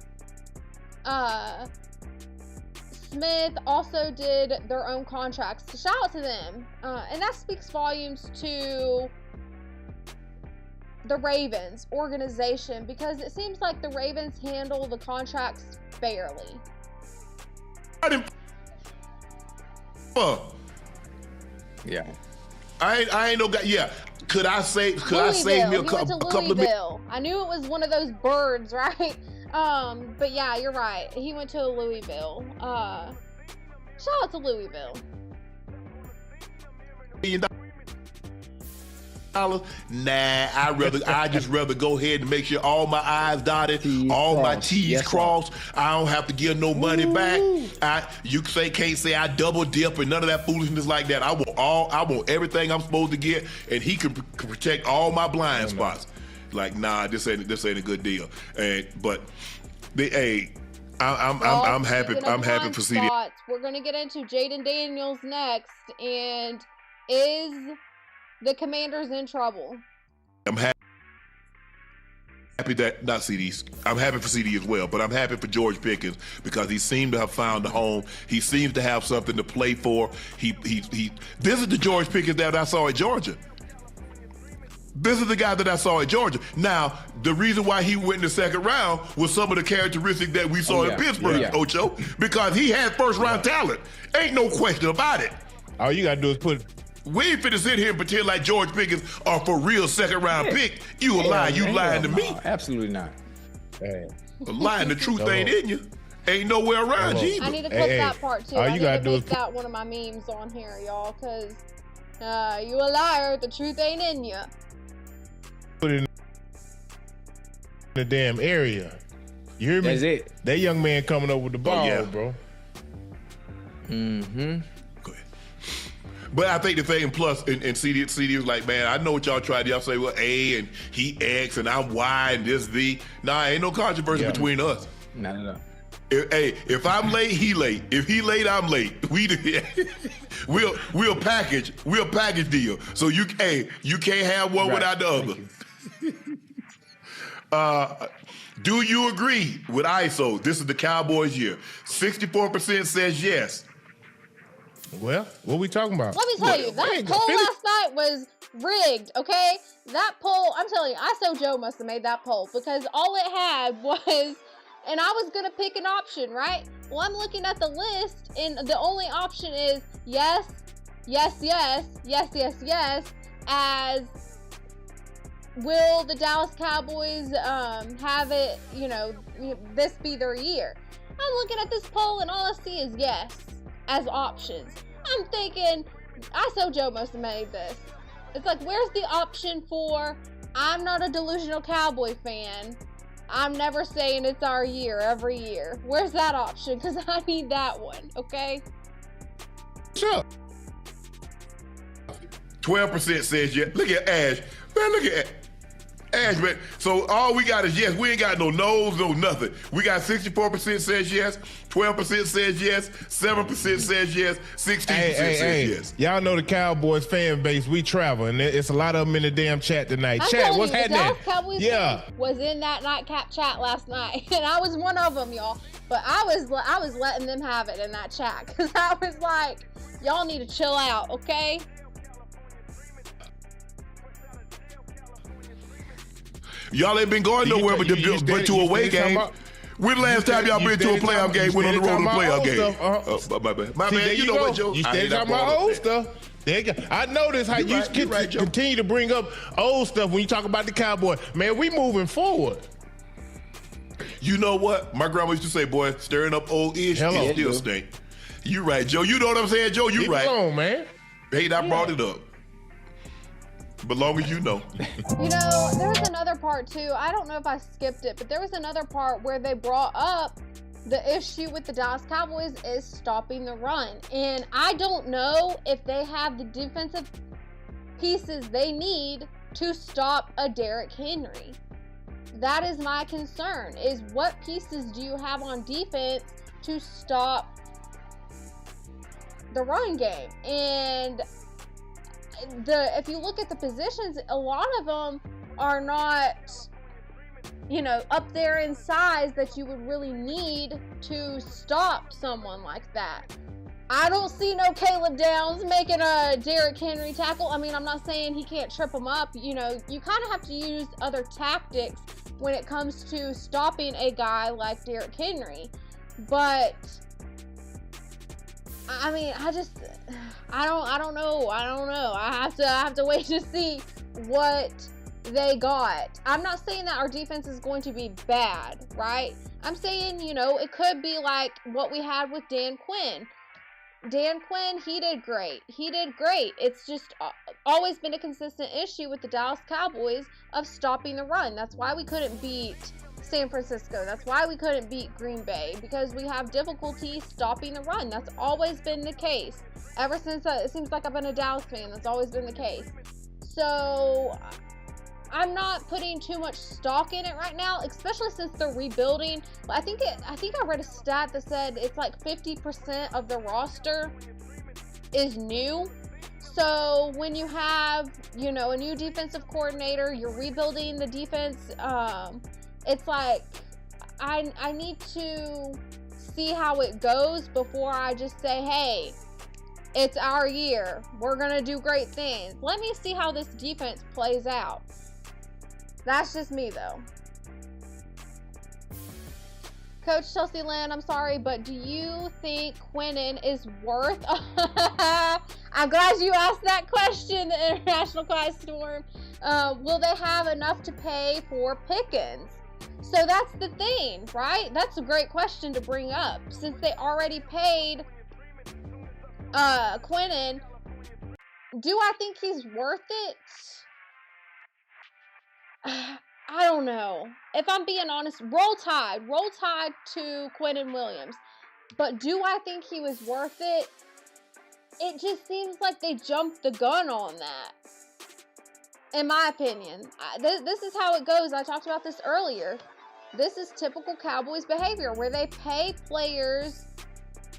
Smith also did their own contracts. So shout out to them. And that speaks volumes to the Ravens organization, because it seems like the Ravens handle the contracts fairly. Yeah. I ain't no guy. Yeah. Could I save me a couple of minutes? I knew it was one of those birds, right? But yeah, you're right. He went to Louisville. Shout out to Louisville. Nah, I just rather go ahead and make sure all my I's dotted, all my T's crossed. I don't have to give no money back. You can't say I double dip and none of that foolishness like that. I want everything I'm supposed to get, and he can protect all my blind spots. Like, nah, this ain't a good deal. I'm happy. I'm happy for CeeDee. We're gonna get into Jaden Daniels next, and is the Commanders in trouble? I'm happy that, not CeeDee, I'm happy for CeeDee as well, but I'm happy for George Pickens, because he seemed to have found a home. He seems to have something to play for. This is the George Pickens that I saw at Georgia. This is the guy that I saw at Georgia. Now, the reason why he went in the second round was some of the characteristics that we saw in Pittsburgh, Ocho, because he had first-round talent. Ain't no question about it. All you got to do is put... We ain't finna sit here and pretend like George Pickens are for real second-round pick. You a lie. You lying to me. Absolutely not. Lying, the truth ain't in you. Ain't nowhere around you either. I need to clip that part, too. I need to make that one of my memes on here, y'all, because you a liar. The truth ain't in you. Put it in the damn area. You hear me? That's it. That young man coming up with the ball, bro. Mm-hmm. But I think the thing, plus, and CeeDee was like, man, I know what y'all tried. Y'all say, well, A, and he X, and I'm Y, and this V. Nah, ain't no controversy between us. Not at all. If I'm late, he late. If he late, I'm late. We'll package deal. So you can't have one without the other. Do you agree with ISO? This is the Cowboys' year. 64% says yes. Well, what we talking about? Let me tell you, that poll last night was rigged, okay? That poll, I'm telling you, ISO Joe must have made that poll, because all it had was, and I was going to pick an option, right? Well, I'm looking at the list, and the only option is yes, yes, yes, yes, yes, yes, as will the Dallas Cowboys have it, this be their year? I'm looking at this poll, and all I see is yes as options. I'm thinking, ISO Joe must have made this. It's like, where's the option for, I'm not a delusional Cowboy fan, I'm never saying it's our year every year? Where's that option? Because I need that one, okay? Sure. 12% says yes. Look at Ash. Man, look at Ash, man. So all we got is yes. We ain't got no no's, no nothing. We got 64% says yes, 12% says yes, 7% says yes, 16% says yes. Y'all know the Cowboys fan base. We travel, and it's a lot of them in the damn chat tonight. I'm Chat, telling what's you, the happening? Dallas Cowboys was in that nightcap chat last night, and I was one of them, y'all. But I was letting them have it in that chat because I was like, y'all need to chill out, okay? Y'all ain't been going nowhere but to away game. When the last time y'all been to a playoff game, went on the road to a playoff game? My bad. My bad. You know what, Joe? You stay talking about old stuff. I notice how you continue to bring up old stuff when you talk about the Cowboys. Man, we moving forward. You know what? My grandma used to say, boy, stirring up old ish still stink. You right, Joe. You know what I'm saying, Joe? You right. Come on, man. Hey, I brought it up. But long as you know. You know, there was another part too. I don't know if I skipped it, but there was another part where they brought up the issue with the Dallas Cowboys is stopping the run. And I don't know if they have the defensive pieces they need to stop a Derrick Henry. That is my concern, is what pieces do you have on defense to stop the run game? And if you look at the positions, a lot of them are not, up there in size that you would really need to stop someone like that. I don't see no Caleb Downs making a Derrick Henry tackle. I mean, I'm not saying he can't trip him up. You kind of have to use other tactics when it comes to stopping a guy like Derrick Henry. But I mean, I don't know. I have to wait to see what they got. I'm not saying that our defense is going to be bad, right? I'm saying, it could be like what we had with Dan Quinn. Dan Quinn, he did great. It's just always been a consistent issue with the Dallas Cowboys of stopping the run. That's why we couldn't beat San Francisco. That's why we couldn't beat Green Bay, because we have difficulty stopping the run. That's always been the case. Ever since it seems like I've been a Dallas fan, that's always been the case. So I'm not putting too much stock in it right now, especially since they're rebuilding. I think I read a stat that said it's like 50% of the roster is new. So when you have, a new defensive coordinator, you're rebuilding the defense, it's like I need to see how it goes before I just say, hey, it's our year. We're going to do great things. Let me see how this defense plays out. That's just me, though. Coach Chelsea Land, I'm sorry, but do you think Quinnen is worth... I'm glad you asked that question, the International Quiet Storm. Will they have enough to pay for Pickens? So that's the thing, right? That's a great question to bring up. Since they already paid Quinnen, do I think he's worth it? I don't know. If I'm being honest, roll tide to Quinnen Williams. But do I think he was worth it? It just seems like they jumped the gun on that. In my opinion. This is how it goes. I talked about this earlier. This is typical Cowboys behavior where they pay players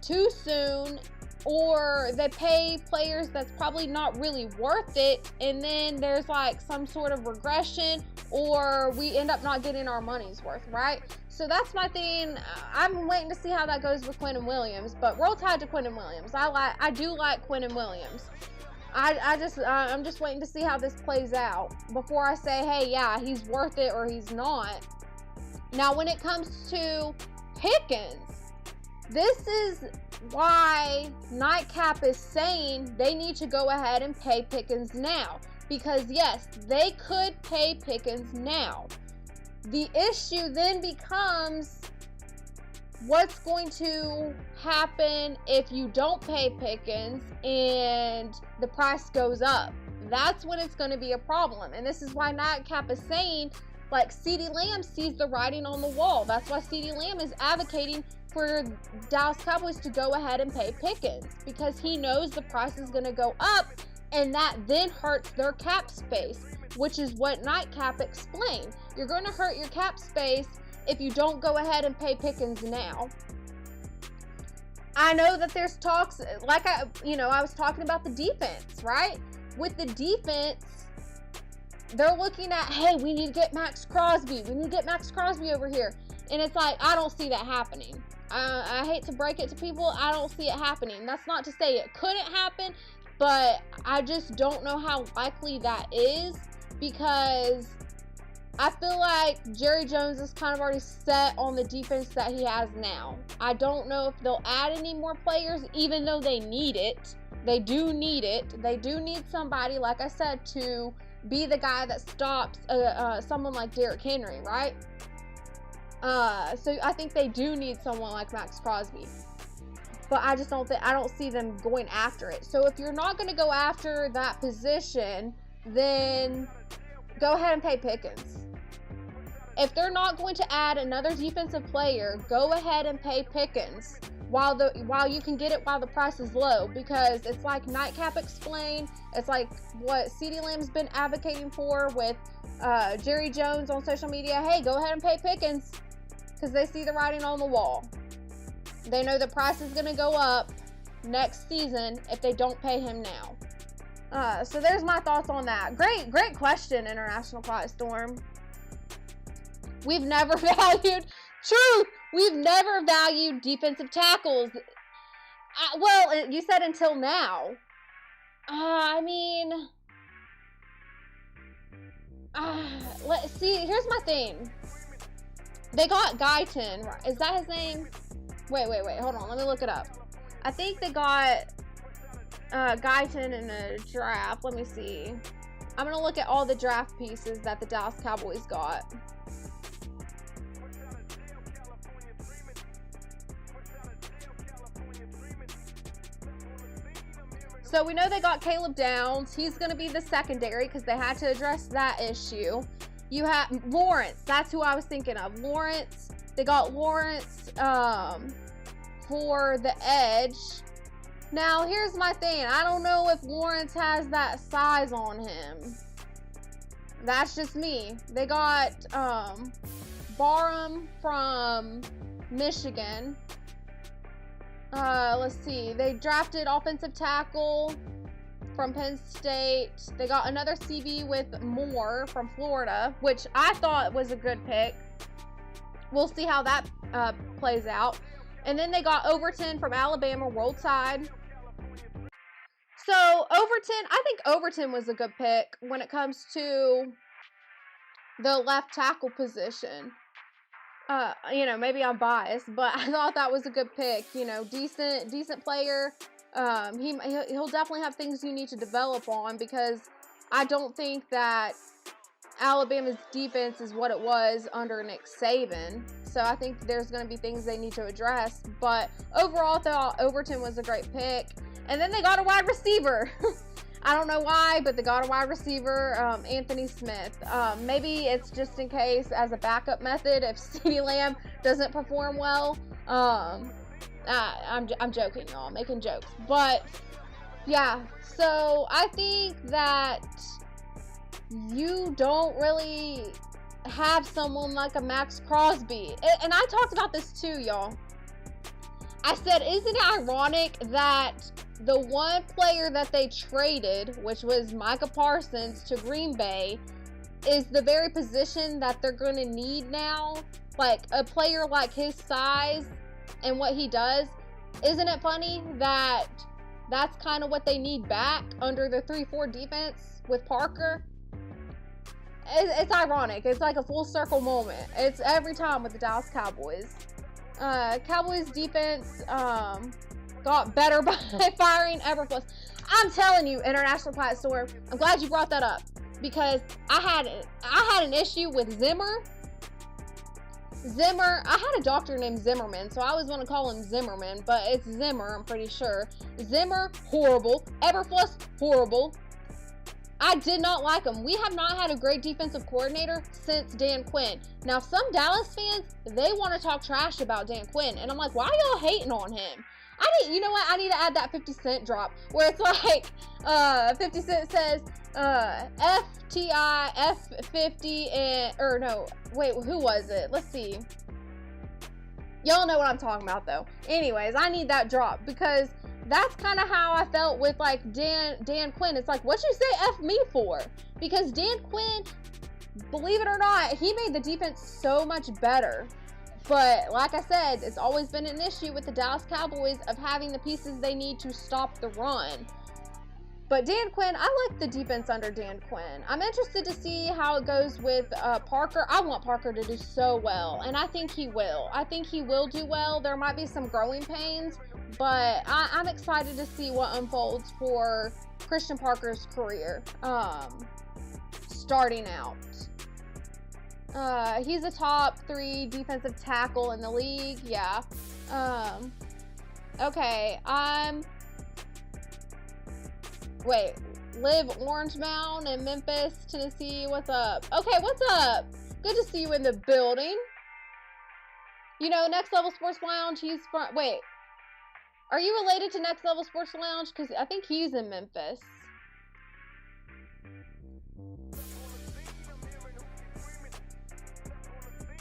too soon, or they pay players that's probably not really worth it, and then there's like some sort of regression, or we end up not getting our money's worth, right? So that's my thing. I'm waiting to see how that goes with Quinnen Williams, but roll tide to Quinnen Williams. I do like Quinnen Williams. I'm just waiting to see how this plays out before I say, hey, yeah, he's worth it or he's not. Now, when it comes to Pickens, this is why Nightcap is saying they need to go ahead and pay Pickens now. Because, yes, they could pay Pickens now. The issue then becomes what's going to happen if you don't pay Pickens and the price goes up. That's when it's going to be a problem. And this is why Nightcap is saying Like, CeeDee Lamb sees the writing on the wall. That's why CeeDee Lamb is advocating for Dallas Cowboys to go ahead and pay Pickens, because he knows the price is going to go up, and that then hurts their cap space, which is what Nightcap explained. You're going to hurt your cap space if you don't go ahead and pay Pickens now. I know that there's talks, like I was talking about the defense, right? With the defense, they're looking at, hey, we need to get Max Crosby. We need to get Max Crosby over here. And it's like, I don't see that happening. I hate to break it to people. I don't see it happening. That's not to say it couldn't happen, but I just don't know how likely that is, because I feel like Jerry Jones is kind of already set on the defense that he has now. I don't know if they'll add any more players, even though they need it. They do need it. They do need somebody, like I said, to be the guy that stops someone like Derrick Henry, right? So I think they do need someone like Max Crosby. But I just don't see them going after it. So if you're not going to go after that position, then go ahead and pay Pickens. If they're not going to add another defensive player, go ahead and pay Pickens while you can get it while the price is low, because it's like Nightcap explained. It's like what CeeDee Lamb's been advocating for with Jerry Jones on social media. Hey, go ahead and pay Pickens, because they see the writing on the wall. They know the price is going to go up next season if they don't pay him now. So there's my thoughts on that. Great question, International Quiet Storm. We've never valued defensive tackles. Well, you said until now. I mean, let's see. Here's my thing. They got Guyton. Is that his name? Wait. Hold on. Let me look it up. I think they got Guyton in a draft. Let me see. I'm going to look at all the draft pieces that the Dallas Cowboys got. So we know they got Caleb Downs. He's going to be the secondary because they had to address that issue. You have Lawrence. That's who I was thinking of. Lawrence. They got Lawrence for the edge. Now, here's my thing. I don't know if Lawrence has that size on him. That's just me. They got Barham from Michigan. Let's see. They drafted offensive tackle from Penn State. They got another CB with Moore from Florida, which I thought was a good pick. We'll see how that plays out. And then they got Overton from Alabama, World Side. So Overton, I think Overton was a good pick when it comes to the left tackle position. Maybe I'm biased, but I thought that was a good pick. Decent player. He'll definitely have things you need to develop on, because I don't think that Alabama's defense is what it was under Nick Saban. So I think there's going to be things they need to address. But overall, I thought Overton was a great pick. And then they got a wide receiver. I don't know why, but they got a wide receiver, Anthony Smith. Maybe it's just in case as a backup method if CeeDee Lamb doesn't perform well. I'm joking, y'all, making jokes. But yeah, so I think that you don't really have someone like a Max Crosby. And I talked about this too, y'all. I said, isn't it ironic that the one player that they traded, which was Micah Parsons to Green Bay, is the very position that they're going to need now? Like, a player like his size and what he does. Isn't it funny that that's kind of what they need back under the 3-4 defense with Parker? It's ironic. It's like a full circle moment. It's every time with the Dallas Cowboys. Cowboys defense got better by firing Everfluss. I'm telling you, International Quiet Storm, I'm glad you brought that up, because I had an issue with Zimmer. I had a doctor named Zimmerman, so I always want to call him Zimmerman, but it's Zimmer, I'm pretty sure. Zimmer, horrible. Everfluss, horrible. I did not like him. We have not had a great defensive coordinator since Dan Quinn. Now, some Dallas fans, they want to talk trash about Dan Quinn. And I'm like, why are y'all hating on him? You know what? I need to add that 50 Cent drop where it's like 50 Cent says FTI, F50, and, or no, wait, who was it? Let's see. Y'all know what I'm talking about, though. Anyways, I need that drop because that's kind of how I felt with like Dan Quinn. It's like, what you say F me for? Because Dan Quinn, believe it or not, he made the defense so much better. But like I said, it's always been an issue with the Dallas Cowboys of having the pieces they need to stop the run. But Dan Quinn, I like the defense under Dan Quinn. I'm interested to see how it goes with Parker. I want Parker to do so well, and I think he will. I think he will do well. There might be some growing pains, but I'm excited to see what unfolds for Christian Parker's career starting out. He's a top 3 defensive tackle in the league. Yeah. Okay. Wait. Live Orange Mound in Memphis, Tennessee. What's up? Okay, what's up? Good to see you in the building. You know, Next Level Sports Lounge, he's from... Wait. Are you related to Next Level Sports Lounge? Because I think he's in Memphis.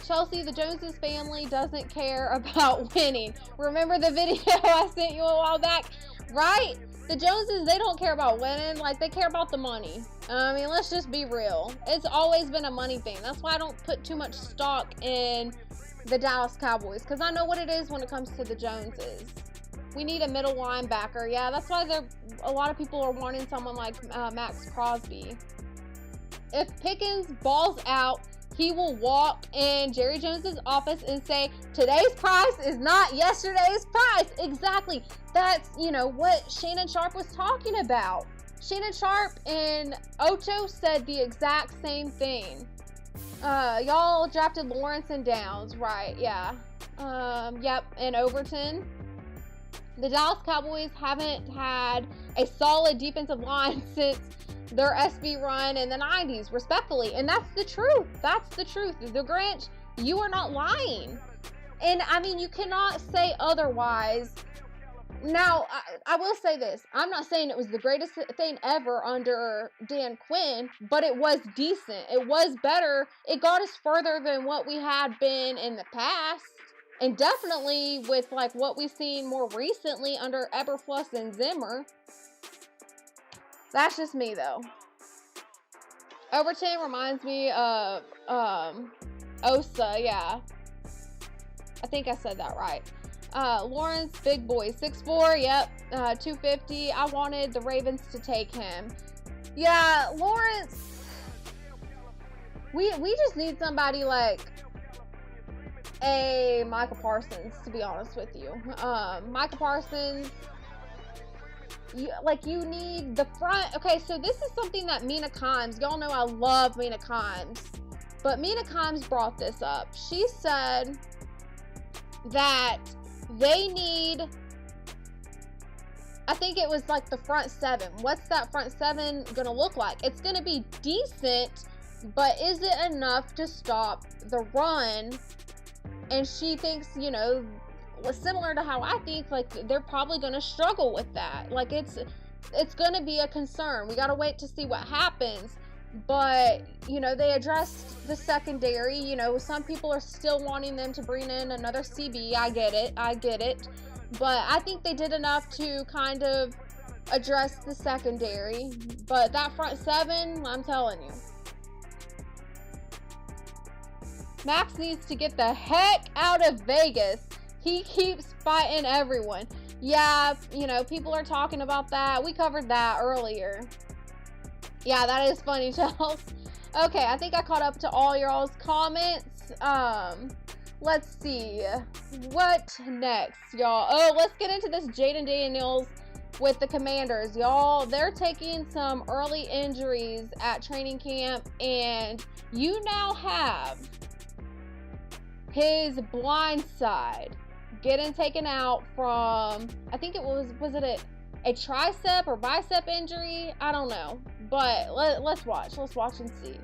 Chelsea, the Joneses family doesn't care about winning. Remember the video I sent you a while back? Right? The Joneses, they don't care about winning. Like, they care about the money. I mean, let's just be real. It's always been a money thing. That's why I don't put too much stock in the Dallas Cowboys. Because I know what it is when it comes to the Joneses. We need a middle linebacker. Yeah, that's why a lot of people are wanting someone like Max Crosby. If Pickens balls out, he will walk in Jerry Jones's office and say, today's price is not yesterday's price. Exactly. That's, you know, what Shannon Sharp was talking about. Shannon Sharp and Ocho said the exact same thing. Y'all drafted Lawrence and Downs, right? Yeah. Yep. And Overton. The Dallas Cowboys haven't had a solid defensive line since their SB run in the 90s, respectfully. And that's the truth. That's the truth. The Grinch, you are not lying. And I mean, you cannot say otherwise. Now, I will say this. I'm not saying it was the greatest thing ever under Dan Quinn, but it was decent. It was better. It got us further than what we had been in the past. And definitely with like what we've seen more recently under Eberflus and Zimmer. That's just me, though. Overton reminds me of Osa, yeah. I think I said that right. Lawrence, big boy, 6'4", yep, 250. I wanted the Ravens to take him. Yeah, Lawrence, we just need somebody like a Micah Parsons, to be honest with you. Micah Parsons... You need the front. Okay, so this is something that Mina Kimes, y'all know I love Mina Kimes, but Mina Kimes brought this up. She said that they need, I think it was like the front 7. What's that front 7 gonna look like? It's gonna be decent, but is it enough to stop the run? And she thinks, you know, similar to how I think, like, they're probably going to struggle with that. Like, it's going to be a concern. We got to wait to see what happens. But, you know, they addressed the secondary. You know, some people are still wanting them to bring in another CB. I get it. But I think they did enough to kind of address the secondary. But that front 7, I'm telling you. Max needs to get the heck out of Vegas. He keeps fighting everyone. Yeah, you know, people are talking about that. We covered that earlier. Yeah, that is funny, Chels. Okay, I think I caught up to all y'all's comments. Let's see. What next, y'all? Oh, let's get into this Jaden Daniels with the Commanders. Y'all, they're taking some early injuries at training camp, and you now have his blind side getting taken out from, I think it was it a tricep or bicep injury. I don't know, but let's watch. Let's watch and see.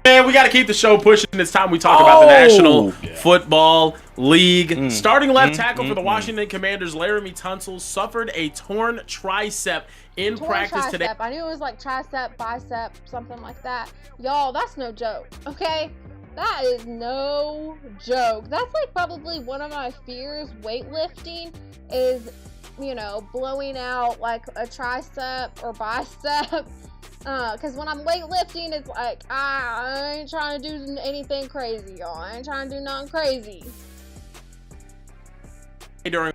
Man, we got to keep the show pushing. It's time we talk about the National Football League. Starting left tackle for the Washington Commanders, Laramie Tunsil, suffered a torn tricep in practice today. I knew it was like tricep, bicep, something like that. Y'all, that's no joke, okay? That is no joke. That's like probably one of my fears weightlifting is, you know, blowing out like a tricep or bicep. Because when I'm weightlifting, it's like, I ain't trying to do anything crazy, y'all. I ain't trying to do nothing crazy. During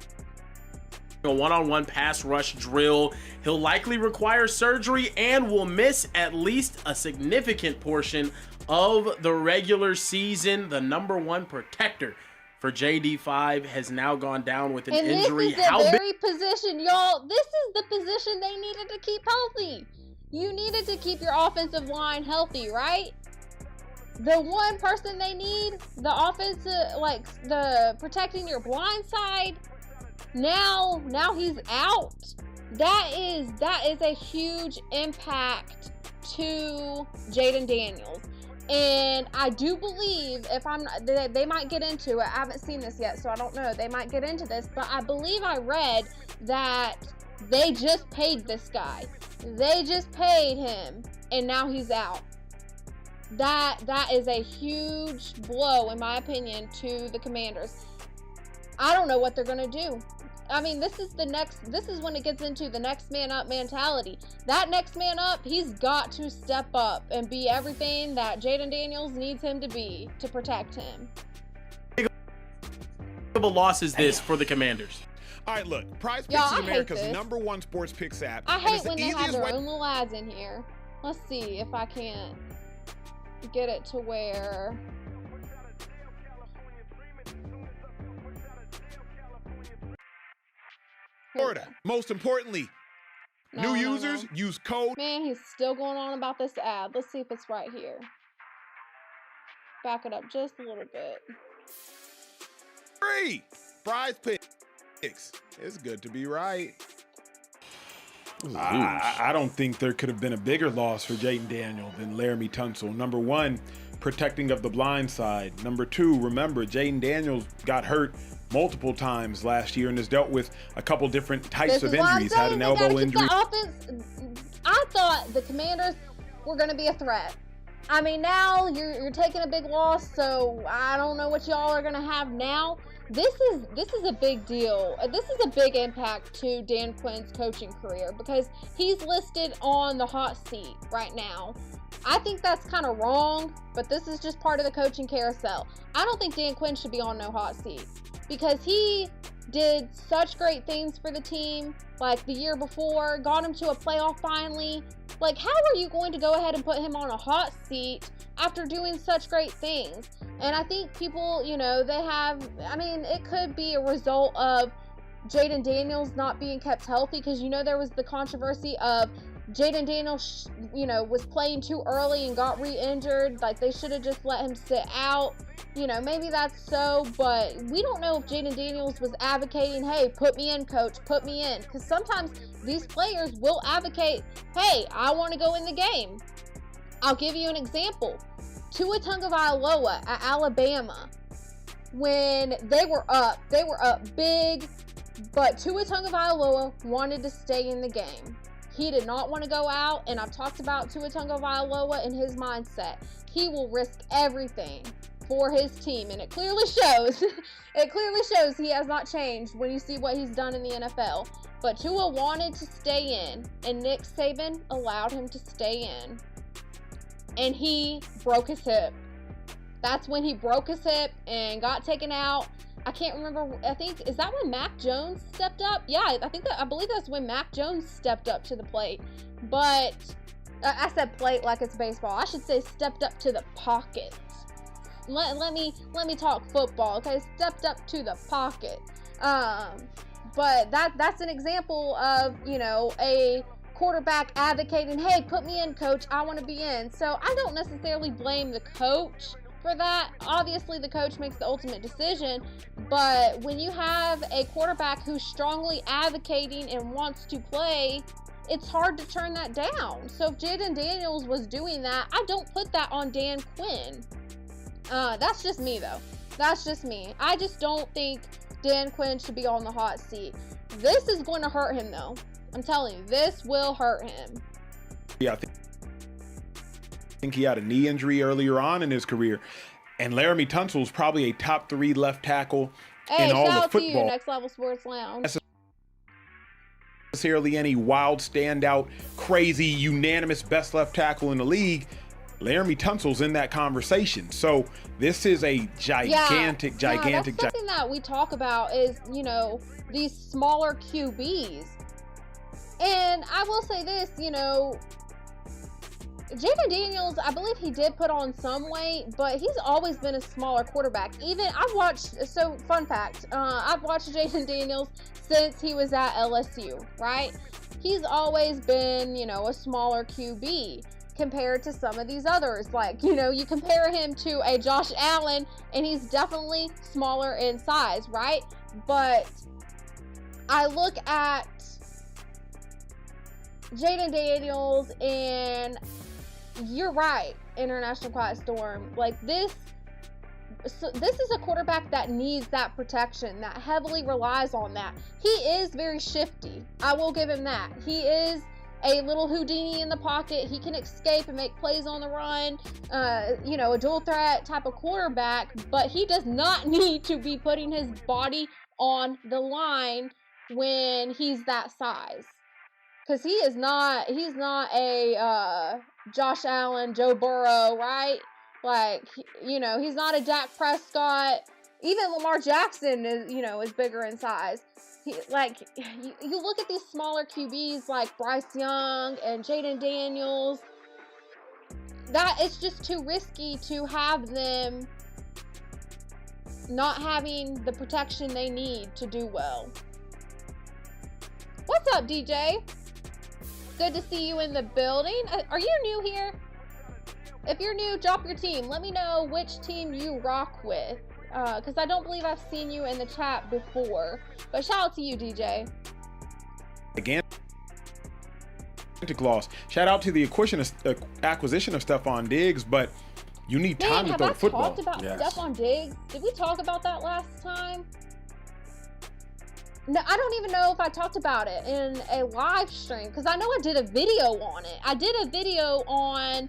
a one-on-one pass rush drill, he'll likely require surgery and will miss at least a significant portion of the regular season. The number one protector for JD5 has now gone down with an injury. This is the very position, y'all. This is the position they needed to keep healthy. You needed to keep your offensive line healthy, right? The one person they need, the offensive, like the protecting your blind side, now he's out. That is a huge impact to Jaden Daniels. And I do believe, they might get into it. I haven't seen this yet, so I don't know. They might get into this, but I believe I read that they just paid this guy. They just paid him, and now he's out. That is a huge blow, in my opinion, to the Commanders. I don't know what they're going to do. I mean, this is when it gets into the next man up mentality. That next man up, he's got to step up and be everything that Jaden Daniels needs him to be to protect him. How big of a loss is this for the Commanders? All right, look, Prize Picks is America's #1 sports picks app. I hate when they have their own little ads in here. Let's see if I can't get it to where... Florida. Most importantly, new users use code. Man, he's still going on about this ad. Let's see if it's right here. Back it up just a little bit. Free Prize Picks. It's good to be right. I don't think there could have been a bigger loss for Jaden Daniels than Laramie Tunsil. Number one, protecting of the blind side. Number two, remember, Jaden Daniels got hurt multiple times last year and has dealt with a couple different types of injuries. Had an elbow injury. I thought the Commanders were going to be a threat. I mean, now you're taking a big loss, so I don't know what y'all are going to have now. This is a big deal. This is a big impact to Dan Quinn's coaching career because he's listed on the hot seat right now. I think that's kind of wrong, but this is just part of the coaching carousel. I don't think Dan Quinn should be on no hot seat because he did such great things for the team, like the year before, got him to a playoff finally. Like, how are you going to go ahead and put him on a hot seat after doing such great things? And I think people, it could be a result of Jaden Daniels not being kept healthy because, there was the controversy of Jaden Daniels, was playing too early and got re-injured. Like, they should have just let him sit out. Maybe that's so, but we don't know if Jaden Daniels was advocating, hey, put me in, coach, put me in. Because sometimes these players will advocate, hey, I want to go in the game. I'll give you an example. Tua Tagovailoa at Alabama, when they were up big, but Tua Tagovailoa wanted to stay in the game. He did not want to go out, and I've talked about Tua Tagovailoa and his mindset. He will risk everything for his team, and it clearly shows. It clearly shows he has not changed when you see what he's done in the NFL. But Tua wanted to stay in, and Nick Saban allowed him to stay in. And he broke his hip. That's when he broke his hip and got taken out. I can't remember. Is that when Mac Jones stepped up? Yeah, I believe that's when Mac Jones stepped up to the plate. But I said plate like it's baseball. I should say stepped up to the pocket. Let me talk football, okay? Stepped up to the pocket. But that's an example of, a quarterback advocating, hey, put me in, coach, I want to be in. So I don't necessarily blame the coach for that. Obviously, the coach makes the ultimate decision, but when you have a quarterback who's strongly advocating and wants to play, it's hard to turn that down. So if Jaden Daniels was doing that, I don't put that on Dan Quinn. That's just me, though. That's just me. I just don't think Dan Quinn should be on the hot seat. This is going to hurt him, though. I'm telling you, this will hurt him. Yeah, I think he had a knee injury earlier on in his career. And Laramie Tunsil's probably a top 3 left tackle in all shout of out to you, football. Next Level Sports Lounge. Necessarily any wild, standout, crazy, unanimous best left tackle in the league. Laramie Tunsil's in that conversation. So this is a gigantic. That's something that we talk about is, you know, these smaller QBs. And I will say this, you know, Jaden Daniels, I believe he did put on some weight, but he's always been a smaller quarterback. Even I've watched, so fun fact, I've watched Jaden Daniels since he was at LSU, right? He's always been, you know, a smaller QB compared to some of these others. Like, you know, you compare him to a Josh Allen and he's definitely smaller in size, right? But I look at Jaden Daniels and you're right, International Quiet Storm. Like this is a quarterback that needs that protection, that heavily relies on that. He is very shifty. I will give him that. He is a little Houdini in the pocket. He can escape and make plays on the run. You know, a dual threat type of quarterback, but he does not need to be putting his body on the line when he's that size. Because he's not a Josh Allen, Joe Burrow, right? Like, you know, he's not a Dak Prescott. Even Lamar Jackson is bigger in size. You look at these smaller QBs like Bryce Young and Jaden Daniels. That it's just too risky to have them not having the protection they need to do well. What's up, DJ? Good to see you in the building. Are you new here? If you're new, drop your team. Let me know which team you rock with. Because I don't believe I've seen you in the chat before. But shout out to you, DJ. Gigantic loss. Shout out to the acquisition of Stephon Diggs, but you need time to throw the football. Have I talked about Stephon Diggs? Did we talk about that last time? No, I don't even know if I talked about it in a live stream because I know I did a video on it. I did a video on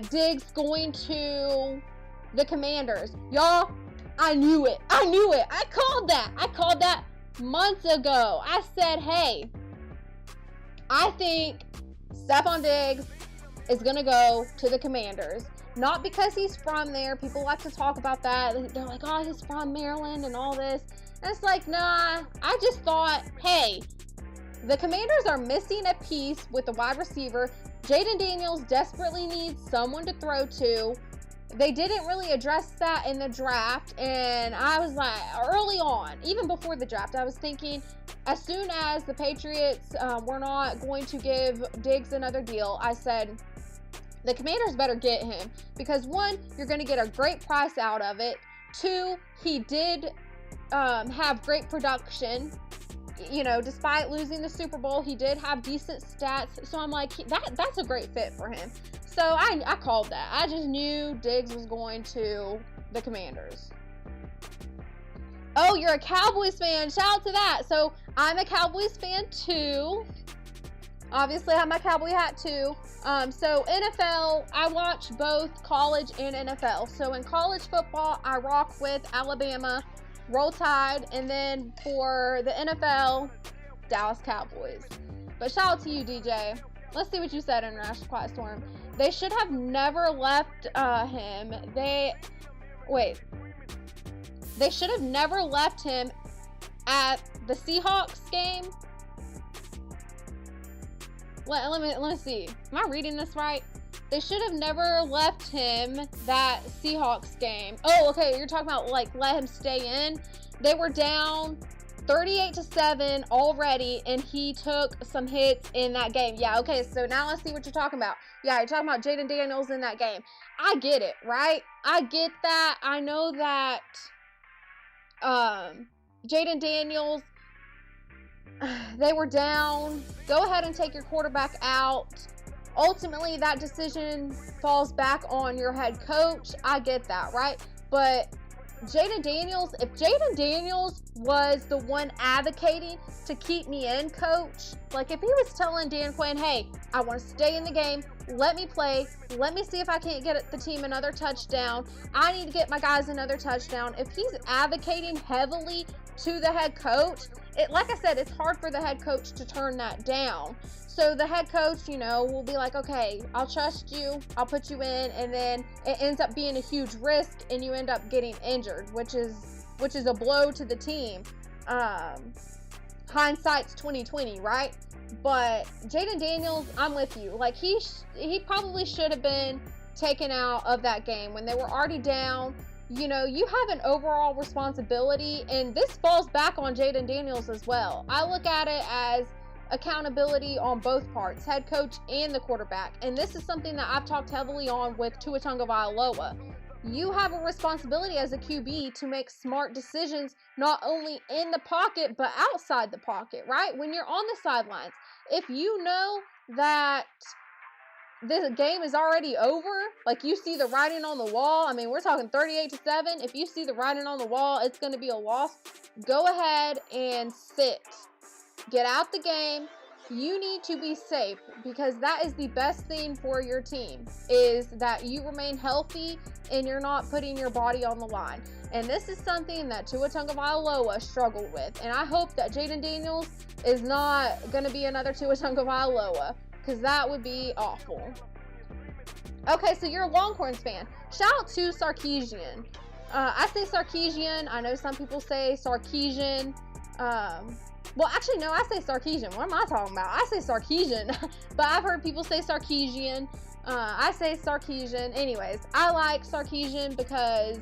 Diggs going to the Commanders. Y'all, I knew it. I called that months ago. I said, hey, I think Stephon Diggs is going to go to the Commanders. Not because he's from there. People like to talk about that. They're like, oh, he's from Maryland and all this. And it's like, nah, I just thought, hey, the Commanders are missing a piece with the wide receiver. Jaden Daniels desperately needs someone to throw to. They didn't really address that in the draft. And I was like, early on, even before the draft, I was thinking, as soon as the Patriots were not going to give Diggs another deal, I said, the Commanders better get him. Because one, you're going to get a great price out of it. Two, he did have great production. You know, despite losing the Super Bowl, he did have decent stats. So I'm like, that's a great fit for him. So I called that. I just knew Diggs was going to the Commanders. Oh, you're a Cowboys fan. Shout out to that. So I'm a Cowboys fan too. Obviously, I have my Cowboy hat too. So NFL, I watch both college and NFL. So in college football, I rock with Alabama, Roll Tide, and then for the NFL, Dallas Cowboys. But shout out to you, DJ. Let's see what you said, International Quiet Storm. They should have never left him. They should have never left him at the Seahawks game. Let me see. Am I reading this right? They should have never left him that Seahawks game. Oh, okay. You're talking about like let him stay in. They were down 38-7 already, and he took some hits in that game. Yeah, okay, so now let's see what you're talking about. Yeah, you're talking about Jaden Daniels in that game. I get it, right? I get that. I know that Jaden Daniels, they were down. Go ahead and take your quarterback out. Ultimately, that decision falls back on your head coach. I get that, right? But Jaden Daniels, if Jaden Daniels was the one advocating to keep me in, coach, like if he was telling Dan Quinn, hey, I want to stay in the game, let me play, let me see if I can't get the team another touchdown, I need to get my guys another touchdown. If he's advocating heavily to the head coach, like I said, it's hard for the head coach to turn that down. So the head coach, will be like, okay, I'll trust you, I'll put you in, and then it ends up being a huge risk and you end up getting injured, which is a blow to the team. Hindsight's 2020, right? But Jaden Daniels, I'm with you. Like he probably should have been taken out of that game when they were already down. You have an overall responsibility, and this falls back on Jaden Daniels as well. I look at it as accountability on both parts, head coach and the quarterback. And this is something that I've talked heavily on with Tua Tagovailoa. You have a responsibility as a QB to make smart decisions, not only in the pocket, but outside the pocket, right? When you're on the sidelines, if you know that this game is already over, like you see the writing on the wall, I mean, we're talking 38-7. If you see the writing on the wall, it's going to be a loss. Go ahead and sit. Get out the game. You need to be safe, because that is the best thing for your team, is that you remain healthy and you're not putting your body on the line. And this is something that Tua Tagovailoa struggled with. And I hope that Jaden Daniels is not going to be another Tua Tagovailoa, because that would be awful. Okay, so you're a Longhorns fan. Shout out to Sarkisian. I say Sarkisian. I know some people say Sarkisian. Well, actually, no, I say Sarkisian. What am I talking about? I say Sarkisian, but I've heard people say Sarkisian. I say Sarkisian. Anyways, I like Sarkisian because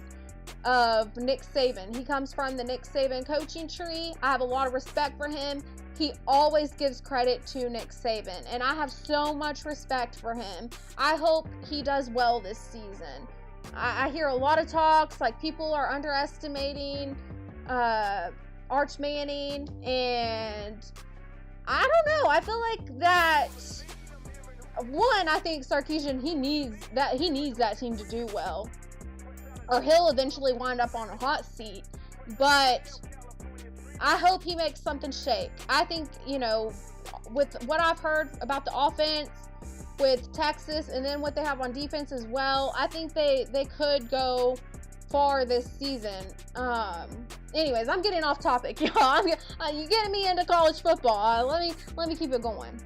of Nick Saban. He comes from the Nick Saban coaching tree. I have a lot of respect for him. He always gives credit to Nick Saban, and I have so much respect for him. I hope he does well this season. I hear a lot of talks, like people are underestimating Arch Manning, and I don't know. I feel like that. One, I think Sarkisian, he needs that team to do well, or he'll eventually wind up on a hot seat. But I hope he makes something shake. I think, with what I've heard about the offense with Texas, and then what they have on defense as well, I think they could go far this season. Anyways, I'm getting off topic, y'all. You're getting me into college football. Let me keep it going.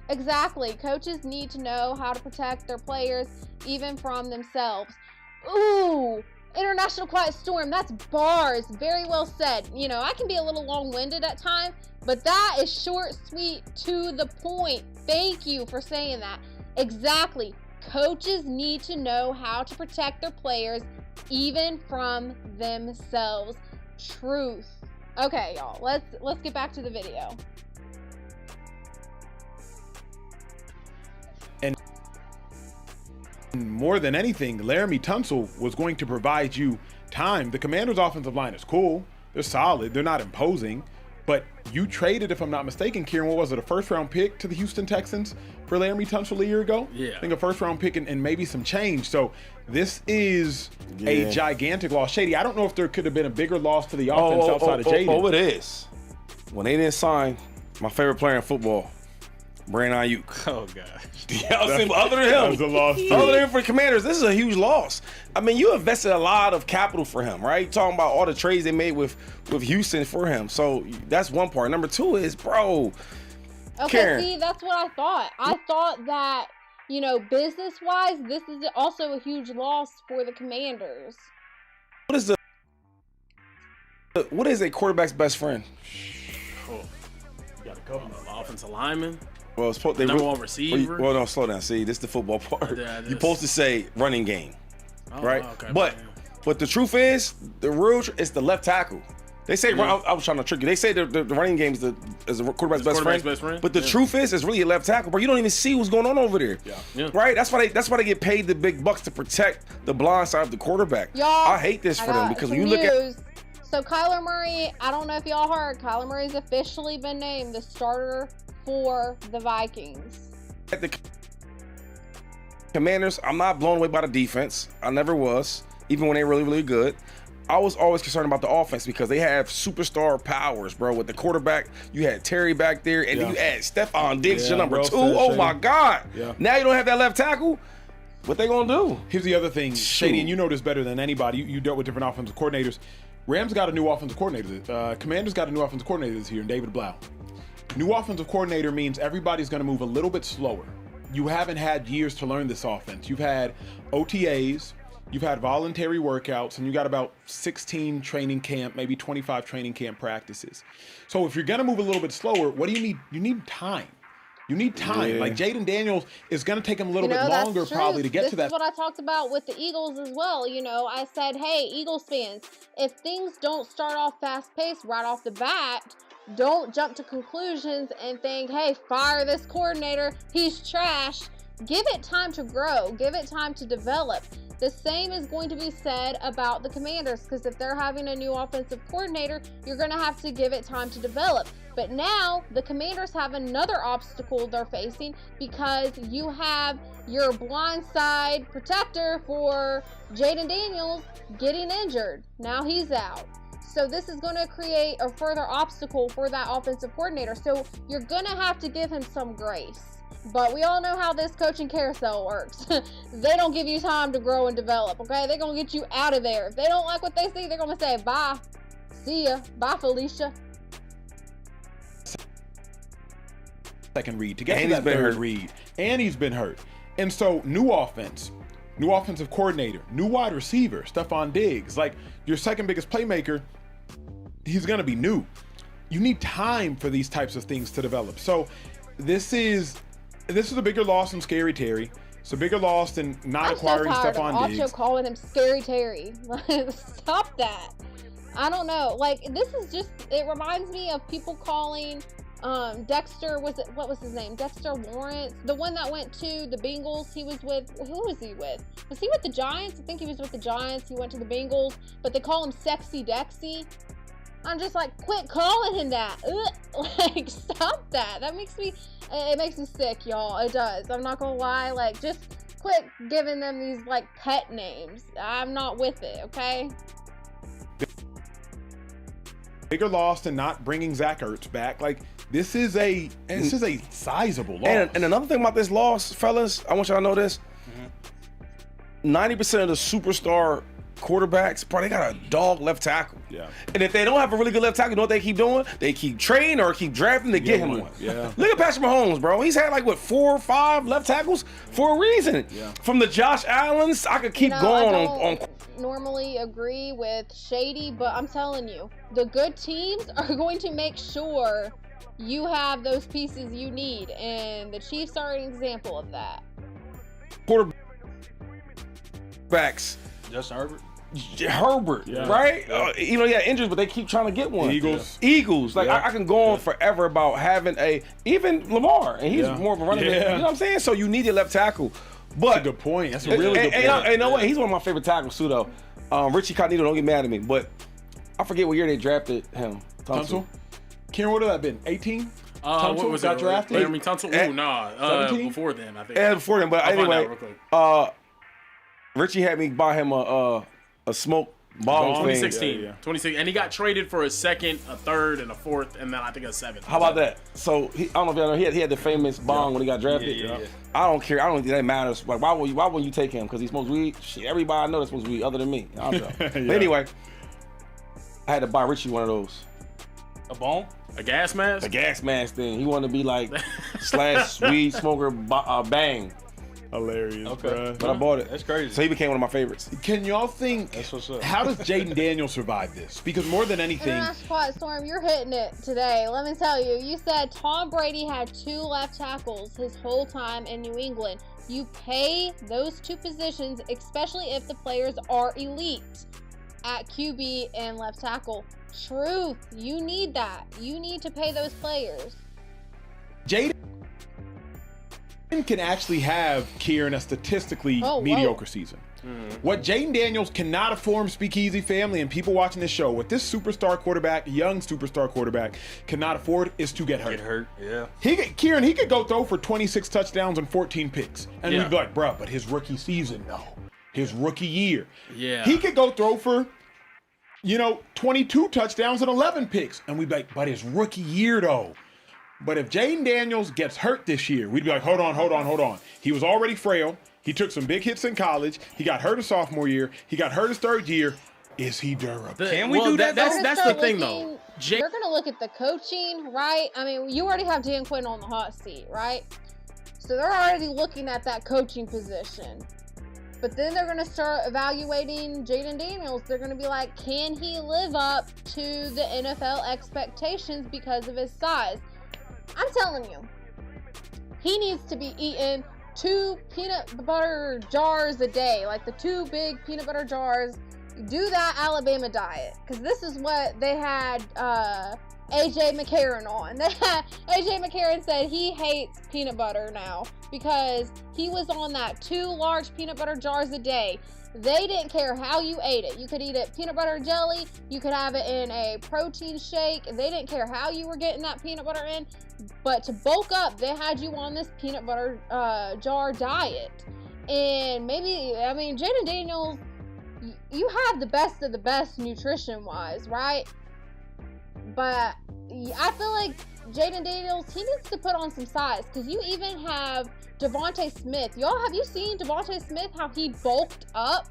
Exactly. Coaches need to know how to protect their players, even from themselves. Ooh, International Quiet Storm. That's bars. Very well said. I can be a little long-winded at times, but that is short, sweet, to the point. Thank you for saying that. Exactly. Coaches need to know how to protect their players, even from themselves. Truth. Okay, y'all. Let's get back to the video. And more than anything, Laramie Tunsil was going to provide you time. The Commanders' offensive line is cool. They're solid. They're not imposing. But you traded, if I'm not mistaken, Kieran, what was it, a first-round pick to the Houston Texans for Laramie Tunsil a year ago? Yeah. I think a first-round pick and maybe some change. So this is a gigantic loss. Shady, I don't know if there could have been a bigger loss to the offense outside of Jaden. Oh, it is. When they didn't sign my favorite player in football, Brandon Ayuk. Oh, gosh. Other than him. That's a loss, too. Other than him for Commanders, this is a huge loss. I mean, you invested a lot of capital for him, right? You're talking about all the trades they made with Houston for him. So that's one part. Number two is, bro. Okay, Karen. see, that's what I thought. I thought that, business-wise, this is also a huge loss for the Commanders. What is a quarterback's best friend? Oh, you got a couple of offensive linemen. Well, it's supposed number one receiver. Well, no, slow down. See, this is the football part. You're supposed to say running game, right? Okay, but the truth is, it's the left tackle. They say I was trying to trick you. They say the running game is the quarterback's best friend. But the truth is, it's really a left tackle, bro. You don't even see what's going on over there. Yeah. Right? That's why they get paid the big bucks to protect the blind side of the quarterback. Y'all, I hate this for them because when you look at so Kyler Murray, I don't know if y'all heard, Kyler Murray's officially been named the starter for the Vikings. At the Commanders, I'm not blown away by the defense. I never was, even when they were really, really good. I was always concerned about the offense because they have superstar powers, bro. With the quarterback, you had Terry back there, and then you had Stephon Diggs, your number 2. Oh, my God. Yeah. Now you don't have that left tackle. What they going to do? Here's the other thing, Shady, and you know this better than anybody. You dealt with different offensive coordinators. Rams got a new offensive coordinator. Commanders got a new offensive coordinator this year, David Blau. New offensive coordinator means everybody's going to move a little bit slower. You haven't had years to learn this offense. You've had OTAs, you've had voluntary workouts, and you got about 16 training camp, maybe 25 training camp practices. So if you're going to move a little bit slower, what do you need? You need time. You need time. Yeah. Like Jaden Daniels is going to take him a little bit that's longer true. probably to get to that. This is what I talked about with the Eagles as well. I said, hey, Eagles fans, if things don't start off fast-paced right off the bat, don't jump to conclusions and think, hey, fire this coordinator, he's trash. Give it time to grow. Give it time to develop. The same is going to be said about the Commanders, because if they're having a new offensive coordinator, you're going to have to give it time to develop. But now the Commanders have another obstacle they're facing because you have your blindside protector for Jaden Daniels getting injured. Now he's out. So this is going to create a further obstacle for that offensive coordinator. So you're going to have to give him some grace. But we all know how this coaching carousel works. They don't give you time to grow and develop, okay? They're going to get you out of there. If they don't like what they see, they're going to say, bye. See ya. Bye, Felicia. Second read to get to that third read. And he's been hurt. And so new offense, new offensive coordinator, new wide receiver, Stephon Diggs. Like your second biggest playmaker, he's going to be new. You need time for these types of things to develop. So this is a bigger loss than Scary Terry. It's a bigger loss than not acquiring Stephon Diggs. I'm calling him Scary Terry. Stop that. I don't know. Like, this is just, it reminds me of people calling Dexter, what was his name? Dexter Lawrence, the one that went to the Bengals. He was with, who was he with? Was he with the Giants? I think he was with the Giants. He went to the Bengals, but they call him Sexy Dexy. I'm just like, quit calling him that. Like, stop that. That makes me, it makes me sick, y'all. It does. I'm not gonna lie. Like, just quit giving them these, like, pet names. I'm not with it, okay? Bigger loss than not bringing Zach Ertz back. Like, this is a sizable loss. And another thing about this loss, fellas, I want y'all to know this. 90% of the superstar quarterbacks, bro, they got a dog left tackle. Yeah. And if they don't have a really good left tackle, you know what they keep doing? They keep trading or keep drafting to get him one. Yeah. Look at Patrick Mahomes, bro. He's had like, what, 4 or 5 left tackles for a reason. Yeah. From the Josh Allens, I could keep going on. Normally agree with Shady, but I'm telling you, the good teams are going to make sure you have those pieces you need, and the Chiefs are an example of that. Quarterbacks. Justin Herbert. Right? Yeah, injuries, but they keep trying to get one. Eagles. Like, I can go on forever about having even Lamar, and he's more of a running back. You know what I'm saying? So you need a left tackle. But that's a good point. That's a really good point. And you know what? He's one of my favorite tackles too, though. Richie Cognito, don't get mad at me, but I forget what year they drafted him. Tunsil? Kieran, what would that have been? 18? What was got drafted? Laremy Tunsil? Ooh, nah. 17? Before then, I think. Yeah, before then. But I'll find anyway, out real quick. Richie had me buy him a smoke bomb 2016. 2016. And he got traded for a second, a third, and a fourth, and then I think a seventh. How about that? So I don't know if y'all know, he had the famous bong when he got drafted. Yeah. I don't care. I don't think that matters. Like, why wouldn't you take him? Because he smokes weed? Shit, everybody I know that smokes weed other than me. I don't know. But anyway, I had to buy Richie one of those. A bong? A gas mask? A gas mask thing. He wanted to be like / weed smoker bang. Hilarious, bro. But I bought it. That's crazy. So he became one of my favorites. Can y'all think, that's what's up. How does Jaden Daniels survive this? Because more than anything... International Quiet Storm, you're hitting it today. Let me tell you. You said Tom Brady had 2 left tackles his whole time in New England. You pay those 2 positions, especially if the players are elite at QB and left tackle. Truth. You need that. You need to pay those players. Jaden can actually have, Kieran, a statistically Oh, mediocre whoa. season. What Jaden Daniels cannot afford, Speakeasy family and people watching this show, what this superstar quarterback, young superstar quarterback, cannot afford is to get hurt. Yeah. Kieran, he could go throw for 26 touchdowns and 14 picks. And Yeah. we'd be like, bro, but his rookie season, no. His rookie year. Yeah. He could go throw for, 22 touchdowns and 11 picks. And we'd be like, but his rookie year, though. But if Jaden Daniels gets hurt this year, we'd be like, hold on. He was already frail. He took some big hits in college. He got hurt his sophomore year. He got hurt his third year. Is he durable? Can we do that? That's the thing, though. They're going to look at the coaching, right? I mean, you already have Dan Quinn on the hot seat, right? So they're already looking at that coaching position. But then they're going to start evaluating Jaden Daniels. They're going to be like, can he live up to the NFL expectations because of his size? I'm telling you, he needs to be eating 2 peanut butter jars a day, like the 2 big peanut butter jars. Do that Alabama diet, because this is what they had AJ McCarron on. AJ McCarron said he hates peanut butter now because he was on that 2 large peanut butter jars a day. They didn't care how you ate it. You could eat it peanut butter jelly. You could have it in a protein shake. They didn't care how you were getting that peanut butter in. But to bulk up, they had you on this peanut butter jar diet. And Jaden Daniels, you have the best of the best nutrition-wise, right? But I feel like Jaden Daniels, he needs to put on some size, because you even have Devontae Smith. Y'all, have you seen Devontae Smith, how he bulked up?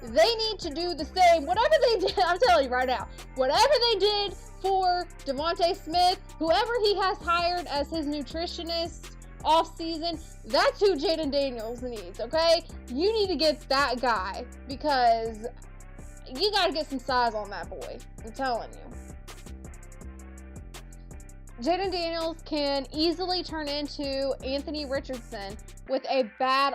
They need to do the same. Whatever they did, I'm telling you right now, whatever they did for Devontae Smith, whoever he has hired as his nutritionist off season, that's who Jaden Daniels needs, okay? You need to get that guy, because you got to get some size on that boy. I'm telling you. Jaden Daniels can easily turn into Anthony Richardson with a bad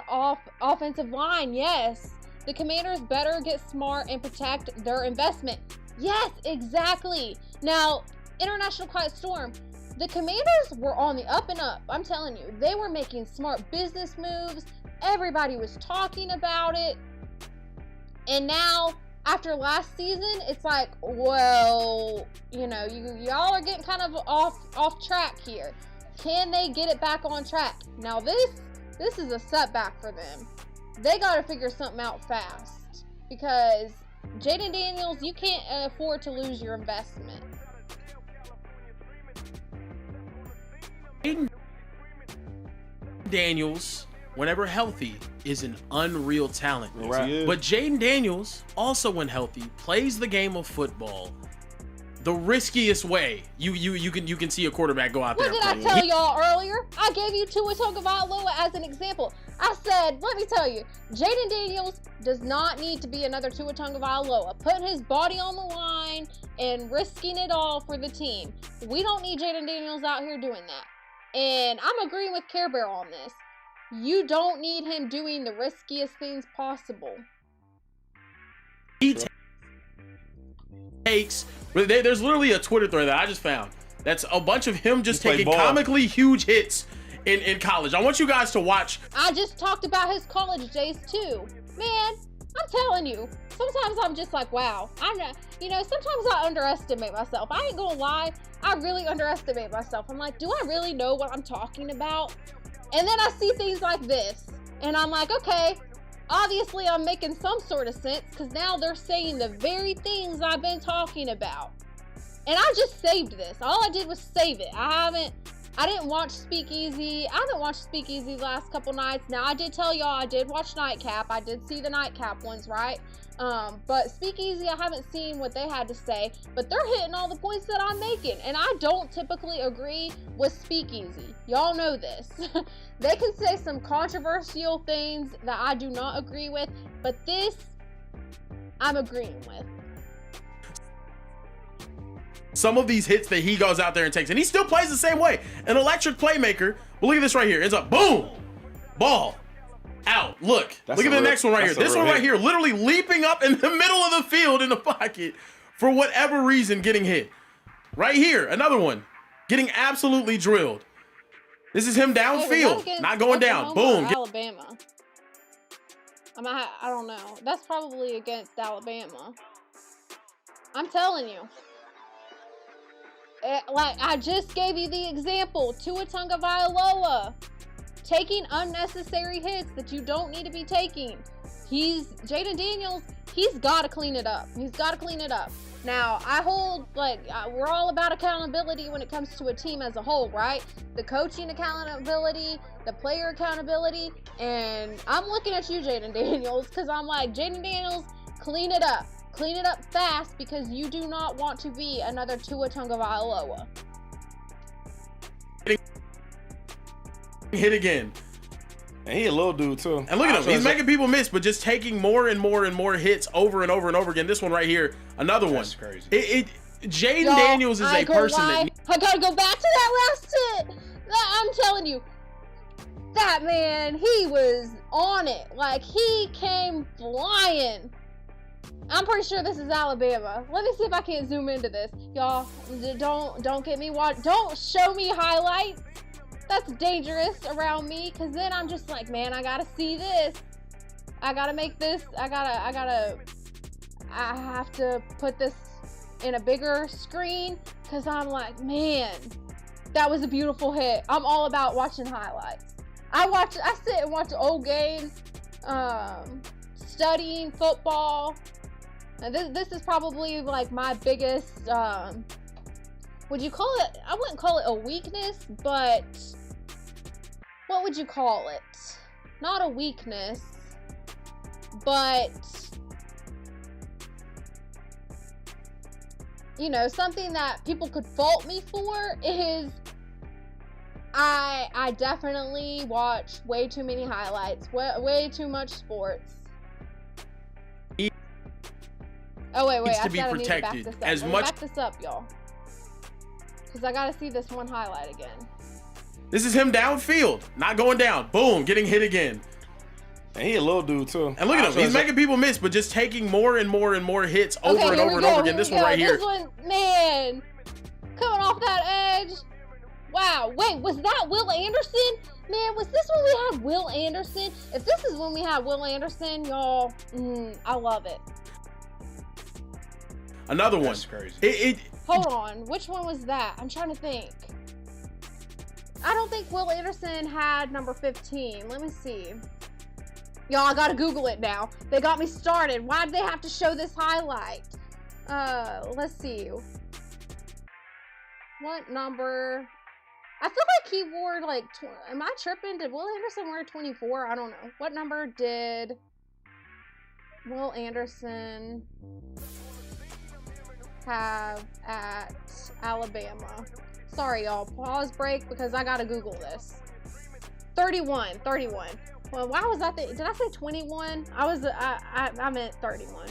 offensive line. Yes, the Commanders better get smart and protect their investment. Yes, exactly. Now, International Quiet Storm, the Commanders were on the up and up. I'm telling you, they were making smart business moves. Everybody was talking about it. And now, after last season, it's like, well, y'all are getting kind of off track here. Can they get it back on track? Now this is a setback for them. They got to figure something out fast, because Jaden Daniels, you can't afford to lose your investment. Jaden Daniels, whenever healthy, is an unreal talent. Right. But Jaden Daniels, also when healthy, plays the game of football the riskiest way you can see a quarterback go out there. What did I tell y'all earlier? I gave you Tua Tagovailoa as an example. I said, let me tell you, Jaden Daniels does not need to be another Tua Tagovailoa, putting his body on the line and risking it all for the team. We don't need Jaden Daniels out here doing that. And I'm agreeing with Care Bear on this. You don't need him doing the riskiest things possible. He takes. There's literally a Twitter thread that I just found. That's a bunch of him just taking comically huge hits in college. I want you guys to watch. I just talked about his college days too. Man, I'm telling you, sometimes I'm just like, wow. Sometimes I underestimate myself. I ain't gonna lie. I really underestimate myself. I'm like, do I really know what I'm talking about? And then I see things like this, and I'm like, okay, obviously I'm making some sort of sense, because now they're saying the very things I've been talking about. And I just saved this. All I did was save it. I didn't watch Speakeasy. I haven't watched Speakeasy the last couple nights. Now, I did tell y'all I did watch Nightcap. I did see the Nightcap ones, right? But Speakeasy, I haven't seen what they had to say. But they're hitting all the points that I'm making. And I don't typically agree with Speakeasy. Y'all know this. They can say some controversial things that I do not agree with. But this, I'm agreeing with. Some of these hits that he goes out there and takes, and he still plays the same way. An electric playmaker. But look at this right here. It's a boom, ball, out. Look at the next one right here. This one right here, literally leaping up in the middle of the field in the pocket for whatever reason getting hit. Right here, another one. Getting absolutely drilled. This is him downfield, not going down. Boom. Alabama. I don't know. That's probably against Alabama. I'm telling you. Like, I just gave you the example. Tua Tagovailoa taking unnecessary hits that you don't need to be taking. Jaden Daniels, he's got to clean it up. He's got to clean it up. Now, I hold, we're all about accountability when it comes to a team as a whole, right? The coaching accountability, the player accountability, and I'm looking at you, Jaden Daniels, because I'm like, Jaden Daniels, clean it up. Clean it up fast because you do not want to be another Tua Tagovailoa. Hit again. And he a little dude too. And look at him. He's making people miss, but just taking more and more and more hits over and over and over again. This one right here, another one. That's crazy. Jaden Daniels is a person that... I gotta go back to that last hit. I'm telling you, that man, he was on it. Like, he came flying. I'm pretty sure this is Alabama. Let me see if I can zoom into this. Y'all, don't get me don't show me highlights. That's dangerous around me, because then I'm just like, man, I gotta see this. I gotta make this. I have to put this in a bigger screen, because I'm like, man, that was a beautiful hit. I'm all about watching highlights. I sit and watch old games, studying football. And this is probably like my biggest, would you call it, I wouldn't call it a weakness, but what would you call it? Not a weakness, but, you know, something that people could fault me for is I definitely watch way too many highlights, way too much sports. Oh, wait, Needs I to be gotta protected need to back this up. as Let me much- back this up, y'all. Because I gotta see this one highlight again. This is him downfield, not going down. Boom, getting hit again. And he a little dude too. And look at him. He's making people miss, but just taking more and more and more hits over and over and over again. This one right here. This one, man, coming off that edge. Wow, wait, was that Will Anderson? Man, was this when we had Will Anderson? If this is when we had Will Anderson, y'all, I love it. Another one. That's crazy. Hold on, which one was that? I'm trying to think. I don't think Will Anderson had number 15. Let me see. Y'all, I gotta Google it now. They got me started. Why did they have to show this highlight? Let's see. What number? I feel like he wore like, am I tripping? Did Will Anderson wear 24? I don't know. What number did Will Anderson have at Alabama? Sorry, y'all. Pause break because I gotta Google this. 31. Well, why was I did I say 21? I meant 31.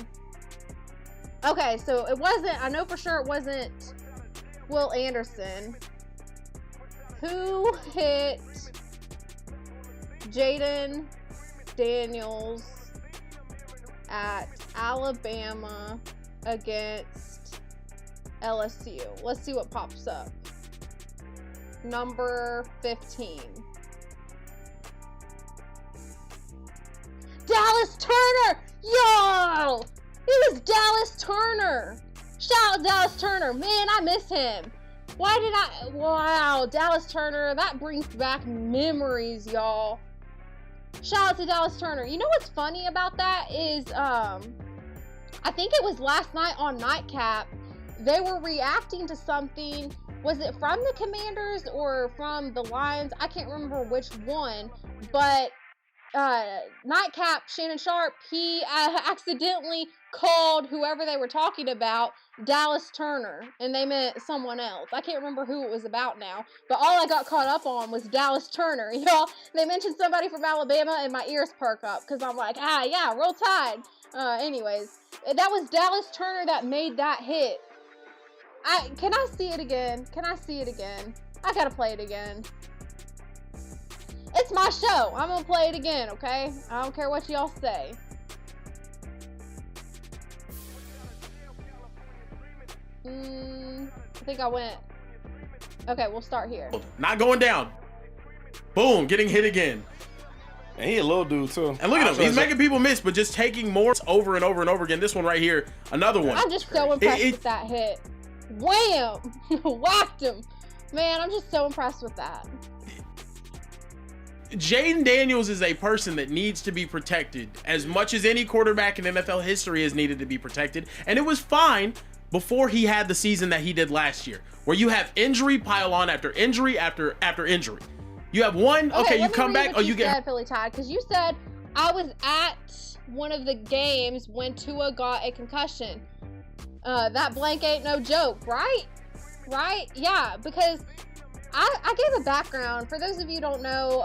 Okay, so it wasn't, I know for sure it wasn't Will Anderson. Who hit Jaden Daniels at Alabama against LSU? Let's see what pops up. Number 15. Dallas Turner! Yo! It was Dallas Turner! Shout out Dallas Turner. Man, I miss him. Wow, Dallas Turner. That brings back memories, y'all. Shout out to Dallas Turner. You know what's funny about that is, I think it was last night on Nightcap, they were reacting to something. Was it from the Commanders or from the Lions? I can't remember which one, but Nightcap, Shannon Sharp, he accidentally called whoever they were talking about Dallas Turner, and they meant someone else. I can't remember who it was about now, but all I got caught up on was Dallas Turner. Y'all, they mentioned somebody from Alabama, and my ears perk up, because I'm like, yeah, Roll Tide. Anyways, that was Dallas Turner that made that hit. Can I see it again? I gotta play it again. It's my show. I'm gonna play it again, okay? I don't care what y'all say. I think I went. Okay, we'll start here. Not going down. Boom, getting hit again. And he a little dude too. And look at him. He's making people miss, but just taking more over and over and over again. This one right here, another one. I'm just so impressed with that hit. Wham! Whacked him. Man, I'm just so impressed with that. Jaden Daniels is a person that needs to be protected as much as any quarterback in NFL history has needed to be protected. And it was fine before he had the season that he did last year, where you have injury pile on after injury after injury. You have one, okay, you come back, or you get... Philly Tide, because you said I was at one of the games when Tua got a concussion. That blank ain't no joke, right? Right? Yeah, because I gave a background. For those of you who don't know,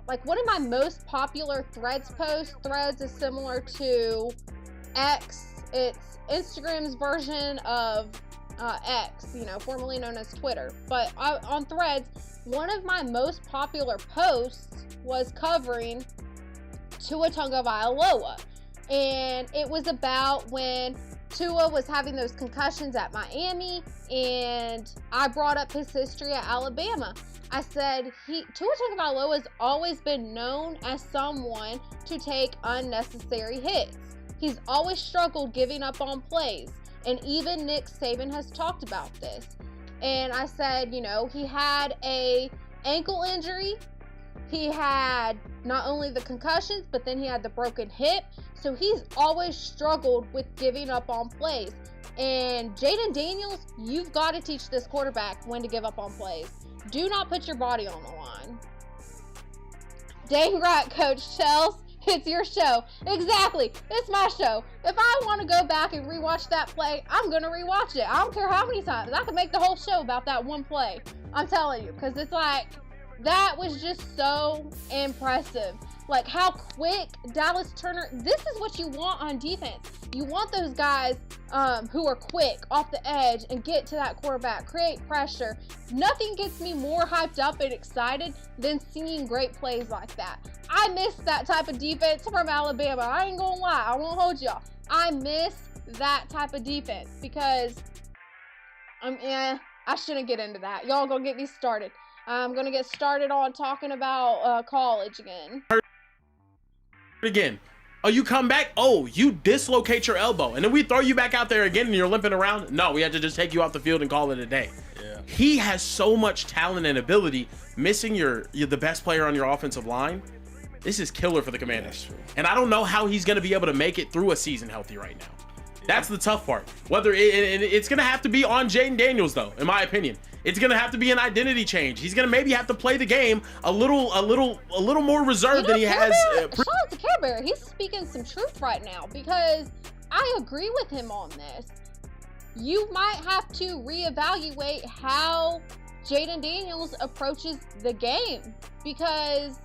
like one of my most popular Threads posts, Threads is similar to X. It's Instagram's version of X, you know, formerly known as Twitter. But on Threads, one of my most popular posts was covering Tua Tagovailoa. And it was about when Tua was having those concussions at Miami, and I brought up his history at Alabama. I said Tua Tagovailoa has always been known as someone to take unnecessary hits. He's always struggled giving up on plays, and even Nick Saban has talked about this. And I said, you know, he had a ankle injury. He had not only the concussions, but then he had the broken hip. So he's always struggled with giving up on plays. And Jaden Daniels, you've got to teach this quarterback when to give up on plays. Do not put your body on the line. Dang right, Coach Chels. It's your show. Exactly. It's my show. If I want to go back and rewatch that play, I'm going to rewatch it. I don't care how many times. I could make the whole show about that one play. I'm telling you. Because it's like, that was just so impressive. Like how quick Dallas Turner, this is what you want on defense. You want those guys who are quick off the edge and get to that quarterback, create pressure. Nothing gets me more hyped up and excited than seeing great plays like that. I miss that type of defense from Alabama. I ain't gonna lie, I won't hold y'all. I miss that type of defense because I shouldn't get into that. Y'all gonna get me started. I'm gonna get started on talking about college again. Again. Oh, you come back, oh, you dislocate your elbow, and then we throw you back out there again and you're limping around. No, we had to just take you off the field and call it a day. Yeah. He has so much talent and ability. Missing the best player on your offensive line, this is killer for the Commanders. And I don't know how he's going to be able to make it through a season healthy right now. That's the tough part. Whether it's going to have to be on Jaden Daniels, though, in my opinion. It's going to have to be an identity change. He's going to maybe have to play the game a little more reserved than he has. Shout out to Care Bear. He's speaking some truth right now because I agree with him on this. You might have to reevaluate how Jaden Daniels approaches the game because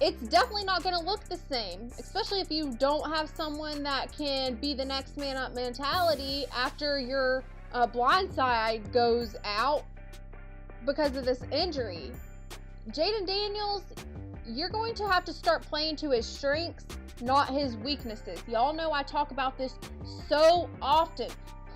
it's definitely not going to look the same, especially if you don't have someone that can be the next man up mentality after your blind side goes out because of this injury. Jaden Daniels, you're going to have to start playing to his strengths, not his weaknesses. Y'all know I talk about this so often.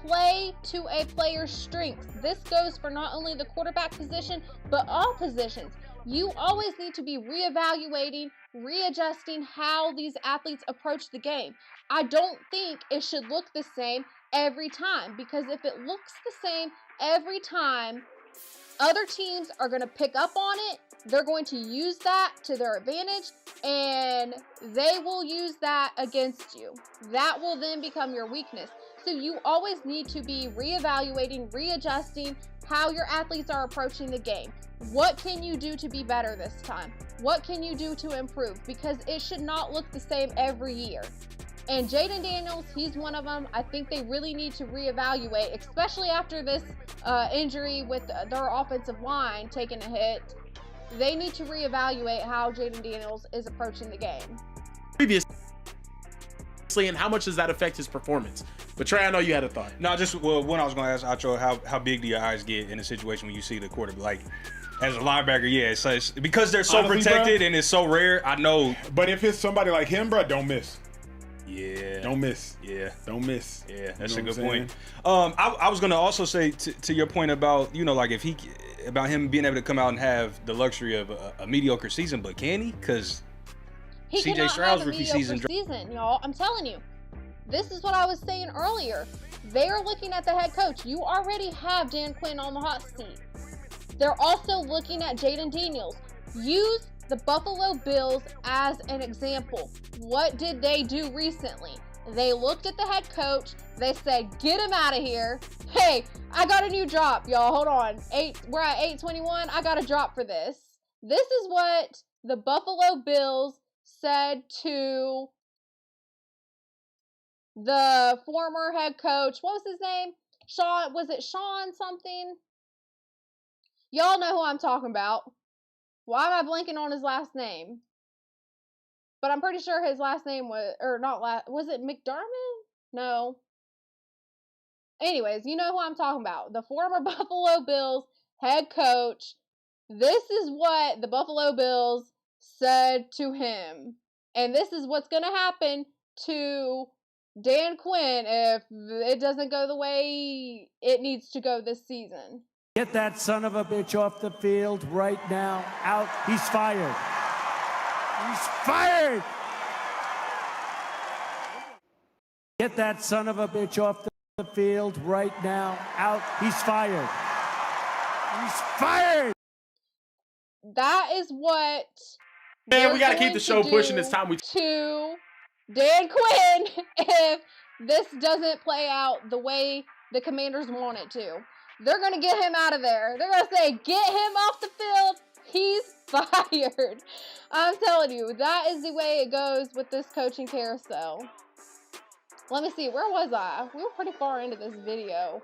Play to a player's strengths. This goes for not only the quarterback position, but all positions. You always need to be reevaluating, readjusting how these athletes approach the game. I don't think it should look the same every time, because if it looks the same every time, other teams are going to pick up on it. They're going to use that to their advantage, and they will use that against you. That will then become your weakness. So you always need to be reevaluating, readjusting how your athletes are approaching the game. What can you do to be better this time? What can you do to improve? Because it should not look the same every year. And Jaden Daniels, he's one of them. I think they really need to reevaluate, especially after this injury with their offensive line taking a hit. They need to reevaluate how Jaden Daniels is approaching the game. Previously, and how much does that affect his performance? But Trey, I know you had a thought. No, just when I was going to ask Acho, how big do your eyes get in a situation when you see the quarterback? Like, as a linebacker, yeah, it's because they're so honestly, protected bro, and it's so rare. I know. But if it's somebody like him, bro, don't miss. Yeah. Don't miss. Yeah. Don't miss. Yeah, that's You a know good what I'm point. I was gonna also say to your point about like if about him being able to come out and have the luxury of a mediocre season, but can he? Because He CJ cannot Stroud's have a rookie mediocre season, y'all. I'm telling you. This is what I was saying earlier. They're looking at the head coach. You already have Dan Quinn on the hot seat. They're also looking at Jaden Daniels. Use the Buffalo Bills as an example. What did they do recently? They looked at the head coach. They said, get him out of here. Hey, I got a new drop, y'all. Hold on. We're at 8:21. I got a drop for this. This is what the Buffalo Bills said to the former head coach. What was his name? Was it Sean something? Y'all know who I'm talking about. Why am I blanking on his last name? But I'm pretty sure his last name was, was it McDermott? No. Anyways, you know who I'm talking about. The former Buffalo Bills head coach. This is what the Buffalo Bills said to him. And this is what's going to happen to Dan Quinn if it doesn't go the way it needs to go this season. Get that son of a bitch off the field right now. Out. He's fired. He's fired. Get that son of a bitch off the field right now. Out. He's fired. He's fired. That is what. Man, we got to keep the show pushing this time. To Dan Quinn if this doesn't play out the way the Commanders want it to. They're going to get him out of there. They're going to say, get him off the field. He's fired. I'm telling you, that is the way it goes with this coaching carousel. Let me see. Where was I? We were pretty far into this video.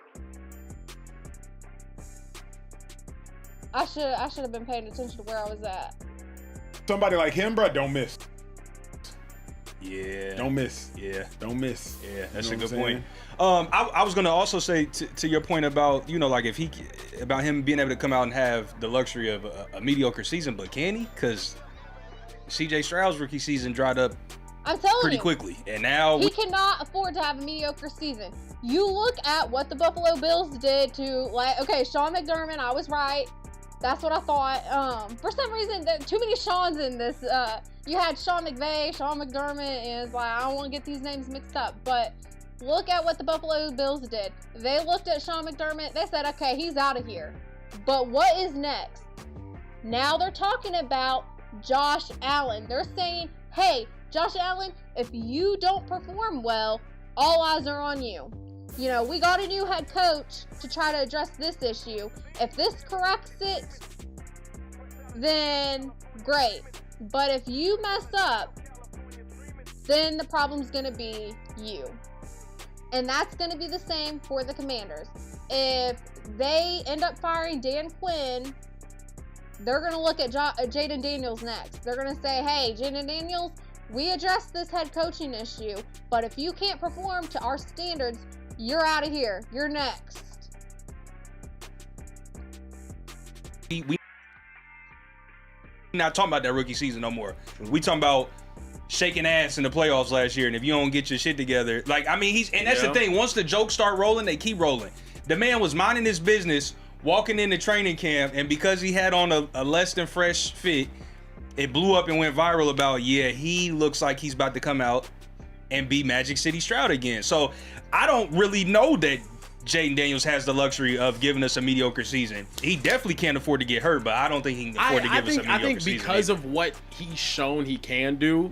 I should have been paying attention to where I was at. Somebody like him, bro, don't miss. Yeah. Don't miss. Yeah. Don't miss. Yeah, that's You know a good what I'm point. I was gonna also say to your point about like if about him being able to come out and have the luxury of a mediocre season, but can he? Because CJ Stroud's rookie season dried up I'm telling pretty you, quickly, and now he cannot afford to have a mediocre season. You look at what the Buffalo Bills did to Sean McDermott. I was right. That's what I thought. For some reason, there too many Seans in this. You had Sean McVay, Sean McDermott, and it's like, I don't want to get these names mixed up. But look at what the Buffalo Bills did. They looked at Sean McDermott. They said, okay, he's out of here. But what is next? Now they're talking about Josh Allen. They're saying, hey, Josh Allen, if you don't perform well, all eyes are on you. You know, we got a new head coach to try to address this issue. If this corrects it, then great. But if you mess up, then the problem's going to be you. And that's going to be the same for the Commanders. If they end up firing Dan Quinn, they're going to look at Jaden Daniels next. They're going to say, hey, Jaden Daniels, we addressed this head coaching issue, but if you can't perform to our standards, you're out of here. You're next. we not talking about that rookie season no more. We talking about shaking ass in the playoffs last year, and if you don't get your shit together, that's the thing. Once the jokes start rolling, they keep rolling. The man was minding his business, walking into training camp, and because he had on a less than fresh fit, it blew up and went viral about, he looks like he's about to come out and be Magic City Stroud again. So I don't really know that Jaden Daniels has the luxury of giving us a mediocre season. He definitely can't afford to get hurt, but I don't think he can afford to give us a mediocre season. I think because of what he's shown he can do,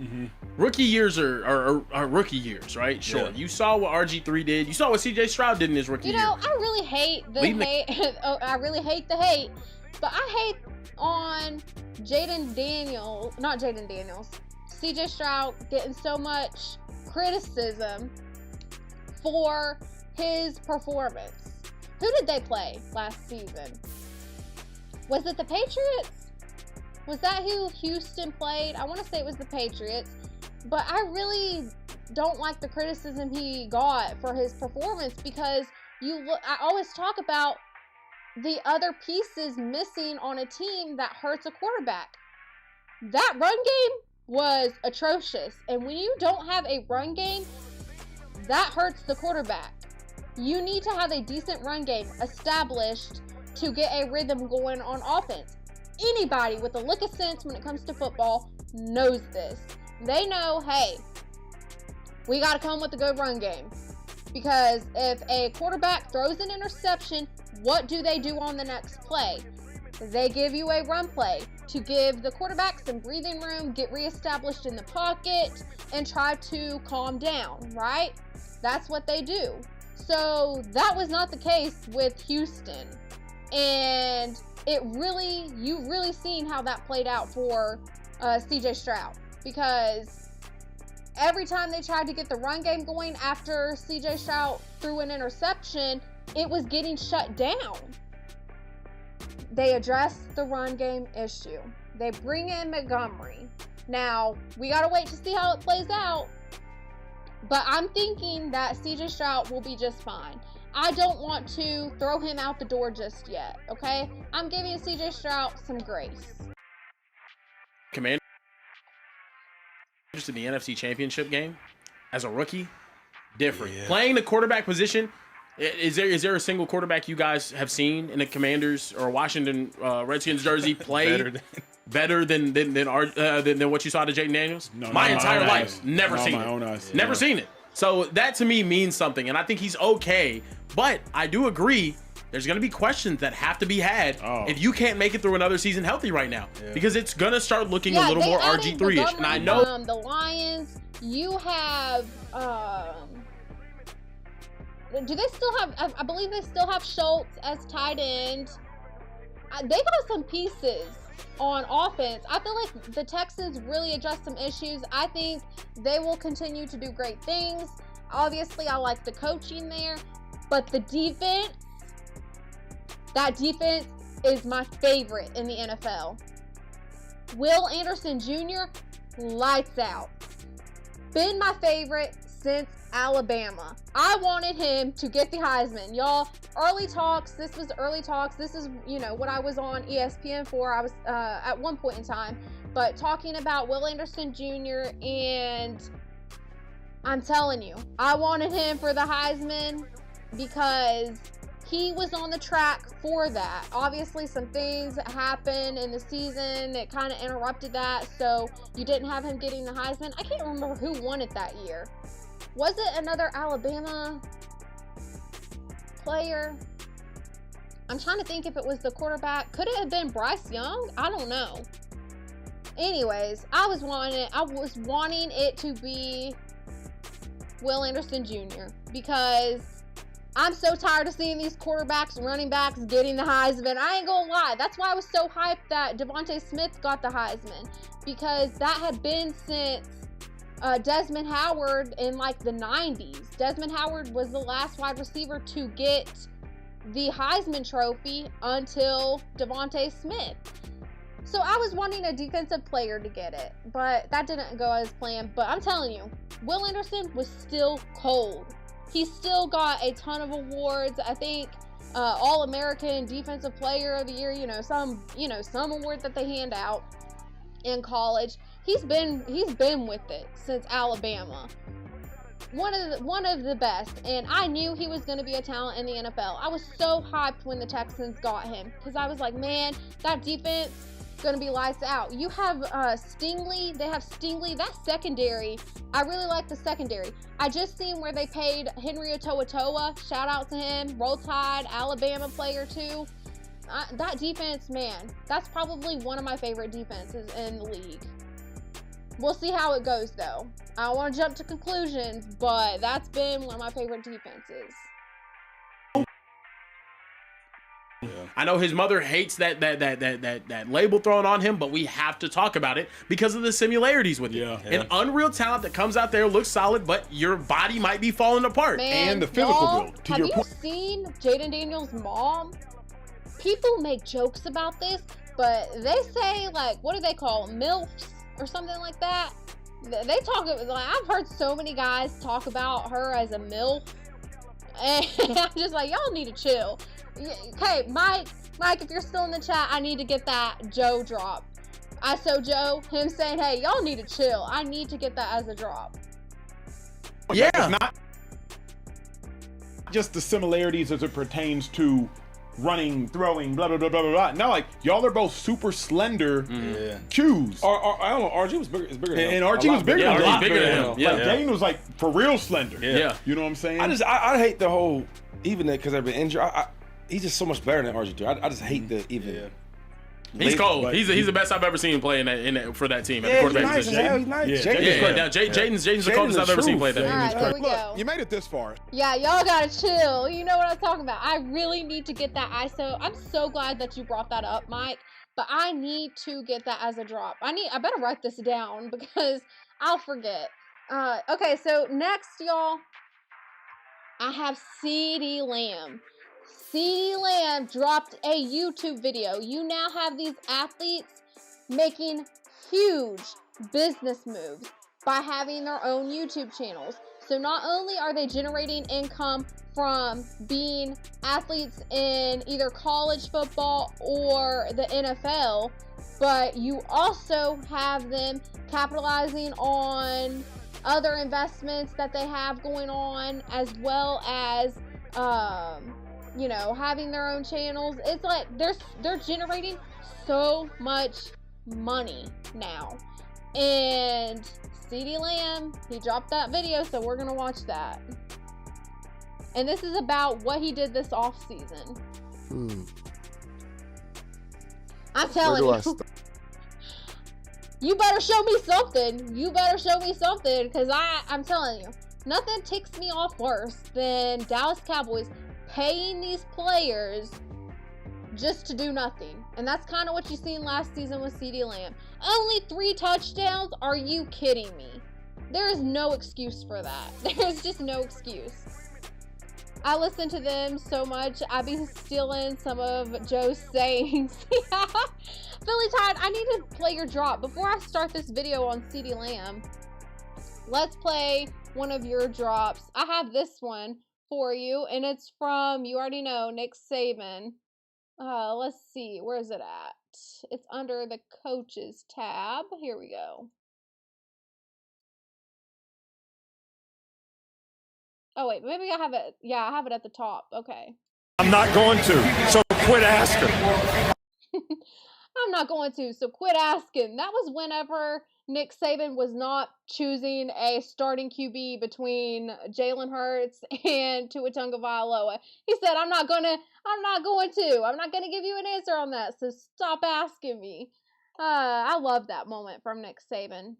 rookie years are rookie years, right? Sure. Yeah. You saw what RG3 did. You saw what CJ Stroud did in his rookie year. I really hate the hate. I really hate the hate, but I hate on CJ Stroud getting so much criticism for his performance. Who did they play last season? Was it the Patriots? Was that who Houston played? I want to say it was the Patriots, but I really don't like the criticism he got for his performance because I always talk about the other pieces missing on a team that hurts a quarterback. That run game was atrocious. And when you don't have a run game, that hurts the quarterback. You need to have a decent run game established to get a rhythm going on offense. Anybody with a lick of sense when it comes to football knows this. They know, hey, we got to come with a good run game. Because if a quarterback throws an interception, what do they do on the next play? They give you a run play to give the quarterback some breathing room, get reestablished in the pocket, and try to calm down, right? That's what they do. So that was not the case with Houston. And you've really seen how that played out for CJ Stroud. Because every time they tried to get the run game going after CJ Stroud threw an interception, it was getting shut down. They address the run game issue. They bring in Montgomery. Now, we got to wait to see how it plays out. But I'm thinking that CJ Stroud will be just fine. I don't want to throw him out the door just yet, okay? I'm giving CJ Stroud some grace. Commander in the NFC Championship game as a rookie, different. Yeah. Playing the quarterback position, is there a single quarterback you guys have seen in the Commanders or Washington Redskins jersey play better than what you saw to Jaden Daniels? No, my entire life, never seen it. Never seen it. So that to me means something, and I think he's okay. But I do agree, there's going to be questions that have to be had if you can't make it through another season healthy right now, because it's going to start looking a little more RG3-ish. And I know the Lions, you have. Do they still have? I believe they still have Schultz as tight end. They got some pieces on offense. I feel like the Texans really addressed some issues. I think they will continue to do great things. Obviously, I like the coaching there, but the defense, that defense is my favorite in the NFL. Will Anderson Jr., lights out. Been my favorite since Alabama. I wanted him to get the Heisman. Y'all, early talks, this was early talks. This is, what I was on ESPN for. I was at one point in time, but talking about Will Anderson Jr. and I'm telling you, I wanted him for the Heisman because he was on the track for that. Obviously, some things happened in the season that kind of interrupted that, so you didn't have him getting the Heisman. I can't remember who won it that year. Was it another Alabama player? I'm trying to think if it was the quarterback. Could it have been Bryce Young? I don't know. Anyways, I was wanting it to be Will Anderson Jr. because I'm so tired of seeing these quarterbacks, running backs getting the Heisman. I ain't gonna lie. That's why I was so hyped that Devontae Smith got the Heisman, because that had been since Desmond Howard in like the 90s. Desmond Howard was the last wide receiver to get the Heisman Trophy until Devontae Smith. So I was wanting a defensive player to get it, but that didn't go as planned. But I'm telling you, Will Anderson was still cold. He still got a ton of awards. I think All-American Defensive Player of the Year, some award that they hand out in college. He's been with it since Alabama. One of the best, and I knew he was going to be a talent in the NFL. I was so hyped when the Texans got him because I was like, man, that defense is going to be lights out. You have Stingley. They have Stingley. That secondary, I really like the secondary. I just seen where they paid Henry Toa. Shout out to him. Roll Tide, Alabama player too. That defense, man, that's probably one of my favorite defenses in the league. We'll see how it goes, though. I don't want to jump to conclusions, but that's been one of my favorite defenses. Yeah. I know his mother hates that label thrown on him, but we have to talk about it because of the similarities with you. An unreal talent that comes out there, looks solid, but your body might be falling apart. Man, and the physical build. Have you seen Jaden Daniels' mom? People make jokes about this, but they say, like, what do they call them? MILFs or something like that? They talk, like, I've heard so many guys talk about her as a MILF, and I'm just like, y'all need to chill. Okay, Mike, if you're still in the chat, I need to get that Joe drop. ISO Joe, him saying, hey, y'all need to chill. I need to get that as a drop. Yeah. Not just the similarities as it pertains to running, throwing, blah, blah, blah, blah, blah. Now, like, y'all are both super slender Qs. I don't know, RG was bigger. And RG was bigger than RG bigger than him. Like, Jaden was, like, for real slender. Yeah. You know what I'm saying? I hate the whole, even that, because I've been injured, he's just so much better than RG3. I just hate the even. Yeah. He's cold. He's the best I've ever seen play for that team at the quarterback position. He's nice. Jaden's the coldest I've ever seen play that. All right, here we go. You made it this far. Yeah, y'all gotta chill. You know what I'm talking about. I really need to get that ISO. I'm so glad that you brought that up, Mike. But I need to get that as a drop. I better write this down because I'll forget. Okay, so next, y'all, I have CeeDee Lamb. CeeDee Lamb dropped a YouTube video. You now have these athletes making huge business moves by having their own YouTube channels. So not only are they generating income from being athletes in either college football or the NFL, but you also have them capitalizing on other investments that they have going on, as well as having their own channels. It's like they're generating so much money now. And CeeDee Lamb, he dropped that video, so we're gonna watch that. And this is about what he did this off season. I'm telling you. You better show me something. Because I'm telling you, nothing ticks me off worse than Dallas Cowboys paying these players just to do nothing. And that's kind of what you seen last season with CeeDee Lamb. Only 3 touchdowns? Are you kidding me? There is no excuse for that. There's just no excuse. I listen to them so much. I be stealing some of Joe's sayings. Philly Tide, I need to play your drop. Before I start this video on CeeDee Lamb, let's play one of your drops. I have this one for you, and it's from, you already know, Nick Saban. Let's see, where is it at? It's under the coaches tab. Here we go. Oh wait, maybe I have it. Yeah, I have it at the top. Okay. I'm not going to, so quit asking. I'm not going to, so quit asking. That was whenever Nick Saban was not choosing a starting QB between Jalen Hurts and Tua Tagovailoa. He said, I'm not going to give you an answer on that, so stop asking me. I love that moment from Nick Saban.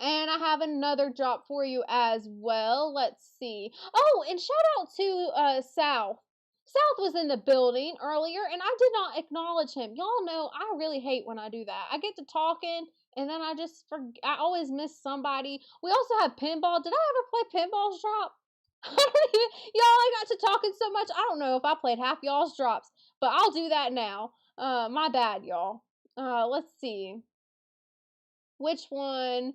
And I have another drop for you as well. Let's see. Oh, and shout out to South. South was in the building earlier, and I did not acknowledge him. Y'all know I really hate when I do that. I get to talking, and then I just forget. I always miss somebody. We also have pinball. Did I ever play pinball's drop? I got to talking so much. I don't know if I played half y'all's drops, but I'll do that now. My bad, y'all. Let's see. Which one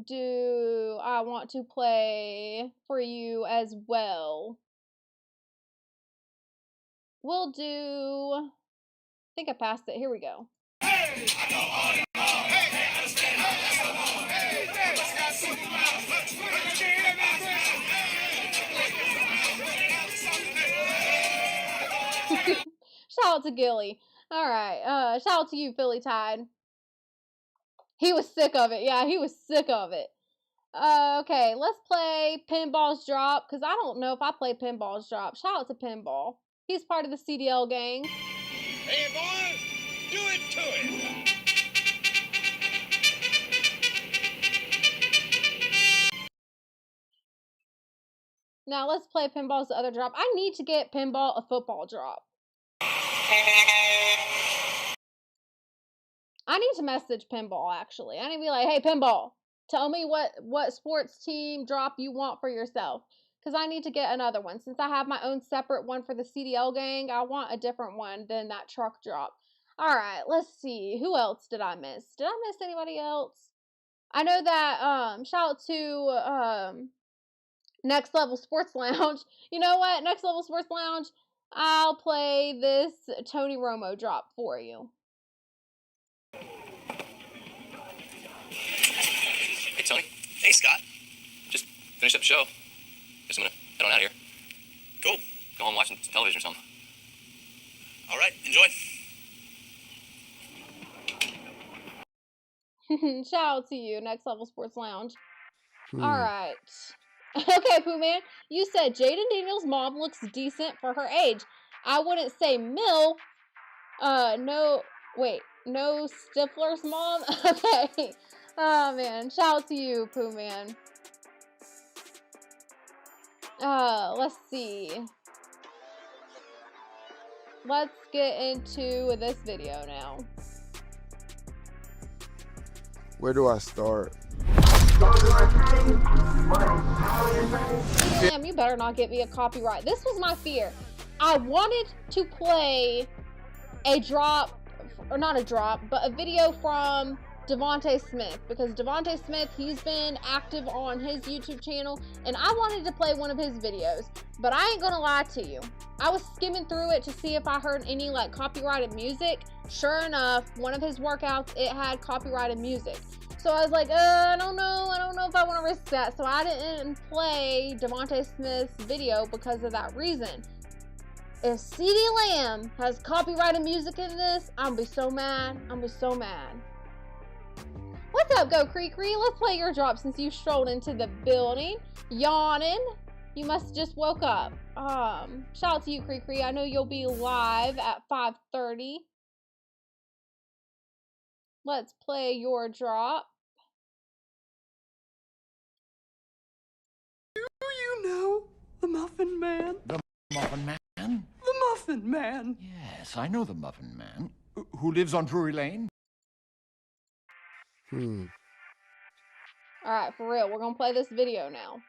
do I want to play for you as well? We'll do, I think I passed it. Here we go. Shout out to Gilly. All right. Shout out to you, Philly Tide. He was sick of it. Yeah, he was sick of it. Okay, let's play Pinball's Drop, because I don't know if I play Pinball's Drop. Shout out to Pinball. He's part of the CDL gang. Hey, boy, do it to it. Now let's play Pinball's other drop. I need to get Pinball a football drop. I need to message Pinball, actually. I need to be like, hey, Pinball, tell me what sports team drop you want for yourself. Because I need to get another one. Since I have my own separate one for the CDL gang, I want a different one than that truck drop. All right, let's see. Who else did I miss? Did I miss anybody else? I know that, shout out to Next Level Sports Lounge. You know what? Next Level Sports Lounge, I'll play this Tony Romo drop for you. Hey, Scott. Just finished up the show. Guess I'm gonna head on out of here. Cool. Go home and watch some television or something. All right. Enjoy. Shout out to you, Next Level Sports Lounge. All right. Okay, Pooh Man. You said Jaden Daniels' mom looks decent for her age. I wouldn't say Mill. No Stifler's mom. Okay. Oh man. Shout out to you, Pooh Man. Let's see. Let's get into this video now. Where do I start? Damn, you better not get me a copyright. This was my fear. I wanted to play a drop, or not a drop, but a video from Devontae Smith, because Devontae Smith, he's been active on his YouTube channel, and I wanted to play one of his videos, but I ain't gonna lie to you. I was skimming through it to see if I heard any like copyrighted music. Sure enough, one of his workouts, it had copyrighted music. So I was like, I don't know if I want to risk that. So I didn't play Devontae Smith's video because of that reason. If CeeDee Lamb has copyrighted music in this, I'm gonna be so mad. I'm gonna be so mad. What's up, Go Creekery? Let's play your drop since you strolled into the building. Yawning. You must just woke up. Shout out to you, Creekery. I know you'll be live at 5:30. Let's play your drop. Do you know the Muffin Man? The Muffin Man? The Muffin Man. Yes, I know the Muffin Man. Who lives on Drury Lane? Alright, for real, we're gonna play this video now.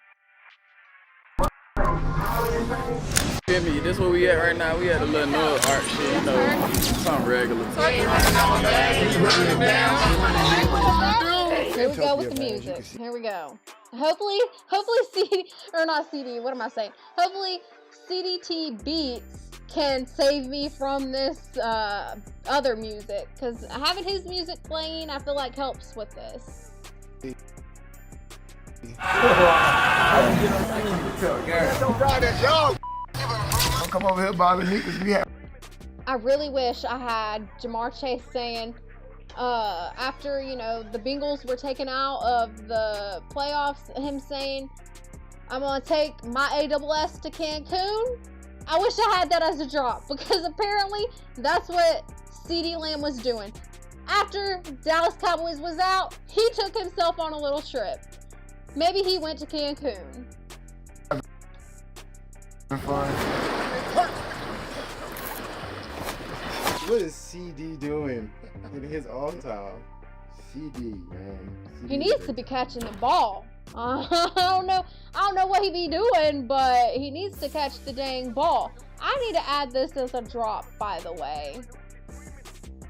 Feel me? This where we at right now. We at a little no art shit, you know, something regular. Here we go with the music. Here we go. Hopefully CD, or not CD, what am I saying? Hopefully CDT Beats can save me from this other music, because having his music playing, I feel like helps with this. Don't come over here bothering me because we have. I really wish I had Jamar Chase saying, after, you know, the Bengals were taken out of the playoffs, him saying, I'm going to take my AWS to Cancun. I wish I had that as a drop, because apparently that's what CeeDee Lamb was doing. After Dallas Cowboys was out, he took himself on a little trip. Maybe he went to Cancun. What is CD doing in his own time? CD, man. He needs to be catching the ball. I don't know what he be doing, but he needs to catch the dang ball. I need to add this as a drop, by the way.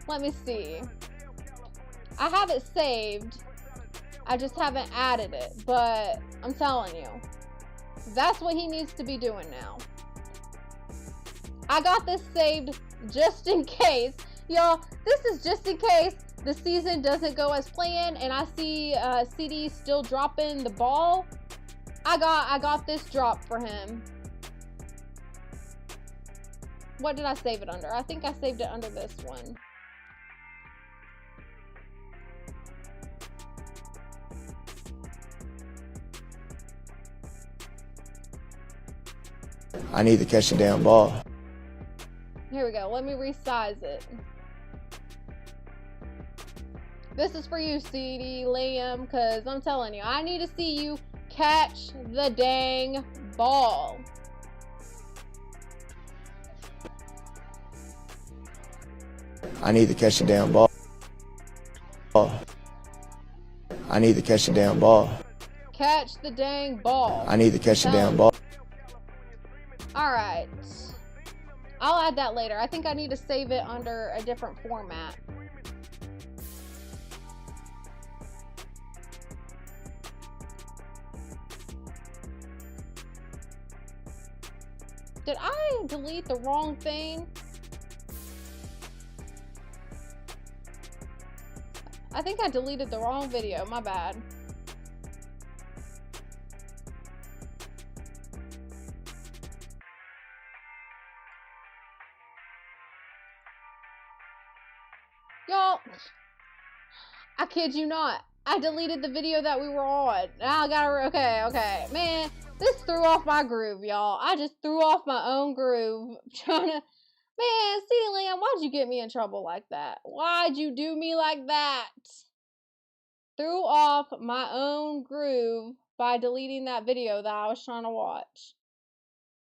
Let me see. I have it saved. I just haven't added it, but I'm telling you, that's what he needs to be doing now. I got this saved just in case. Y'all, this is just in case the season doesn't go as planned and I see CD still dropping the ball. I got this drop for him. What did I save it under? I think I saved it under this one. I need to catch the damn ball. Here we go. Let me resize it. This is for you, CeeDee Lamb, because I'm telling you, I need to see you catch the dang ball. I need to catch the damn ball. I need to catch the damn ball. Catch the dang ball. I need to catch the damn ball. Alright. I'll add that later. I think I need to save it under a different format. Did I delete the wrong thing? I think I deleted the wrong video. My bad. I kid you not. I deleted the video that we were on. Now I gotta, okay. Man, this threw off my groove, y'all. I just threw off my own groove. Trying to, man, CeeDee Lamb, why'd you get me in trouble like that? Why'd you do me like that? Threw off my own groove by deleting that video that I was trying to watch.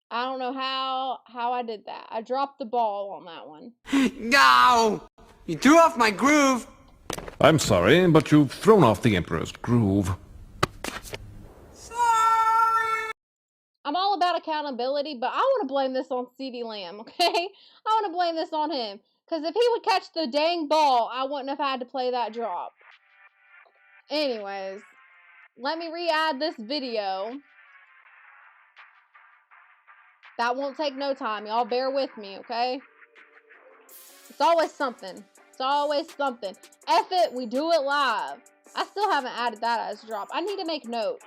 I don't know how I did that. I dropped the ball on that one. No! You threw off my groove. I'm sorry, but you've thrown off the Emperor's groove. I'm all about accountability, but I want to blame this on CeeDee Lamb, okay? I want to blame this on him. Because if he would catch the dang ball, I wouldn't have had to play that drop. Anyways, let me re-add this video. That won't take no time. Y'all bear with me, okay? It's always something. It's always something. F it, we do it live. I still haven't added that as a drop. I need to make notes.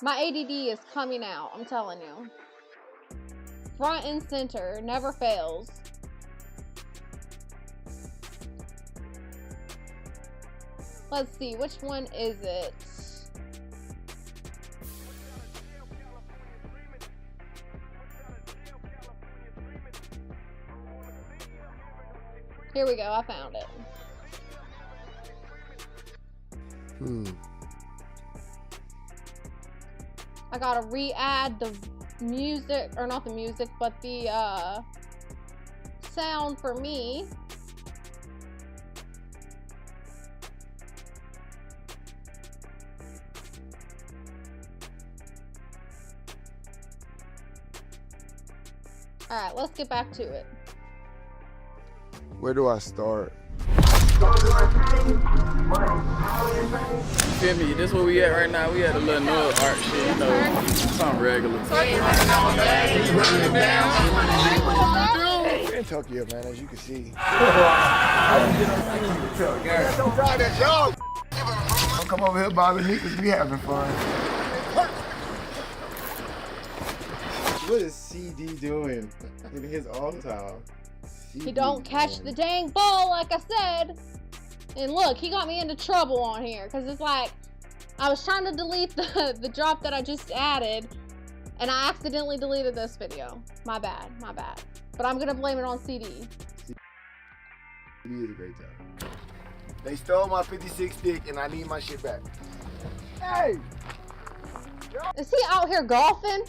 My ADD is coming out, I'm telling you. Front and center, never fails. Let's see, which one is it? Here we go, I found it. I gotta re-add the music, or not the music, but the sound for me. Alright, let's get back to it. Where do I start? You feel me? This where we at right now. We at a little no art shit, you know, something regular. In Tokyo, man, as you can see. Don't come over here bothering me because we having fun. What is CD doing in his own time? He don't catch the dang ball, like I said. And look, he got me into trouble on here. Because it's like, I was trying to delete the drop that I just added. And I accidentally deleted this video. My bad. But I'm going to blame it on CD. CD is a great time. They stole my 56 stick and I need my shit back. Hey! Is he out here golfing?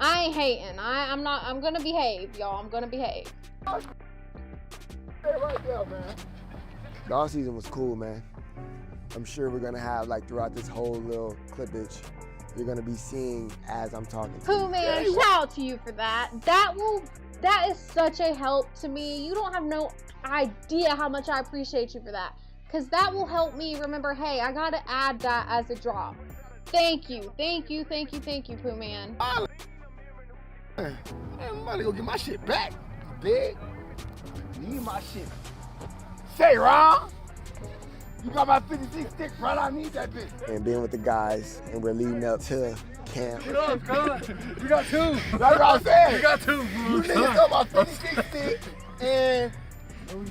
I ain't hating. I'm gonna behave, y'all. I'm gonna behave. Stay right there, man. The offseason was cool, man. I'm sure we're gonna have, like, throughout this whole little clippage, you're gonna be seeing as I'm talking to Pooh you. man, shout out to you for that. That is such a help to me. You don't have no idea how much I appreciate you for that. Because that will help me remember, hey, I gotta add that as a drop. Thank you, Pooh man. Man, I'm about to go get my shit back, big. Need my shit. Say, Ron, you got my 56 stick, bro. I need that bitch. And being with the guys, and we're leading up to camp. Get up, cuz. You got two. That's what I'm saying. You got two. You niggas got my 56 stick, and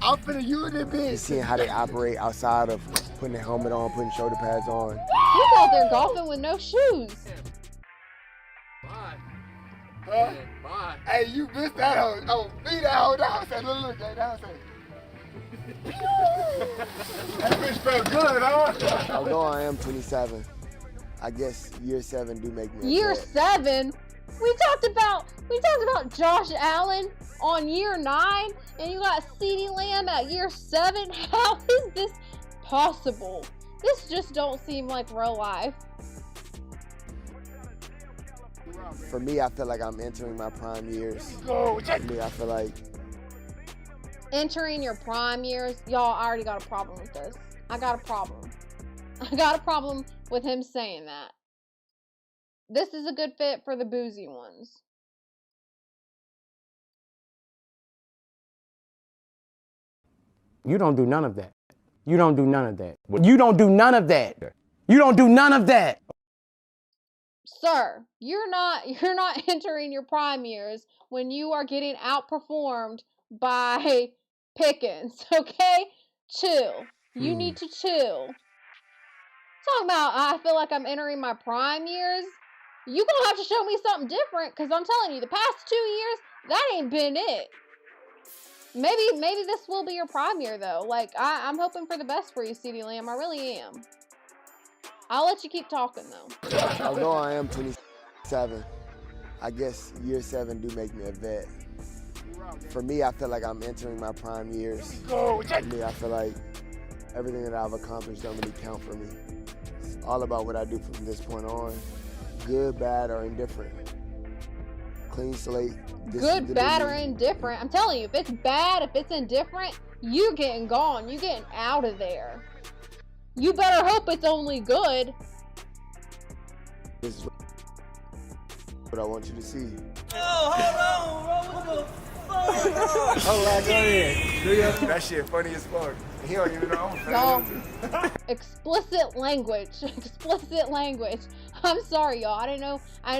I'm finna use this bitch. Seeing how they operate outside of putting their helmet on, putting shoulder pads on. He's out there golfing with no shoes. Huh? Hey, you missed that hoe. Oh, beat that hoe down. Say, look, that down. That bitch felt good, huh? Although I am 27, I guess year 7 do make me. Year 7? We talked about Josh Allen on year 9, and you got CeeDee Lamb at year 7. How is this possible? This just don't seem like real life. For me, I feel like I'm entering my prime years. For me, I feel like entering your prime years, y'all, I already got a problem with this. I got a problem with him saying that. This is a good fit for the boozy ones. You don't do none of that. You don't do none of that. You don't do none of that. You don't do none of that. Sir, you're not entering your prime years when you are getting outperformed by Pickens, okay? chill. You need to chill. Talking about, I feel like I'm entering my prime years. You gonna have to show me something different, because I'm telling you, the past 2 years, that ain't been it. Maybe this will be your prime year, though. Like, I'm hoping for the best for you, CeeDee Lamb. I really am. I'll let you keep talking, though. Although I am 27, I guess year 7 do make me a vet. For me, I feel like I'm entering my prime years. For me, I feel like everything that I've accomplished don't really count for me. It's all about what I do from this point on. Good, bad, or indifferent. Clean slate. Good, bad, or indifferent. I'm telling you, if it's bad, if it's indifferent, you getting gone. You getting out of there. You better hope it's only good. This is what I want you to see. Oh, hold on, bro. What the fuck? Oh, go ahead. That shit funny as fuck. He don't even know. Y'all, explicit language. Explicit language. I'm sorry, y'all. I didn't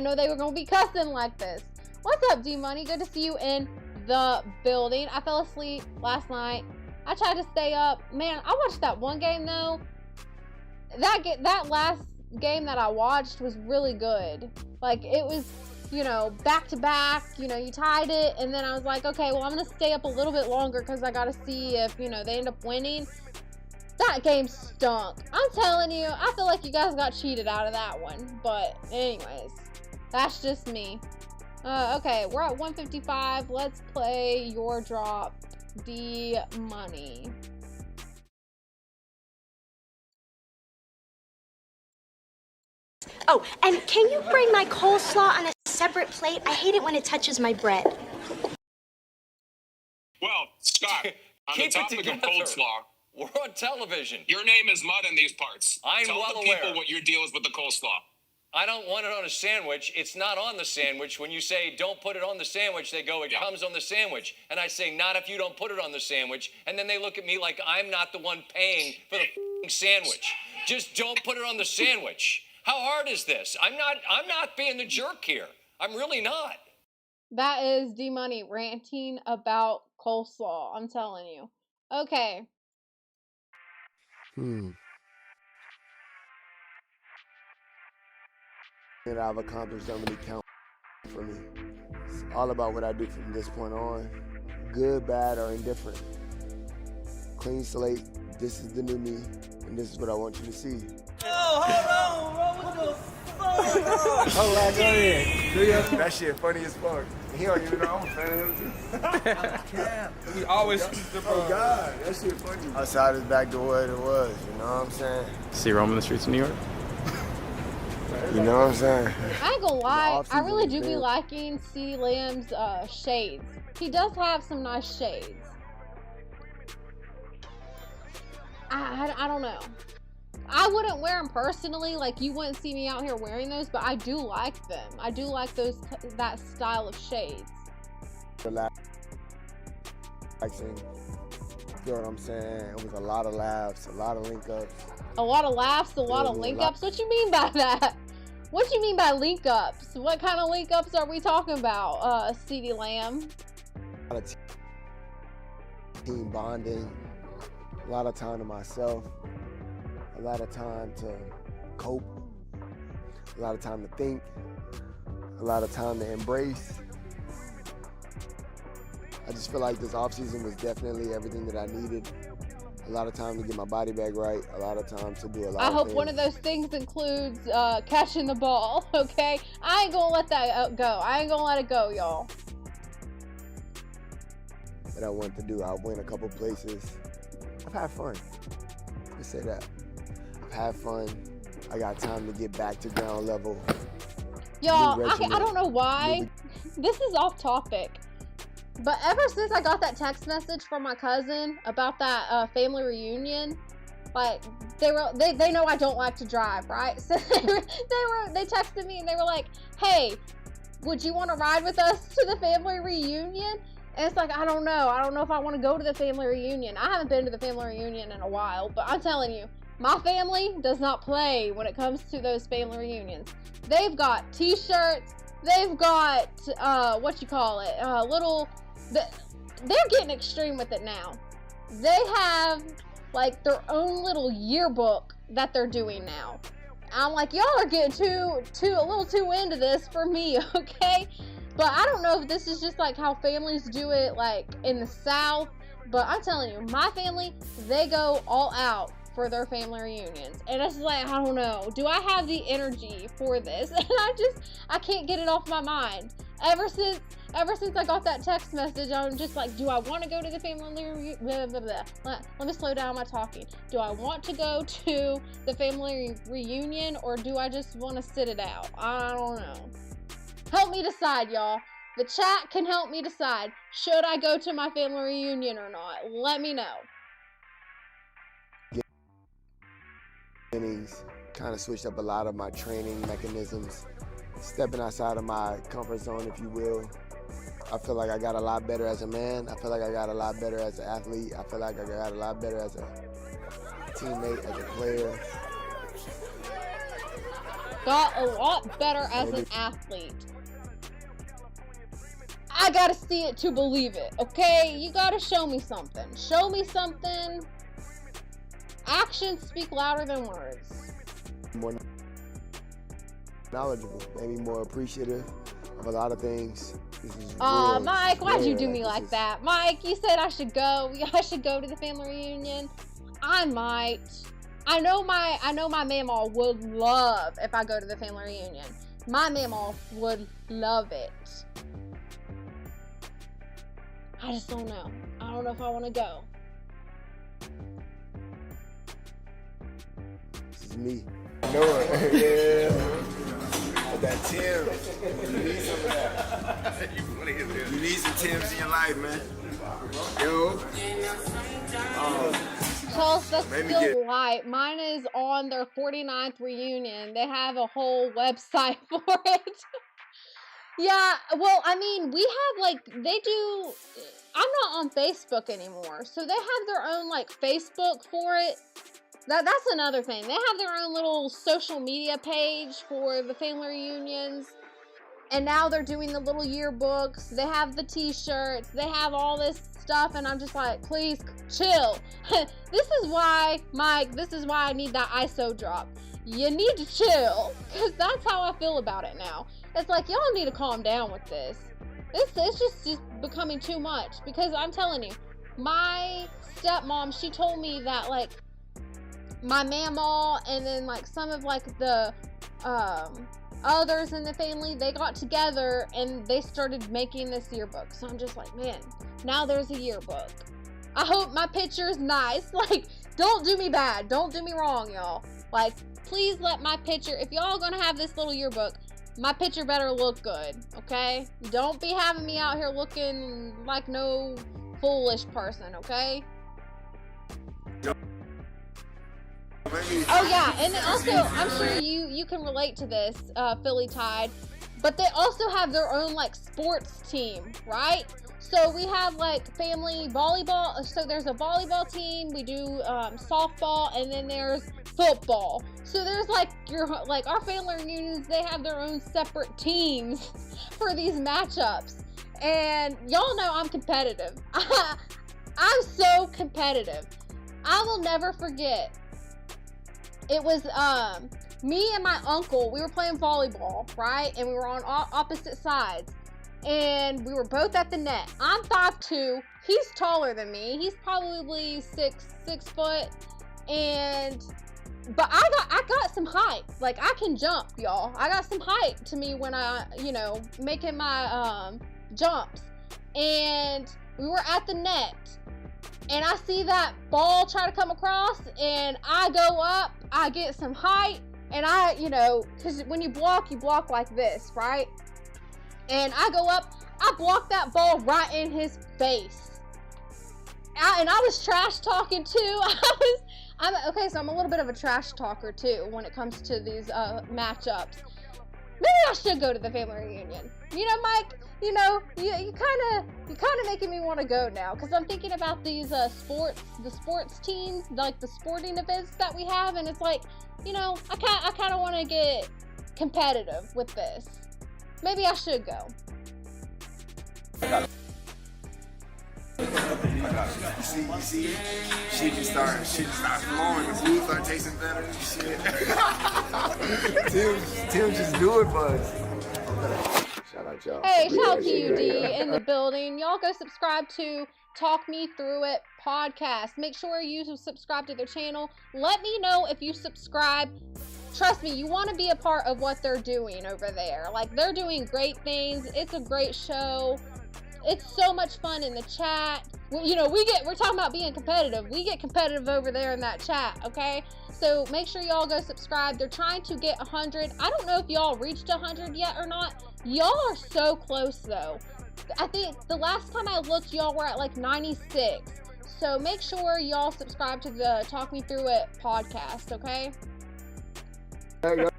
know they were gonna be cussing like this. What's up, D-Money? Good to see you in the building. I fell asleep last night. I tried to stay up. Man, I watched that one game though. That last game that I watched was really good. Like, it was, you know, back to back, you know, you tied it, and then I was like, okay, well, I'm gonna stay up a little bit longer because I gotta see if, you know, they end up winning. That game stunk. I'm telling you, I feel like you guys got cheated out of that one. But anyways, that's just me. Okay, we're at 155. Let's play your drop, D-Money. Oh, and can you bring my coleslaw on a separate plate? I hate it when it touches my bread. Well, Scott, on the topic of coleslaw, we're on television. Your name is Mud in these parts. I'm Tell well the people aware. What your deal is with the coleslaw. I don't want it on a sandwich. It's not on the sandwich. When you say don't put it on the sandwich, they go, it comes on the sandwich. And I say, not if you don't put it on the sandwich. And then they look at me like I'm not the one paying for the sandwich. Just don't put it on the sandwich. How hard is this? I'm not being the jerk here. I'm really not. That is D-Money ranting about coleslaw. I'm telling you. Okay. That I've accomplished don't really count for me. It's all about what I do from this point on. Good, bad, or indifferent. Clean slate. This is the new me, and this is what I want you to see. Oh, hold on, bro. What the fuck? Oh, go ahead. That shit funny as fuck. He don't even know I'm a fan. He always. Oh God, that shit funny. Outside is back to what it was. You know what I'm saying? See roaming the streets of New York. You know what I'm saying? I ain't gonna lie, I really do be liking CeeDee Lamb's shades. He does have some nice shades. I don't know. I wouldn't wear them personally, like you wouldn't see me out here wearing those, but I do like them. I do like that style of shades. Relaxing. You know what I'm saying? It was a lot of laughs, a lot of link-ups. A lot of laughs, a lot of link-ups? What you mean by that? What you mean by link-ups? What kind of link-ups are we talking about, CeeDee Lamb? A lot of team bonding, a lot of time to myself, a lot of time to cope, a lot of time to think, a lot of time to embrace. I just feel like this offseason was definitely everything that I needed. A lot of time to get my body back right, a lot of time to do a lot I of hope things. one of those things includes catching the ball, okay? I ain't gonna let that go. I ain't gonna let it go, y'all. That I want to do. I went a couple places. I've had fun. Let's say that. I've had fun. I got time to get back to ground level. Y'all, I don't know why. This is off topic. But ever since I got that text message from my cousin about that family reunion, like they know I don't like to drive, right? So they texted me and they were like, "Hey, would you want to ride with us to the family reunion?" And it's like, I don't know if I want to go to the family reunion. I haven't been to the family reunion in a while, but I'm telling you, my family does not play when it comes to those family reunions. They've got t-shirts, they've got they're getting extreme with it now. They have like their own little yearbook that they're doing now. I'm like, y'all are getting a little too into this for me, okay? But I don't know if this is just like how families do it like in the South, but I'm telling you, my family, they go all out for their family reunions. And it's like, I don't know, do I have the energy for this? And I can't get it off my mind. Ever since I got that text message, I'm just like, do I want to go to the family reunion? Let me slow down my talking. Do I want to go to the family reunion, or do I just want to sit it out? I don't know. Help me decide, y'all. The chat can help me decide. Should I go to my family reunion or not? Let me know. Kind of switched up a lot of my training mechanisms, stepping outside of my comfort zone, if you will. I feel like I got a lot better as a man. I feel like I got a lot better as an athlete. I feel like I got a lot better as a teammate, as a player. Got a lot better as an athlete. I gotta see it to believe it, okay? You gotta show me something. Show me something. Actions speak louder than words. More knowledgeable, maybe more appreciative of a lot of things. This is real. Mike, why'd you do me like that? Mike, you said I should go. I should go to the family reunion. I might. I know my mamaw would love if I go to the family reunion. My mamaw would love it. I just don't know. I don't know if I want to go. This is me. I know it. Yeah. That Tim's. You need some of that. You need some Tim's in your life, man. Yo. Charles, that's still light. Mine is on their 49th reunion. They have a whole website for it. Yeah, well, I mean, we have, like, they do, I'm not on Facebook anymore, so they have their own, like, Facebook for it. That's another thing. They have their own little social media page for the family reunions, and now they're doing the little yearbooks. They have the t-shirts. They have all this stuff, and I'm just like, please, chill. This is why, Mike, this is why I need that ISO drop. You need to chill, because that's how I feel about it now. It's like, y'all need to calm down with this. It's just becoming too much, because I'm telling you, my stepmom, she told me that, like, my mamaw and then, like, some of, like, the others in the family, they got together and they started making this yearbook. So I'm just like, man, now there's a yearbook. I hope my picture's nice. Like, don't do me bad. Don't do me wrong, y'all. Like, please let my picture, if y'all gonna have this little yearbook, my picture better look good, okay? Don't be having me out here looking like no foolish person, okay? Oh yeah, and then also, I'm sure you can relate to this, Philly Tide, but they also have their own, like, sports team, right? So we have, like, family volleyball, so there's a volleyball team, we do softball, and then there's football. So there's, like, our family reunions, they have their own separate teams for these matchups. And y'all know I'm competitive. I'm so competitive. I will never forget. It was me and my uncle, we were playing volleyball, right? And we were on opposite sides. And we were both at the net. I'm 5'2", he's taller than me. He's probably six foot. But I got some height. Like, I can jump, y'all. I got some height to me when I, making my jumps. And we were at the net. And I see that ball try to come across, and I go up, I get some height, and I, because when you block like this, right? And I go up, I block that ball right in his face. And I was trash talking too. Okay, so I'm a little bit of a trash talker too when it comes to these matchups. Maybe I should go to the family reunion. Mike, you kind of making me want to go now, because I'm thinking about these the sports teams, like the sporting events that we have, and it's like, I kind of want to get competitive with this. Maybe I should go. You see, she can start flowing. The food start tasting better and shit. Tim just do it for us. Shout out y'all. Hey, shout out to you, D, in the building. Y'all go subscribe to Talk Me Through It podcast. Make sure you subscribe to their channel. Let me know if you subscribe. Trust me, you want to be a part of what they're doing over there. Like, they're doing great things. It's a great show. It's so much fun in the chat. You know, we're talking about being competitive. We get competitive over there in that chat, okay? So make sure y'all go subscribe. They're trying to get 100. I don't know if y'all reached 100 yet or not. Y'all are so close, though. I think the last time I looked, y'all were at like 96. So make sure y'all subscribe to the Talk Me Through It podcast, okay? You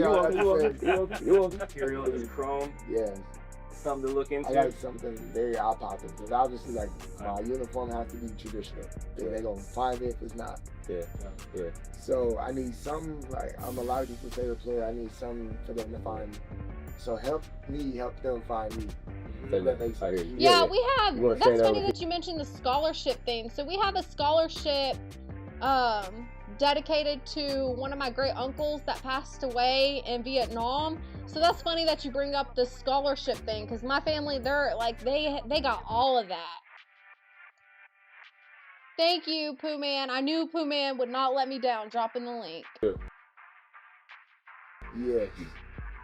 welcome. Material is chrome. Yeah. Something to look into. I like something very eye-popping, because obviously, like, my uniform has to be traditional. They're gonna find it if it's not. Yeah. So I need something, like, I'm a lot of people's favorite player. I need something for them to find me. So help me help them find me. Yeah, we have. That's funny that you mentioned the scholarship thing. So we have a scholarship dedicated to one of my great uncles that passed away in Vietnam. So that's funny that you bring up the scholarship thing, because my family, they're like, they got all of that. Thank you, Pooh Man. I knew Pooh Man would not let me down dropping the link. Yes.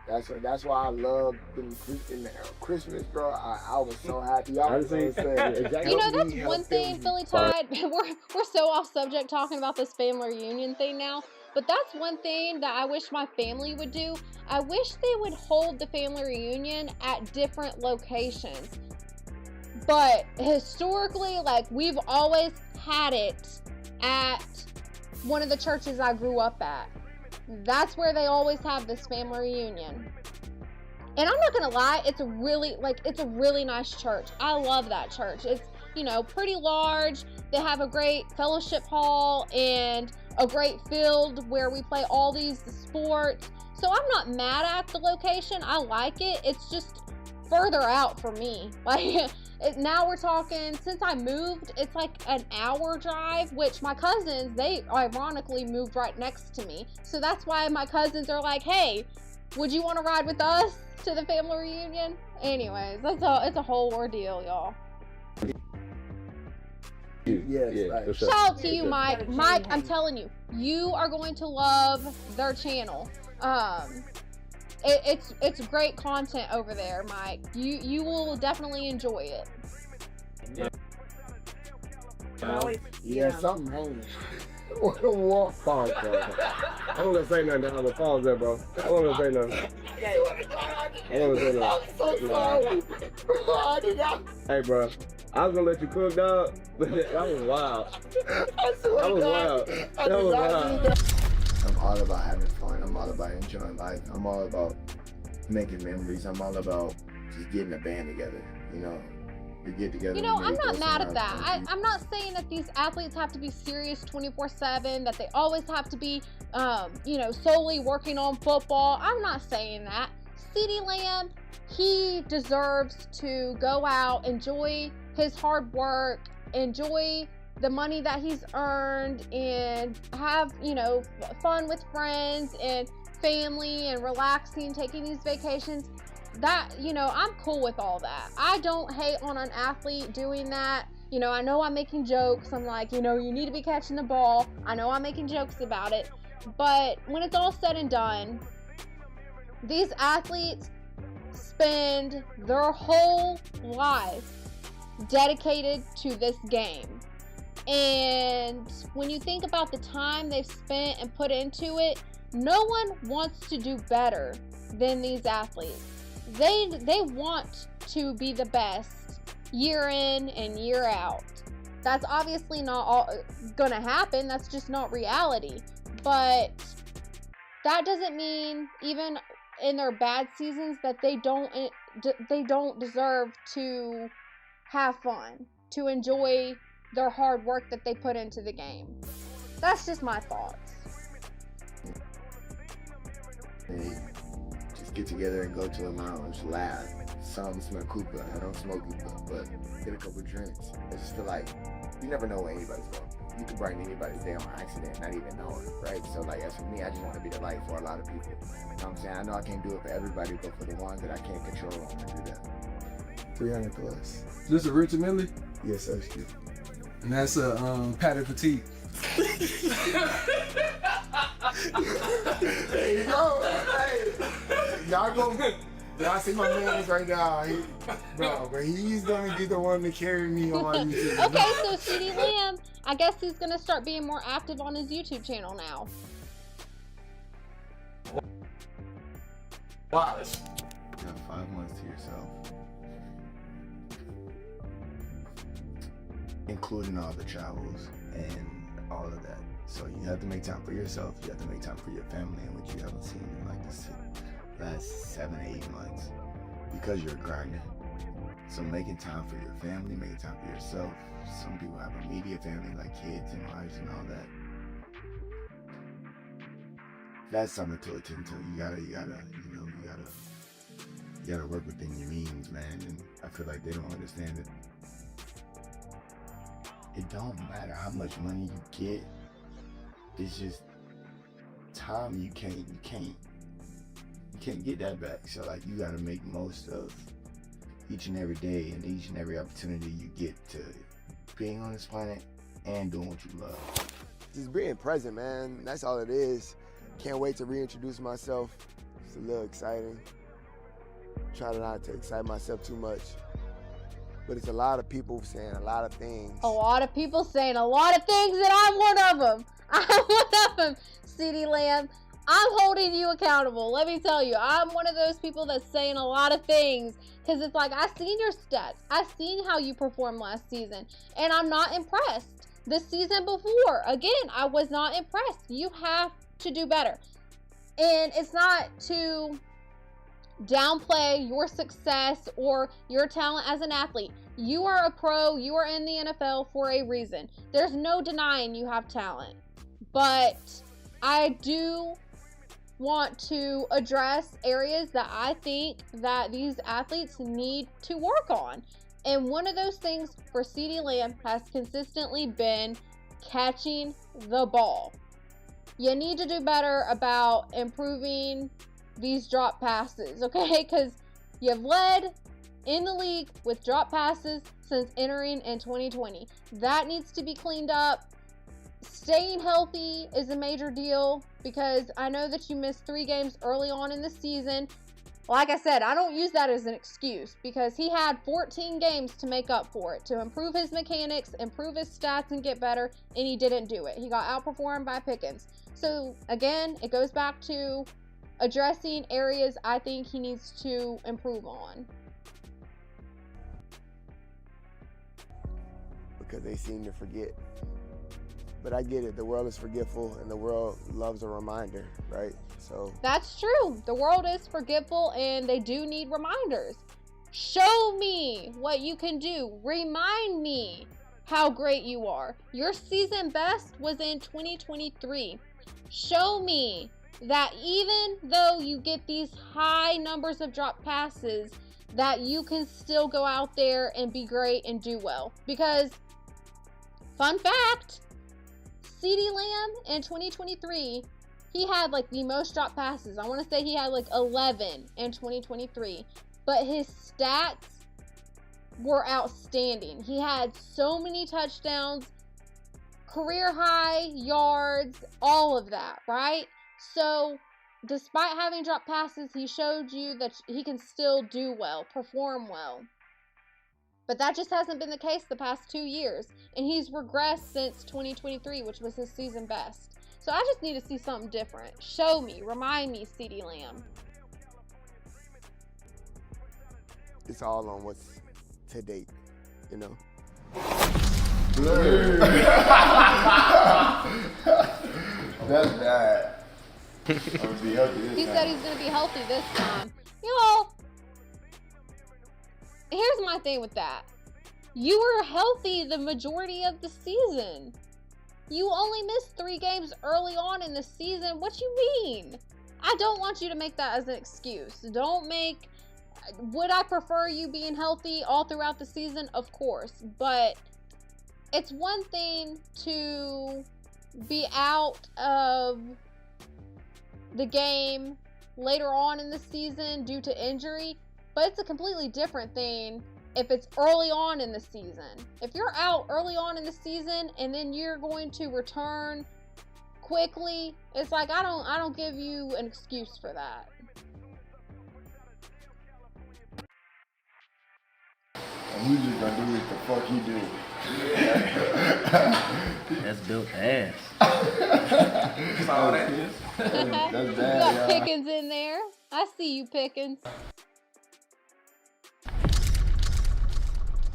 That's why I love in Christmas, bro. I was so happy. I was so Exactly. You know, that's one thing, Philly Tide. We're so off subject talking about this family reunion thing now. But that's one thing that I wish my family would do. I wish they would hold the family reunion at different locations. But historically, like, we've always had it at one of the churches I grew up at. That's where they always have this family reunion. And I'm not gonna lie, it's a really nice church. I love that church. It's, you know, pretty large. They have a great fellowship hall and a great field where we play all these sports. So I'm not mad at the location. I like it. It's just further out for me. Like, now we're talking, since I moved, it's like an hour drive, which my cousins, they ironically moved right next to me. So that's why my cousins are like, hey, would you want to ride with us to the family reunion? Anyways, it's a whole ordeal, y'all. Yes. Shout out to you, Mike. Mike, I'm telling you, you are going to love their channel. It's great content over there, Mike. You will definitely enjoy it. Yeah, something hanging. Pause, bro. I don't gonna say nothing down the pause there, bro. I don't gonna say nothing. I'm so sorry. Hey, bro. I was gonna let you cook, dog, but that was wild. That was wild. I'm all about having fun. I'm all about enjoying life. I'm all about making memories. I'm all about just getting a band together, you know. We get together. You know, I'm not mad at that. I'm not saying that these athletes have to be serious 24/7, that they always have to be, you know, solely working on football. I'm not saying that. CeeDee Lamb, he deserves to go out, enjoy his hard work, enjoy the money that he's earned, and have, you know, fun with friends and family and relaxing, taking these vacations. That, you know, I'm cool with all that. I don't hate on an athlete doing that. You know, I know I'm making jokes. I'm like, you know, you need to be catching the ball. I know I'm making jokes about it. But when it's all said and done, these athletes spend their whole life dedicated to this game. And when you think about the time they've spent and put into it, no one wants to do better than these athletes. They want to be the best year in and year out. That's obviously not gonna happen. That's just not reality. But that doesn't mean, even in their bad seasons, that they don't deserve to have fun, to enjoy their hard work that they put into the game. That's just my thoughts. Hey, just get together and go to a lounge, laugh, some smoke Cooper. I don't smoke Cooper, but get a couple drinks. I just feel like you never know where anybody's going. You can brighten anybody's day on accident, not even knowing, right? So like, as for me, I just want to be the light for a lot of people. You know what I'm saying? I know I can't do it for everybody, but for the ones that I can't control, I'm gonna do that. 300 plus. This is Richard Millie? Yes, that's true. And that's a Patty Petite. There you go. Hey, y'all see my man right now, but he's gonna be the one to carry me on my YouTube. Okay, so CeeDee Lamb, I guess he's gonna start being more active on his YouTube channel now. Wow. You have 5 months to yourself, including all the travels and all of that. So you have to make time for yourself. You have to make time for your family, and which you haven't seen in like this last 7 to 8 months because you're grinding. So making time for your family, making time for yourself. Some people have a media family like kids and wives and all that. That's something to attend to. You gotta work within your means, man. And I feel like they don't understand it. It don't matter how much money you get. It's just time you can't get that back. So like, you gotta make most of each and every day and each and every opportunity you get to being on this planet and doing what you love. Just being present, man. That's all it is. Can't wait to reintroduce myself. It's a little exciting. Try not to excite myself too much. But it's a lot of people saying a lot of things. A lot of people saying a lot of things, and I'm one of them. I'm one of them, CeeDee Lamb. I'm holding you accountable. Let me tell you, I'm one of those people that's saying a lot of things, because it's like, I've seen your stats. I've seen how you performed last season, and I'm not impressed. The season before, again, I was not impressed. You have to do better. And it's not to downplay your success or your talent as an athlete. You are a pro. You are in the NFL for a reason. There's no denying you have talent. But I do want to address areas that I think that these athletes need to work on. And one of those things for CeeDee Lamb has consistently been catching the ball. You need to do better about improving these drop passes, okay? Because you've led in the league with drop passes since entering in 2020. That needs to be cleaned up. Staying healthy is a major deal, because I know that you missed 3 games early on in the season. Like I said, I don't use that as an excuse, because he had 14 games to make up for it, to improve his mechanics, improve his stats, and get better, and he didn't do it. He got outperformed by Pickens. So again, it goes back to addressing areas I think he needs to improve on. Because they seem to forget. But I get it. The world is forgetful, and the world loves a reminder, right? So that's true. The world is forgetful, and they do need reminders. Show me what you can do. Remind me how great you are. Your season best was in 2023. Show me that even though you get these high numbers of drop passes, that you can still go out there and be great and do well. Because, fun fact, CeeDee Lamb in 2023, he had like the most drop passes. I want to say he had like 11 in 2023. But his stats were outstanding. He had so many touchdowns, career high yards, all of that, right? So despite having drop passes, he showed you that he can still do well, perform well. But that just hasn't been the case the past 2 years. And he's regressed since 2023, which was his season best. So I just need to see something different. Show me, remind me, CeeDee Lamb. it's all on what's to date, you know? That's bad. He said he's gonna be healthy this time. You know, here's my thing with that. You were healthy the majority of the season. You only missed 3 games early on in the season. What you mean? I don't want you to make that as an excuse. Don't make would I prefer you being healthy all throughout the season? Of course, but it's one thing to be out of the game later on in the season due to injury, but it's a completely different thing if it's early on in the season. If you're out early on in the season and then you're going to return quickly, it's like I don't give you an excuse for that. And he's just gonna do what the fuck he do. That's built ass. That's all that is. That's bad, You got Pickens in there. I see you, Pickens.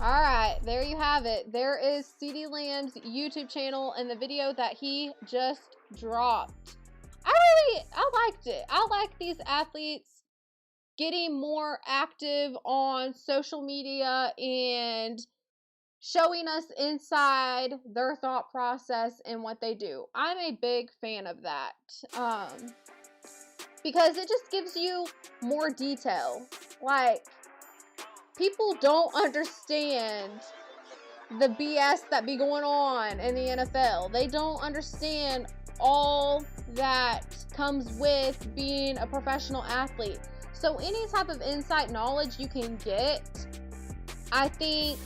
All right, there you have it. There is CeeDee Lamb's YouTube channel and the video that he just dropped. I liked it. I like these athletes getting more active on social media and showing us inside their thought process and what they do. I'm a big fan of that because it just gives you more detail. Like, people don't understand the BS that be going on in the NFL. They don't understand all that comes with being a professional athlete. So any type of insight knowledge you can get, I think,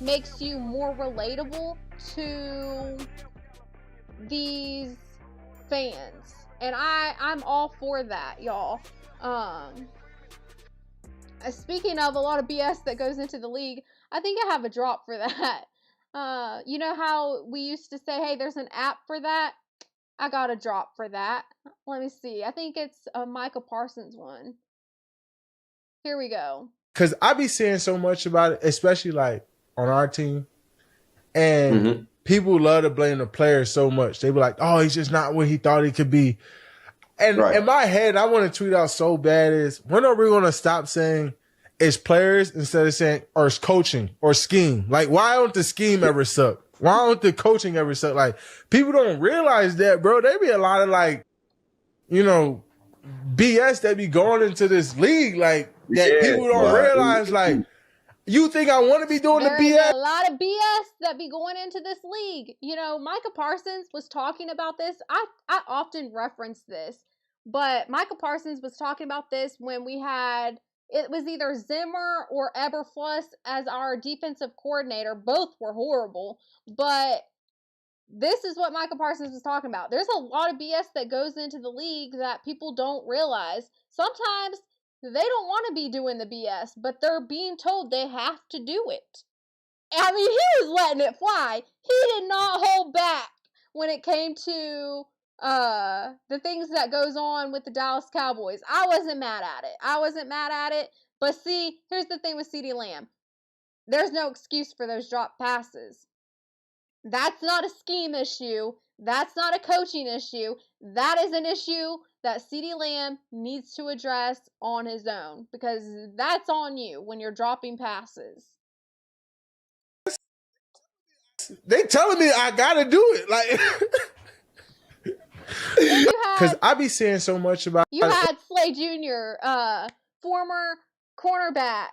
makes you more relatable to these fans. And I'm all for that, y'all. Speaking of a lot of BS that goes into the league, I think I have a drop for that. You know how we used to say, hey, there's an app for that? I got a drop for that. Let me see. I think it's a Micah Parsons one. Here we go. Because I be seeing so much about it, especially like on our team. And people love to blame the players so much. They be like, oh, he's just not what he thought he could be. And in my head, I want to tweet out so bad is, when are we going to stop saying it's players instead of saying, or it's coaching or scheme? Like, why don't the scheme ever suck? Why don't the coaching ever suck? Like, people don't realize that, bro. There be a lot of like, you know, BS that be going into this league, like, that people don't realize, like, you think I want to be doing the BS? There's a lot of BS that be going into this league. You know, Micah Parsons was talking about this. I often reference this, but Micah Parsons was talking about this when we had, it was either Zimmer or Eberflus as our defensive coordinator. Both were horrible, but this is what Micah Parsons was talking about. There's a lot of BS that goes into the league that people don't realize. Sometimes they don't want to be doing the BS, but they're being told they have to do it. I mean, he was letting it fly. He did not hold back when it came to the things that goes on with the Dallas Cowboys. I wasn't mad at it. But see, here's the thing with CeeDee Lamb. There's no excuse for those drop passes. That's not a scheme issue. That's not a coaching issue. That is an issue that CeeDee Lamb needs to address on his own, because that's on you when you're dropping passes. They telling me I gotta do it, like, because I be seeing so much about. You had Slay Jr., former cornerback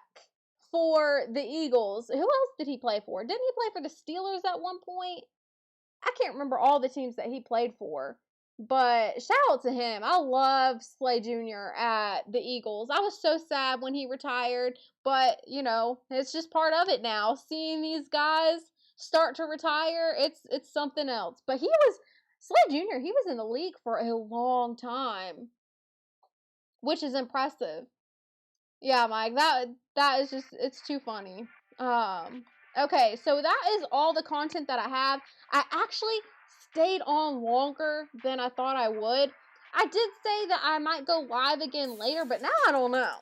for the Eagles. Who else did he play for? Didn't he play for the Steelers at one point? I can't remember all the teams that he played for, but shout out to him. I love Slay Jr. at the Eagles. I was so sad when he retired, but, you know, it's just part of it now. Seeing these guys start to retire, it's something else. But Slay Jr., he was in the league for a long time, which is impressive. Yeah, Mike, that is just, it's too funny. Okay, so that is all the content that I have. I actually stayed on longer than I thought I would. I did say that I might go live again later, but now I don't know.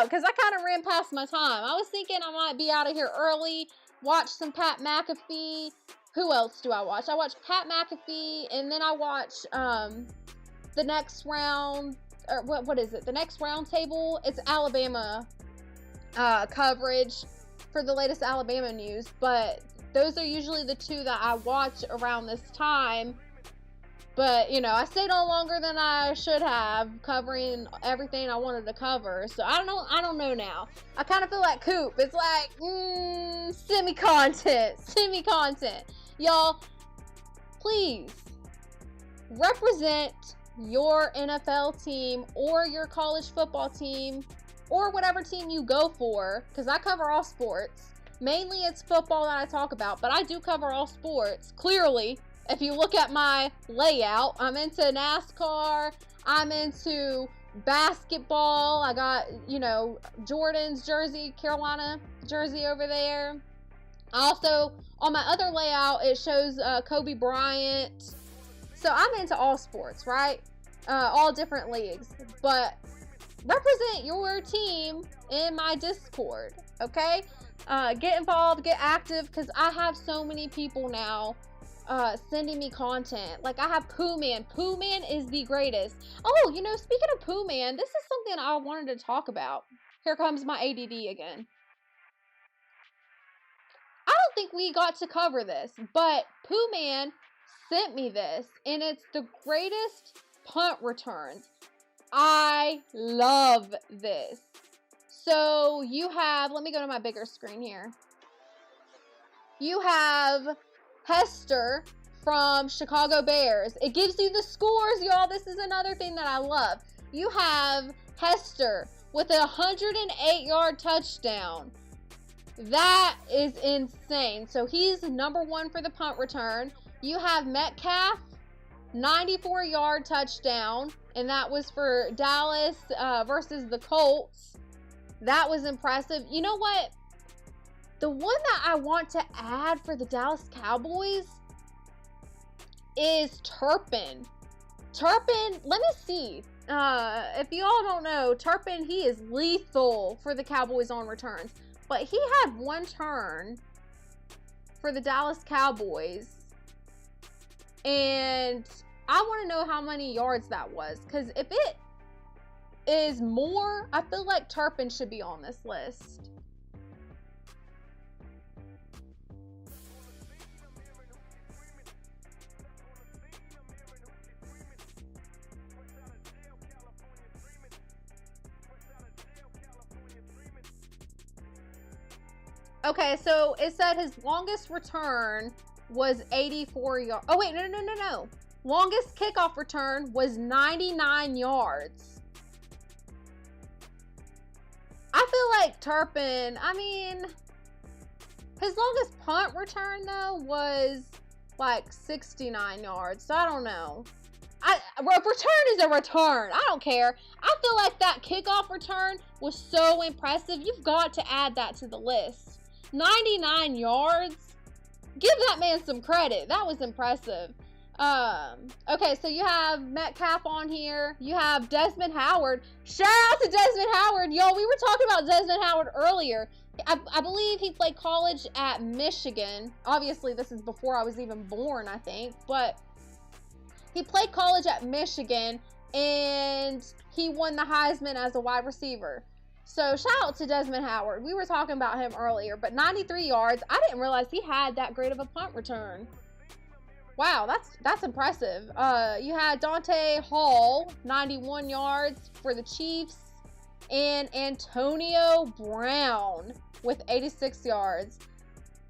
Because I kind of ran past my time. I was thinking I might be out of here early, watch some Pat McAfee. Who else do I watch? I watch Pat McAfee, and then I watch the next round, or what is it? The next round table. It's Alabama coverage for the latest Alabama news, but those are usually the two that I watch around this time. But, you know, I stayed on longer than I should have, covering everything I wanted to cover. So I don't know now. I kind of feel like Coop. It's like, semi-content. Y'all, please represent your NFL team or your college football team or whatever team you go for, because I cover all sports. Mainly it's football that I talk about, but I do cover all sports. Clearly, if you look at my layout, I'm into NASCAR, I'm into basketball. I got, you know, Jordan's jersey, Carolina jersey over there. Also, on my other layout, it shows Kobe Bryant. So I'm into all sports, right? All different leagues. But represent your team in my Discord, okay? Get involved, get active, because I have so many people now sending me content. Like, I have Pooh Man. Pooh Man is the greatest. Oh, you know, speaking of Pooh Man, this is something I wanted to talk about. Here comes my ADD again. I don't think we got to cover this, but Pooh Man sent me this, and it's the greatest punt returns. I love this. So you have, let me go to my bigger screen here. You have Hester from Chicago Bears. It gives you the scores, y'all. This is another thing that I love. You have Hester with a 108-yard touchdown. That is insane. So he's number one for the punt return. You have Metcalf, 94-yard touchdown, and that was for Dallas versus the Colts. That was impressive. You know what? The one that I want to add for the Dallas Cowboys is Turpin. Turpin, let me see. If you all don't know, Turpin, he is lethal for the Cowboys on returns. But he had one turn for the Dallas Cowboys. And I want to know how many yards that was. Because if it is more, I feel like Turpin should be on this list. Okay, so it said his longest return was 84 yards. Oh, wait, no. Longest kickoff return was 99 yards. I feel like Turpin, I mean, his longest punt return, though, was like 69 yards. So I don't know. A return is a return. I don't care. I feel like that kickoff return was so impressive. You've got to add that to the list. 99 yards. Give that man some credit. That was impressive. Okay, so you have Metcalf on here. You have Desmond Howard. Shout out to Desmond Howard. Yo, we were talking about Desmond Howard earlier. I believe he played college at Michigan. Obviously, this is before I was even born, I think. But he played college at Michigan, and he won the Heisman as a wide receiver. So shout out to Desmond Howard. We were talking about him earlier, but 93 yards. I didn't realize he had that great of a punt return. Wow, that's impressive. You had Dante Hall, 91 yards for the Chiefs, and Antonio Brown with 86 yards.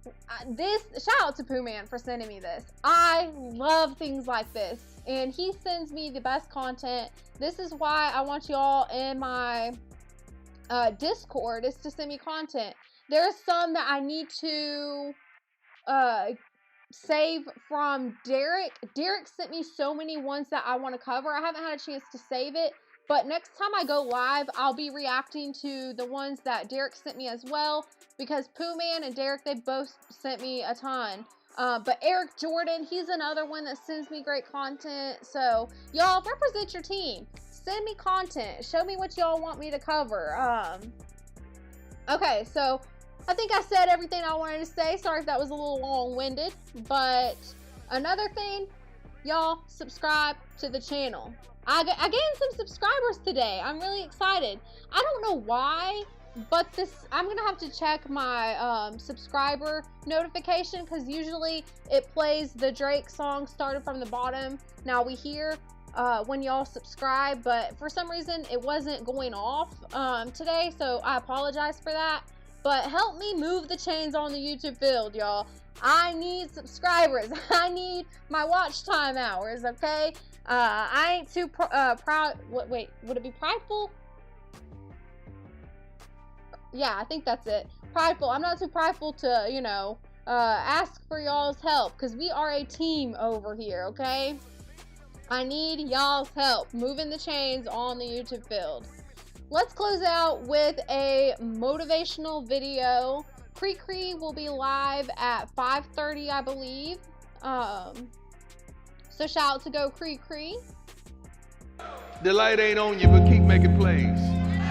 Shout out to Pooh Man for sending me this. I love things like this, and he sends me the best content. This is why I want y'all in my Discord, is to send me content. There's some that I need to save from Derek. Derek sent me so many ones that I want to cover. I haven't had a chance to save it, but next time I go live, I'll be reacting to the ones that Derek sent me as well, because Pooh Man and Derek, they both sent me a ton. But Eric Jordan, he's another one that sends me great content. So y'all represent your team. Send me content. Show me what y'all want me to cover. Okay, so I think I said everything I wanted to say. Sorry if that was a little long-winded. But another thing, y'all subscribe to the channel. I gained some subscribers today. I'm really excited. I don't know why But I'm gonna have to check my subscriber notification, because usually it plays the Drake song started from the bottom. Now we hear when y'all subscribe, but for some reason it wasn't going off today, so I apologize for that. But help me move the chains on the YouTube field, y'all. I need subscribers. I need my watch time hours, okay? I ain't too proud. Wait, would it be prideful? Yeah, I think that's it. Prideful. I'm not too prideful to, you know, ask for y'all's help, because we are a team over here, okay? I need y'all's help moving the chains on the YouTube field. Let's close out with a motivational video. Cree will be live at 5:30, I believe. So shout out to go Cree. The light ain't on you, but keep making plays.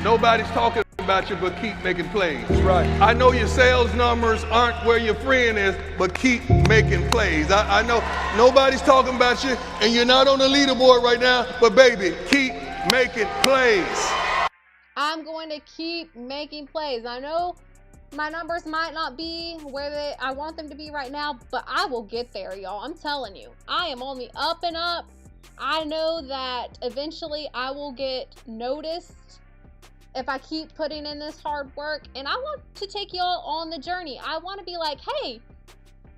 Nobody's talking about you, but keep making plays. That's right. I know your sales numbers aren't where your friend is, but keep making plays. I know nobody's talking about you, and you're not on the leaderboard right now, but baby, keep making plays. I'm going to keep making plays. I know my numbers might not be where I want them to be right now, but I will get there, y'all. I'm telling you, I am on the up and up. I know that eventually I will get noticed if I keep putting in this hard work, and I want to take y'all on the journey. I want to be like, hey,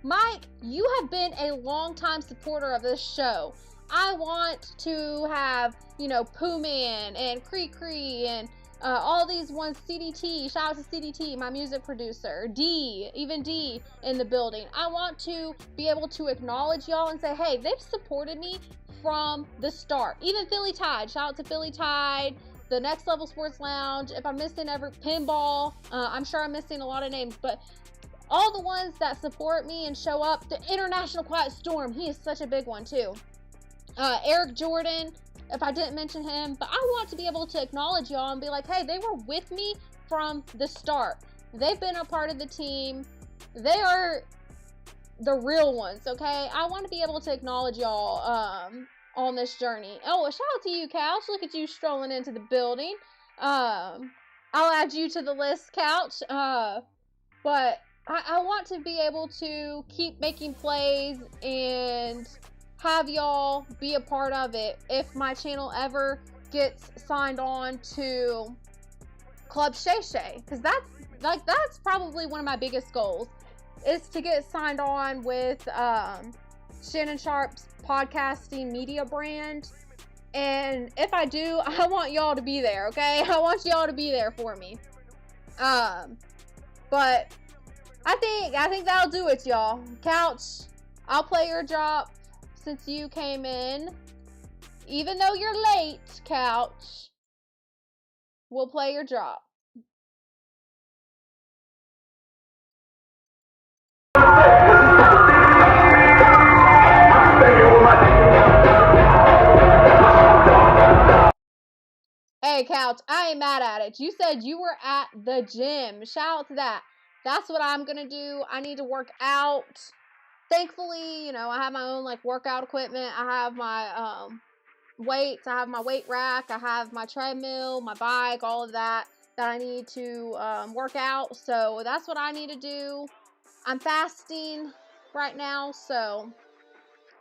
Mike, you have been a long-time supporter of this show. I want to have, you know, Pooh Man and Cree and all these ones, CDT, shout out to CDT, my music producer, even D in the building. I want to be able to acknowledge y'all and say, hey, they've supported me from the start. Even Philly Tide, shout out to Philly Tide, the Next Level Sports Lounge. If I'm missing every pinball, I'm sure I'm missing a lot of names, but all the ones that support me and show up. The International Quiet Storm, he is such a big one too. Eric Jordan, if I didn't mention him, but I want to be able to acknowledge y'all and be like, hey, they were with me from the start. They've been a part of the team. They are the real ones, okay? I want to be able to acknowledge y'all on this journey. Oh, a shout out to you, Couch. Look at you strolling into the building. I'll add you to the list, Couch. But I want to be able to keep making plays and have y'all be a part of it if my channel ever gets signed on to Club Shay Shay, because that's probably one of my biggest goals, is to get signed on with Shannon Sharp's podcasting media brand. And if I do, I want y'all to be there, okay? I want y'all to be there for me. But I think that'll do it, y'all. Couch, I'll play your drop since you came in. Even though you're late, Couch, we'll play your drop. Hey, Couch, I ain't mad at it. You said you were at the gym. Shout out to that. That's what I'm gonna do. I need to work out. Thankfully, you know, I have my own like workout equipment. I have my weights. I have my weight rack. I have my treadmill, my bike, all of that I need to work out. So that's what I need to do. I'm fasting right now, so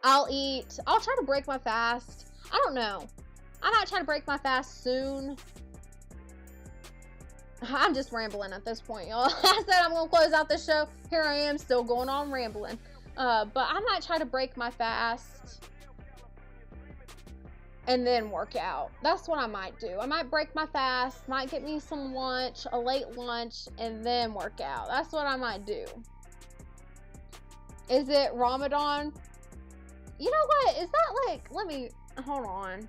I'll try to break my fast. I don't know. I might try to break my fast soon. I'm just rambling at this point, y'all. I said I'm gonna close out the show. Here I am, still going on rambling. But I might try to break my fast and then work out. That's what I might do. I might break my fast, might get me some lunch, a late lunch, and then work out. That's what I might do. Is it Ramadan? You know what? Is that like, let me, hold on.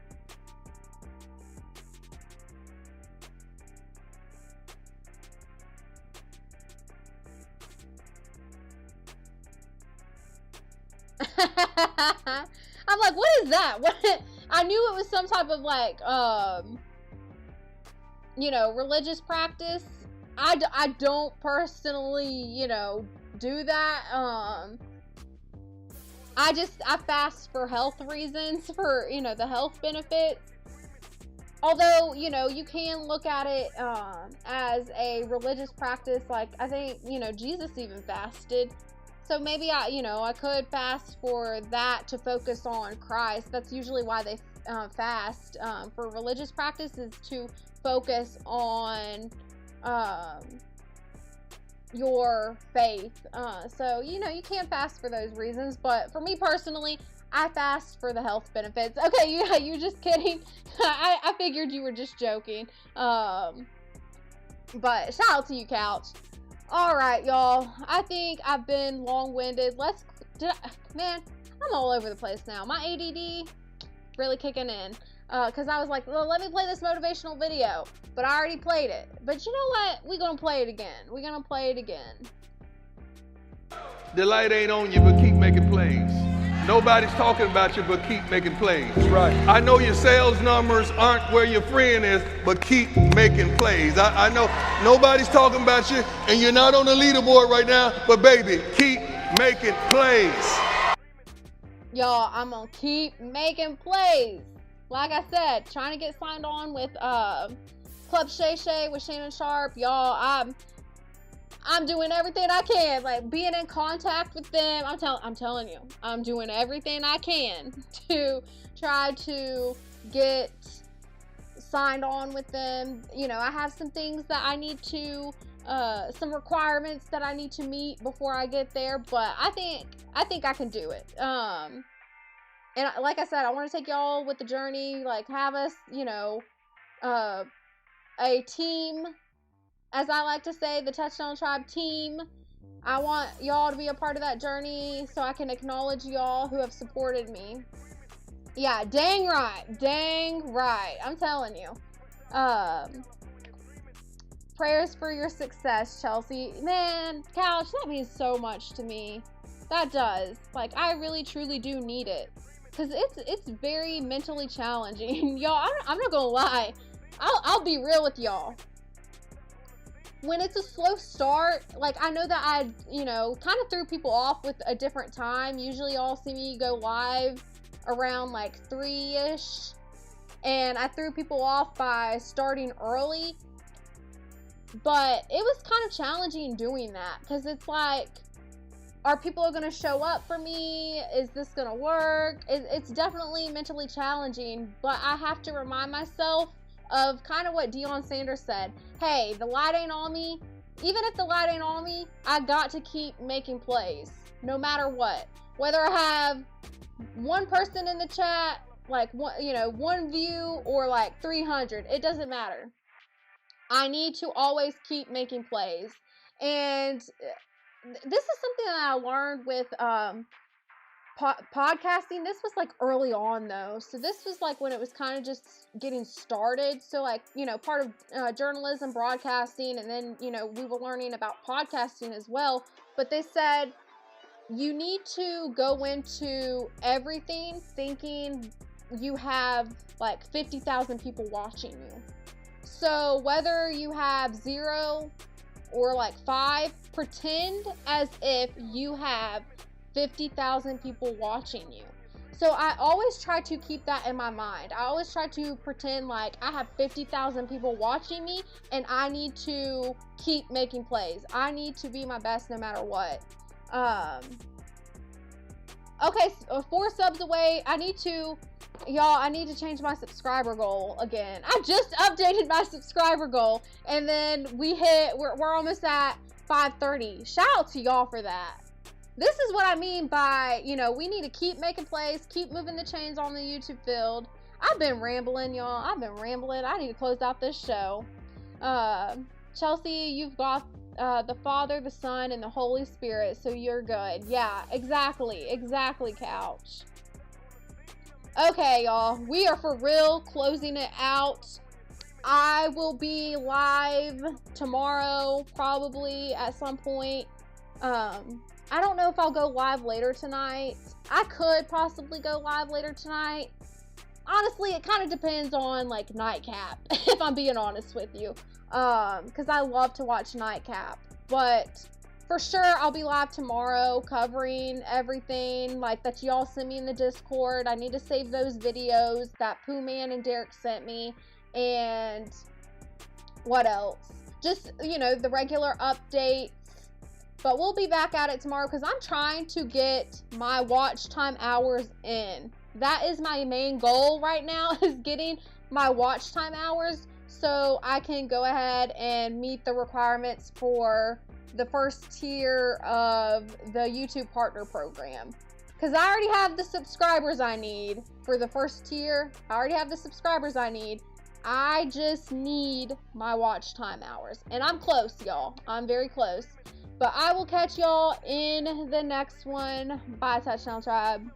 I'm like, what is that? What? I knew it was some type of like, you know, religious practice. I don't personally, you know, do that. I fast for health reasons, for, you know, the health benefits. although, you know, you can look at it as a religious practice. Like, I think, you know, Jesus even fasted. So maybe I could fast for that to focus on Christ. That's usually why they fast for religious practices, to focus on your faith. So, you know, you can fast for those reasons. But for me personally, I fast for the health benefits. Okay, yeah, you're just kidding. I figured you were just joking. But shout out to you, Couch. All right, y'all. I think I've been long-winded. Man, I'm all over the place now. My ADD really kicking in. Because I was like, well, let me play this motivational video. But I already played it. But you know what? We're going to play it again. We're going to play it again. The light ain't on you, but keep making plays. Nobody's talking about you, but keep making plays. Right. I know your sales numbers aren't where your friend is, but keep making plays. I know nobody's talking about you, and you're not on the leaderboard right now, but baby, keep making plays. Y'all, I'm gonna keep making plays. Like I said, trying to get signed on with Club Shay Shay with Shannon Sharp. Y'all, I'm doing everything I can, like being in contact with them. I'm telling you, I'm doing everything I can to try to get signed on with them. You know, I have some things that I need to, some requirements that I need to meet before I get there, but I think I can do it. And like I said, I want to take y'all with the journey, like have us, you know, a team. As I like to say, the Touchdown Tribe team. I want y'all to be a part of that journey so I can acknowledge y'all who have supported me. Yeah, dang right. Dang right. I'm telling you. Prayers for your success, Chelsea. Man, Couch, that means so much to me. That does. Like, I really, truly do need it. Because it's very mentally challenging. Y'all, I'm not gonna lie. I'll be real with y'all. When it's a slow start, like I know that I, you know, kind of threw people off with a different time. Usually y'all see me go live around like 3-ish. And I threw people off by starting early. But it was kind of challenging doing that. Because it's like, are people going to show up for me? Is this going to work? It's definitely mentally challenging. But I have to remind myself of kind of what Deion Sanders said. Hey, the light ain't on me. Even if the light ain't on me, I got to keep making plays, no matter what. Whether I have one person in the chat, like one view, or like 300, it doesn't matter. I need to always keep making plays. And this is something that I learned with podcasting. This was like early on though, so this was like when it was kind of just getting started. So like, you know, part of journalism, broadcasting, and then, you know, we were learning about podcasting as well. But they said you need to go into everything thinking you have like 50,000 people watching you. So whether you have 0 or like 5, pretend as if you have 50,000 people watching you. So I always try to keep that in my mind. I always try to pretend like I have 50,000 people watching me and I need to keep making plays. I need to be my best no matter what. Okay, 4 subs away. I need to change my subscriber goal again. I just updated my subscriber goal, and then we're almost at 530. Shout out to y'all for that. This is what I mean by, you know, we need to keep making plays, keep moving the chains on the YouTube field. I've been rambling, y'all. I've been rambling. I need to close out this show. Chelsea, you've got the Father, the Son, and the Holy Spirit, so you're good. Yeah, exactly, Couch. Okay, y'all, we are for real closing it out. I will be live tomorrow, probably at some point. I don't know if I'll go live later tonight. I could possibly go live later tonight. Honestly, it kind of depends on like Nightcap, if I'm being honest with you. Because I love to watch Nightcap. But for sure, I'll be live tomorrow covering everything like that y'all send me in the Discord. I need to save those videos that Pooh Man and Derek sent me. And what else? Just, the regular updates. But we'll be back at it tomorrow because I'm trying to get my watch time hours in. That is my main goal right now, is getting my watch time hours so I can go ahead and meet the requirements for the first tier of the YouTube Partner Program. Because I already have the subscribers I need for the first tier. I already have the subscribers I need. I just need my watch time hours. And I'm close, y'all. I'm very close. But I will catch y'all in the next one. Bye, Touchdown Tribe.